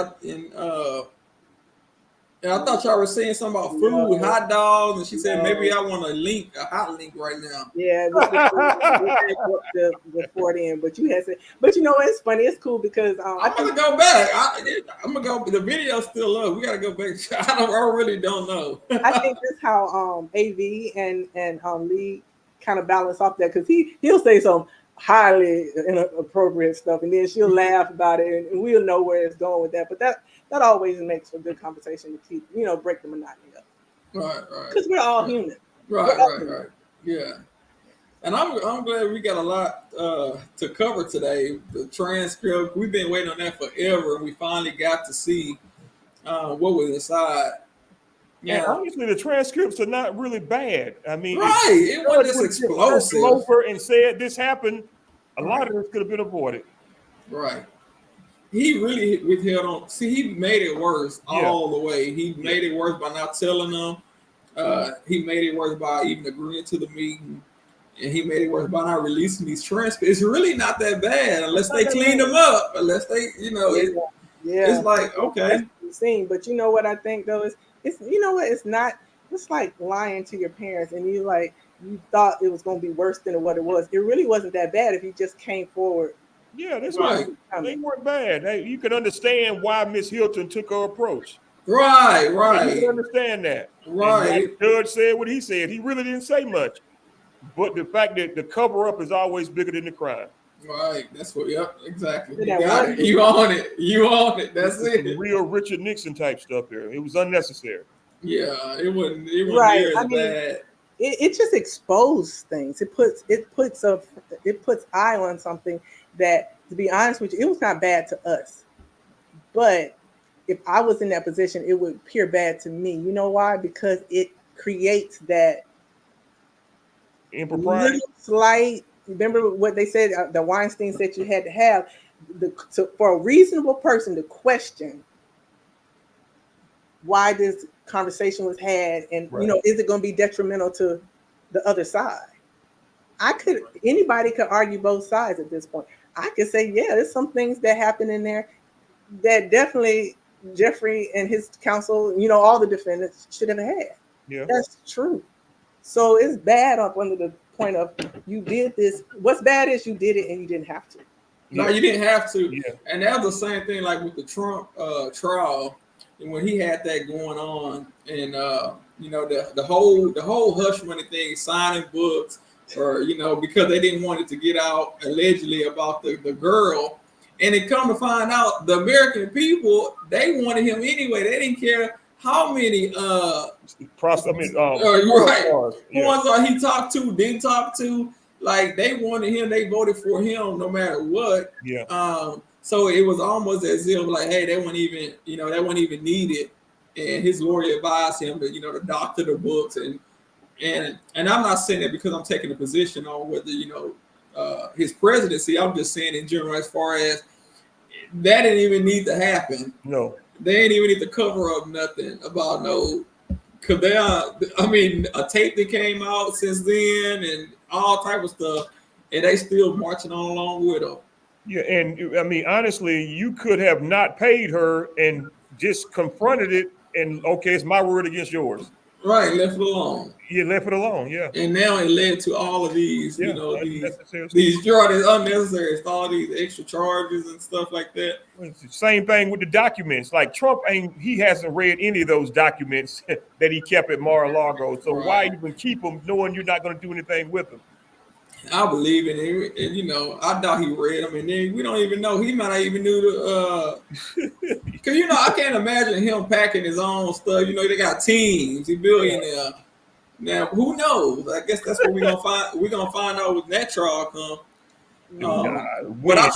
I thought y'all were saying something about food, hot dogs, and she said maybe I want a hot link right now. Yeah, the 40 in, but you had said, but it's funny, it's cool because I'm gonna go back. I'm gonna go. The video's still up. We gotta go back. I really don't know. I think that's how AV and Lee kind of balance off that because he'll say some highly inappropriate stuff, and then she'll laugh about it, and we'll know where it's going with that. But that always makes for good conversation to keep, break the monotony up. Right. Because we're all human. Right. Yeah. And I'm glad we got a lot to cover today. The transcript, we've been waiting on that forever, and we finally got to see what was inside. Yeah, honestly, the transcripts are not really bad. I mean, it wasn't this explosive. Over and said this happened. A lot of this could have been avoided. Right. He really withheld on. See, he made it worse all the way. He made it worse by not telling them. He made it worse by even agreeing to the meeting. And he made it worse by not releasing these transcripts. It's really not that bad unless they clean them up. Unless they, it's like, okay. But you know what I think, though? It's it's not. It's like lying to your parents and you thought it was going to be worse than what it was. It really wasn't that bad if you just came forward. Yeah, that's right. They weren't bad. You can understand why Miss Hilton took her approach. Right. You can understand that. Right. The judge said what he said. He really didn't say much. But the fact that the cover-up is always bigger than the crime. Right. That's what. Yep. Exactly. You That got one- it. You own it. You own it. That's It's some it. real Richard Nixon type stuff here. It was unnecessary. Yeah. It wasn't. It wasn't Right. near I as mean, bad. it just exposes things. It puts eye on something that, to be honest with you, it was not bad to us. But if I was in that position, it would appear bad to me. You know why? Because it creates that Impropriety. little slight. Remember what they said? The Weinstein said you had to have for a reasonable person to question why this conversation was had, and Right. is it going to be detrimental to the other side? Anybody could argue both sides at this point. I could say, yeah, there's some things that happen in there that definitely Jeffrey and his counsel, all the defendants should have had. Yeah. That's true. So it's bad up under the point of you did this. What's bad is you did it and you didn't have to. No, you didn't have to. Yeah. And that was the same thing like with the Trump trial, and when he had that going on, and the whole hush money thing, signing books, or because they didn't want it to get out allegedly about the girl, and it come to find out the American people, they wanted him anyway. They didn't care how many right. Ones he talked to, didn't talk to. Like they wanted him, they voted for him no matter what. Yeah. So it was almost as if like, hey, they weren't even, that wasn't even needed. And his lawyer advised him to, to doctor the books, and I'm not saying that because I'm taking a position on whether his presidency. I'm just saying in general, as far as that didn't even need to happen. No, they didn't even need to cover up nothing about because a tape that came out since then and all type of stuff, and they still marching on along with her. Yeah, and I mean, honestly, you could have not paid her and just confronted it, and okay, it's my word against yours. Right, left it alone. You left it alone, yeah. And now it led to all of these, these charges, unnecessary, all these extra charges and stuff like that. It's the same thing with the documents. Like Trump he hasn't read any of those documents that he kept at Mar-a-Lago. So why even keep them knowing you're not going to do anything with them? I believe in it, and I doubt he read them, and then we don't even know. He might not even knew because I can't imagine him packing his own stuff. They got teams. He's billionaire. Now who knows? I guess that's what we're gonna find. We're gonna find out when that trial comes. But I'll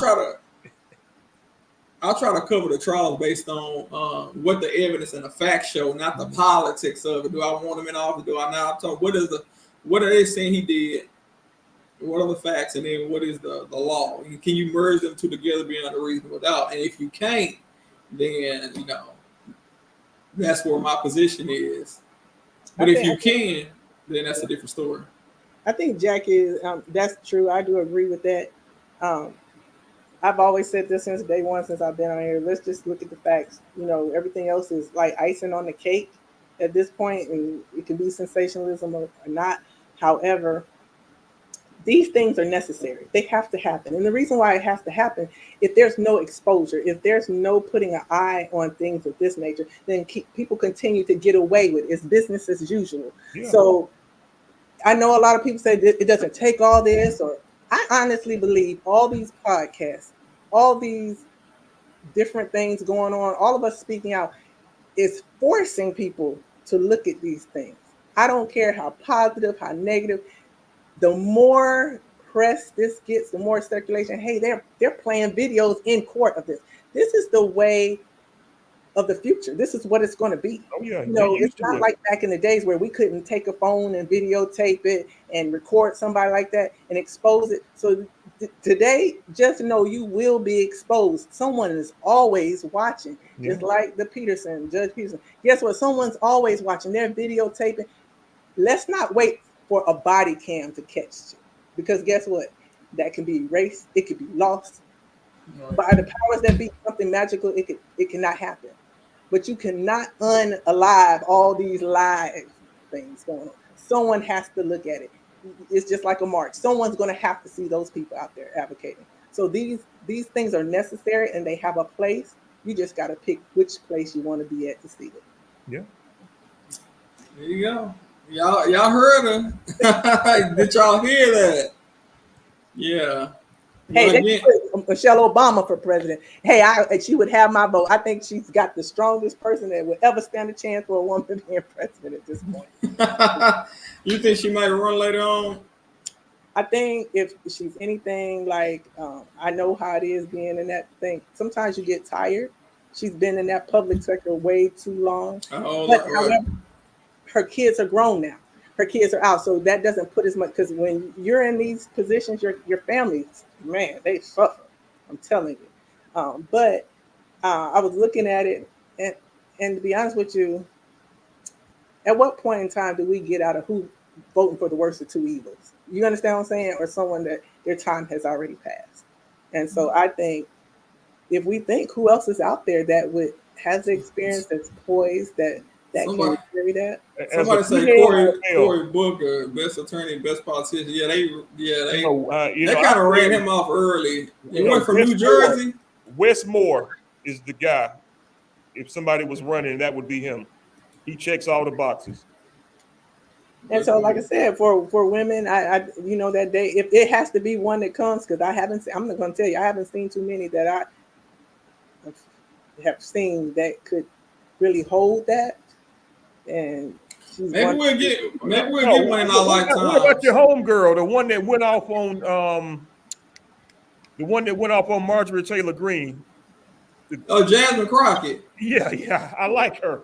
try to cover the trials based on what the evidence and the facts show, not the politics of it. Do I want him in office? Do I not? What are they saying he did? What are the facts, and then what is the law? Can you merge them two together beyond a reasonable doubt? And if you can't, then that's where my position is. But if you can, then that's a different story. I think Jackie, that's true. I do agree with that. I've always said this since day one, since I've been on here. Let's just look at the facts. Everything else is like icing on the cake at this point, and it can be sensationalism or not. However, these things are necessary. They have to happen. And the reason why it has to happen, if there's no exposure, if there's no putting an eye on things of this nature, then people continue to get away with it. It's business as usual. Yeah. So I know a lot of people say it doesn't take all this, or I honestly believe all these podcasts, all these different things going on, all of us speaking out is forcing people to look at these things. I don't care how positive, how negative. The more press this gets, the more circulation. Hey, they're playing videos in court of this. This is the way of the future. This is what it's going to be. Oh yeah, it's not like back in the days where we couldn't take a phone and videotape it and record somebody like that and expose it. So today, just know you will be exposed. Someone is always watching, just like Judge Peterson. Guess what? Someone's always watching. They're videotaping. Let's not wait for a body cam to catch you, because guess what? That can be erased. It could be lost. By the powers that be, something magical, it cannot happen. But you cannot unalive all these live things going on. Someone has to look at it. It's just like a march. Someone's going to have to see those people out there advocating. So these things are necessary and they have a place. You just got to pick which place you want to be at to see it. Yeah. There you go. Y'all heard her. Did y'all hear that? Yeah. Hey, they put Michelle Obama for president. Hey, she would have my vote. I think she's got the strongest person that would ever stand a chance for a woman being president at this point. You think she might run later on? I think if she's anything like, I know how it is being in that thing. Sometimes you get tired. She's been in that public sector way too long. But however, her kids are grown now. Her kids are out, so that doesn't put as much, because when you're in these positions, your families, man, they suffer. I'm telling you. But I was looking at it, and to be honest with you, at what point in time do we get out of who voting for the worst of two evils? You understand what I'm saying? Or someone that their time has already passed. And so I think if we think who else is out there that has the experience, that's poised, that can carry that. Somebody say Cory Booker, best attorney, best politician. They kind of ran him off early. He went from New Jersey. Westmore is the guy. If somebody was running, that would be him. He checks all the boxes. And so, like I said, for women, I that day, if it has to be one that comes, because I'm not going to tell you, I haven't seen too many that I have seen that could really hold that. And maybe we'll get one in our lifetime. What about your homegirl, the one that went off on Marjorie Taylor Greene? Jasmine Crockett. Yeah, I like her.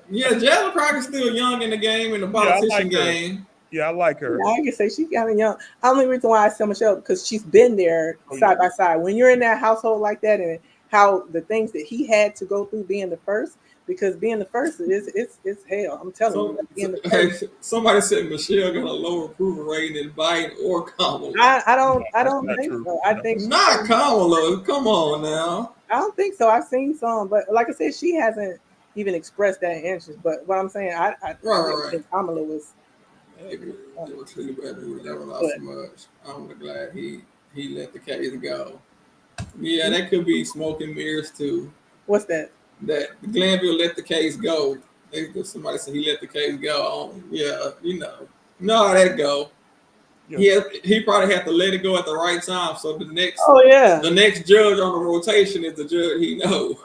Yeah, Jasmine Crockett's still young in the game, in the politician game. Yeah, I like her. I can say she's kind of young. Only reason why I say Michelle, because she's been there side by side. When you're in that household like that, and how the things that he had to go through being the first, because being the first it's hell. I'm telling you. Somebody said Michelle got a lower approval rating than Biden or Kamala. I don't think so. I think not Kamala. Come on now. I don't think so. I've seen some, but like I said, she hasn't even expressed that interest. But what I'm saying, I think Kamala was. Maybe it was really bad. We never lost so much. I'm glad he let the case go. Yeah, that could be smoke and mirrors too. What's that? That Glanville let the case go. Somebody said he let the case go. No, how that go. Yeah. He probably had to let it go at the right time. So the next judge on the rotation is the judge he knows.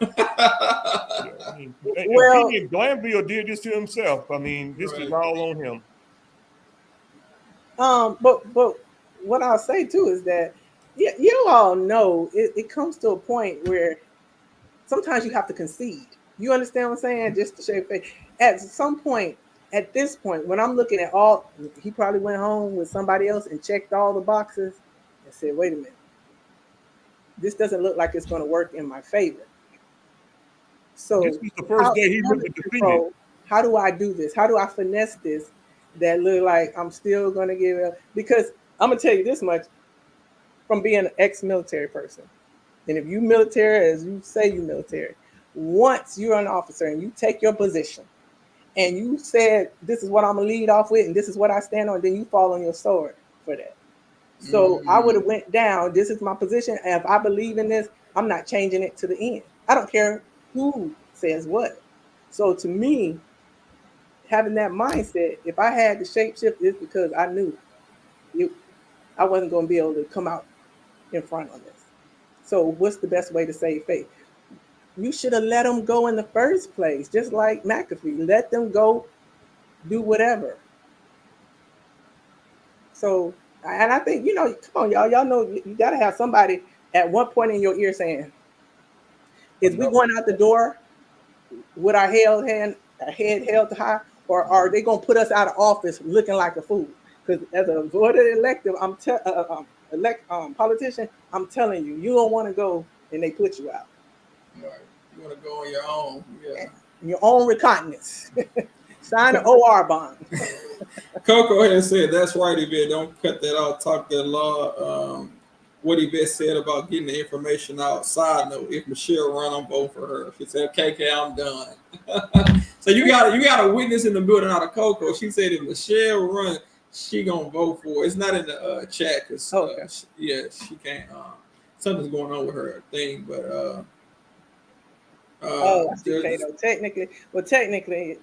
Well, Glanville did this to himself. I mean, this is all on him. But what I'll say too is that you all know it comes to a point where sometimes you have to concede. You understand what I'm saying? Just to show face. At some point, at this point, when I'm looking at he probably went home with somebody else and checked all the boxes and said, wait a minute, this doesn't look like it's going to work in my favor. So this was the first day he looked at the defeated. How do I do this? How do I finesse this that look like I'm still going to give it up? Because I'm going to tell you this much from being an ex-military person. And if you military, as you say you military, once you're an officer and you take your position and you said, this is what I'm going to lead off with and this is what I stand on, then you fall on your sword for that. So I would have went down. This is my position. And if I believe in this, I'm not changing it to the end. I don't care who says what. So to me, having that mindset, if I had to shapeshift, it's because I knew I wasn't going to be able to come out in front of this. So what's the best way to save face? You should have let them go in the first place, just like McAfee. Let them go do whatever. So, and I think, come on, y'all know you got to have somebody at one point in your ear saying, is we going out the door with our head held high, or are they going to put us out of office looking like a fool? Because as a voted elective, politician, I'm telling you, you don't want to go and they put you out. Right. You want to go on your own. Yeah. Your own recognizance. Sign an OR bond. Coco has said, that's right, Yvette. Don't cut that out. Talk that law. What Yvette said about getting the information out. Side note, if Michelle run, I'm vote for her. She said, KK, I'm done. So you got a witness in the building out of Coco. She said if Michelle run, she gonna vote for it. It's not in the chat because she can't. Something's going on with her thing, but I see. Technically,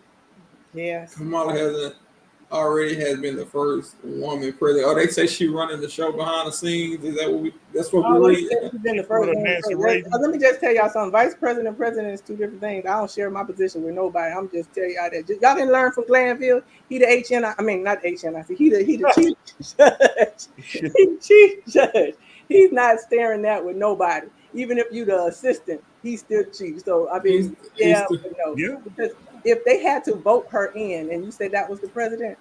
yes. Kamala hasn't. already has been the first woman president. Oh, they say she running the show behind the scenes. Is that what we? That's what we read. She's been the first woman president. Let me just tell y'all something. Vice president and president is two different things. I don't share my position with nobody. I'm just telling y'all that. Y'all didn't learn from Glanville. He the HNI. I mean, not HNI. He the chief judge. He the chief judge. He's not staring that with nobody. Even if you the assistant, he's still chief. So I mean, yeah. Because if they had to vote her in, and you said that was the president,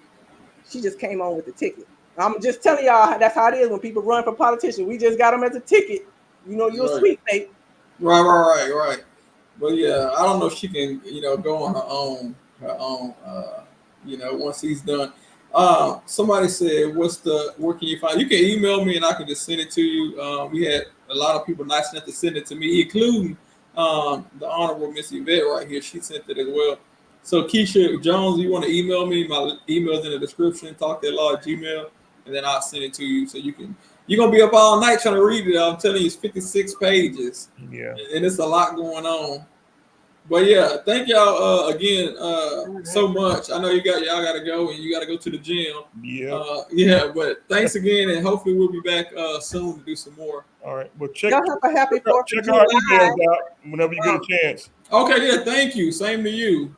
she just came on with the ticket. I'm just telling y'all that's how it is when people run for politicians. We just got them as a ticket. You know, you're a sweet mate. Right. But yeah, I don't know if she can, go on her own, once he's done. Somebody said, where can you find? You can email me and I can just send it to you. We had a lot of people nice enough to send it to me, including the Honorable Miss Yvette right here. She sent it as well. So Keisha Jones, you want to email me? My email's in the description. talkthatlaw@gmail.com, and then I'll send it to you so you're gonna be up all night trying to read it. I'm telling you, it's 56 pages. Yeah, and it's a lot going on. But yeah, thank y'all again so much. I know y'all got to go and you got to go to the gym. Yeah. But thanks again, and hopefully we'll be back soon to do some more. All right. Well, check y'all have a happy 4th check our emails out whenever you get a chance. Okay. Yeah. Thank you. Same to you.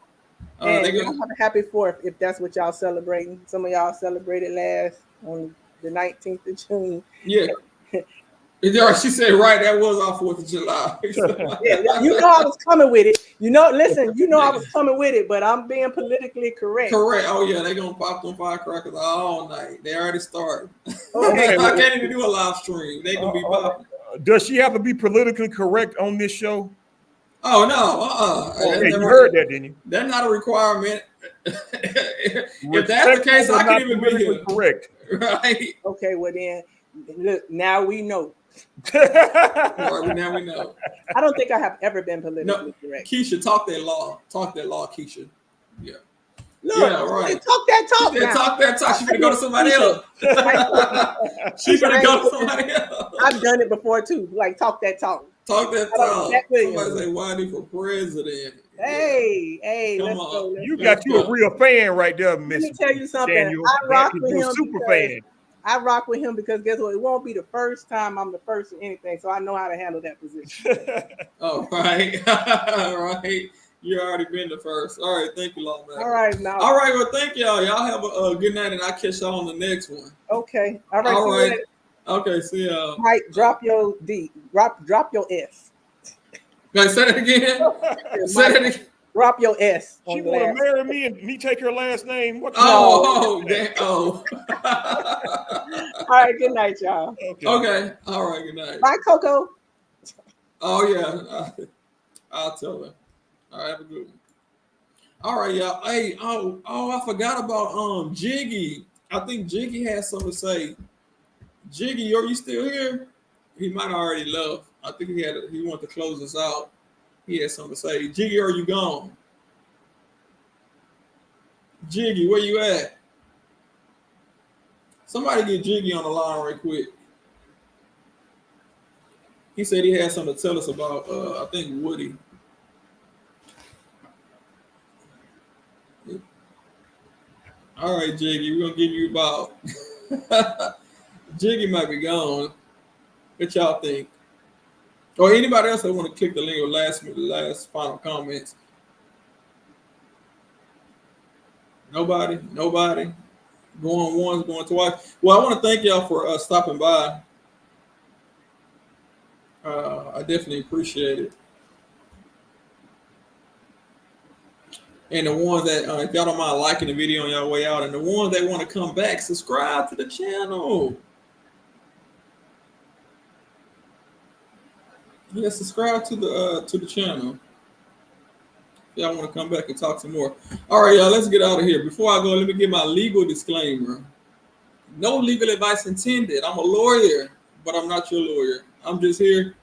And y'all have a happy 4th if that's what y'all celebrating. Some of y'all celebrated last on the 19th of June. Yeah. She said, right, that was our 4th of July. Yeah, you know I was coming with it. Listen, I was coming with it, but I'm being politically correct. Correct. Oh, yeah, they're going to pop them firecrackers all night. They already started. Okay. I can't even do a live stream. They're going to be popping. Does she have to be politically correct on this show? Oh, no. Okay, you heard that, didn't you? That's not a requirement. If that's the case, I can't even be here. Correct. Right. Okay, well then, look, now we know. Now we know. I don't think I have ever been politically correct. Keisha, talk that law. Talk that law, Keisha. Yeah. Look, yeah, right. Talk that talk. Talk that talk. She's gonna go to somebody else. She's gonna go to somebody else. I've done it before too. Like talk that talk. Talk that talk. Somebody say, why need for president? Hey, come let's on. go. You got you a real fan right there, Miss. Let me tell you something. Daniel. I rock with him. Super fan. I rock with him because guess what? It won't be the first time I'm the first in anything, so I know how to handle that position. Oh, right. Right. You already been the first. All right, thank you, Lawman. All right, now. All right, well, thank y'all. Y'all have a good night, and I'll catch y'all on the next one. Okay. All right. All right. Okay, see y'all. Mike, drop your D. Drop your S. Wait, say that again. Say that again. Drop your S. She want to marry me and me take her last name. What? Oh. All right, good night, y'all. Okay. All right, good night. Bye, Coco. Oh, yeah. I'll tell her. All right, have a good one. All right, y'all. Hey, I forgot about Jiggy. I think Jiggy has something to say. Jiggy, are you still here? He might have already left. I think he wanted to close us out. He had something to say. Jiggy, are you gone? Jiggy, where you at? Somebody get Jiggy on the line right quick. He said he had something to tell us about, I think, Woody. All right, Jiggy, we're going to give you about... Jiggy might be gone. What y'all think? Or anybody else that want to click the link or last final comments? Nobody? Going once, going twice. Well, I want to thank y'all for stopping by. I definitely appreciate it. And the ones that, if y'all don't mind liking the video on your way out, and the ones that want to come back, subscribe to the channel. Yeah, subscribe to the channel. Y'all want to come back and talk some more. All right, y'all, let's get out of here. Before I go, let me give my legal disclaimer. No legal advice intended. I'm a lawyer, but I'm not your lawyer. I'm just here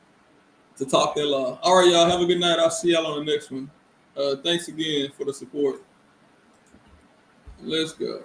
to talk that law. All right, y'all, have a good night. I'll see y'all on the next one. Thanks again for the support. Let's go.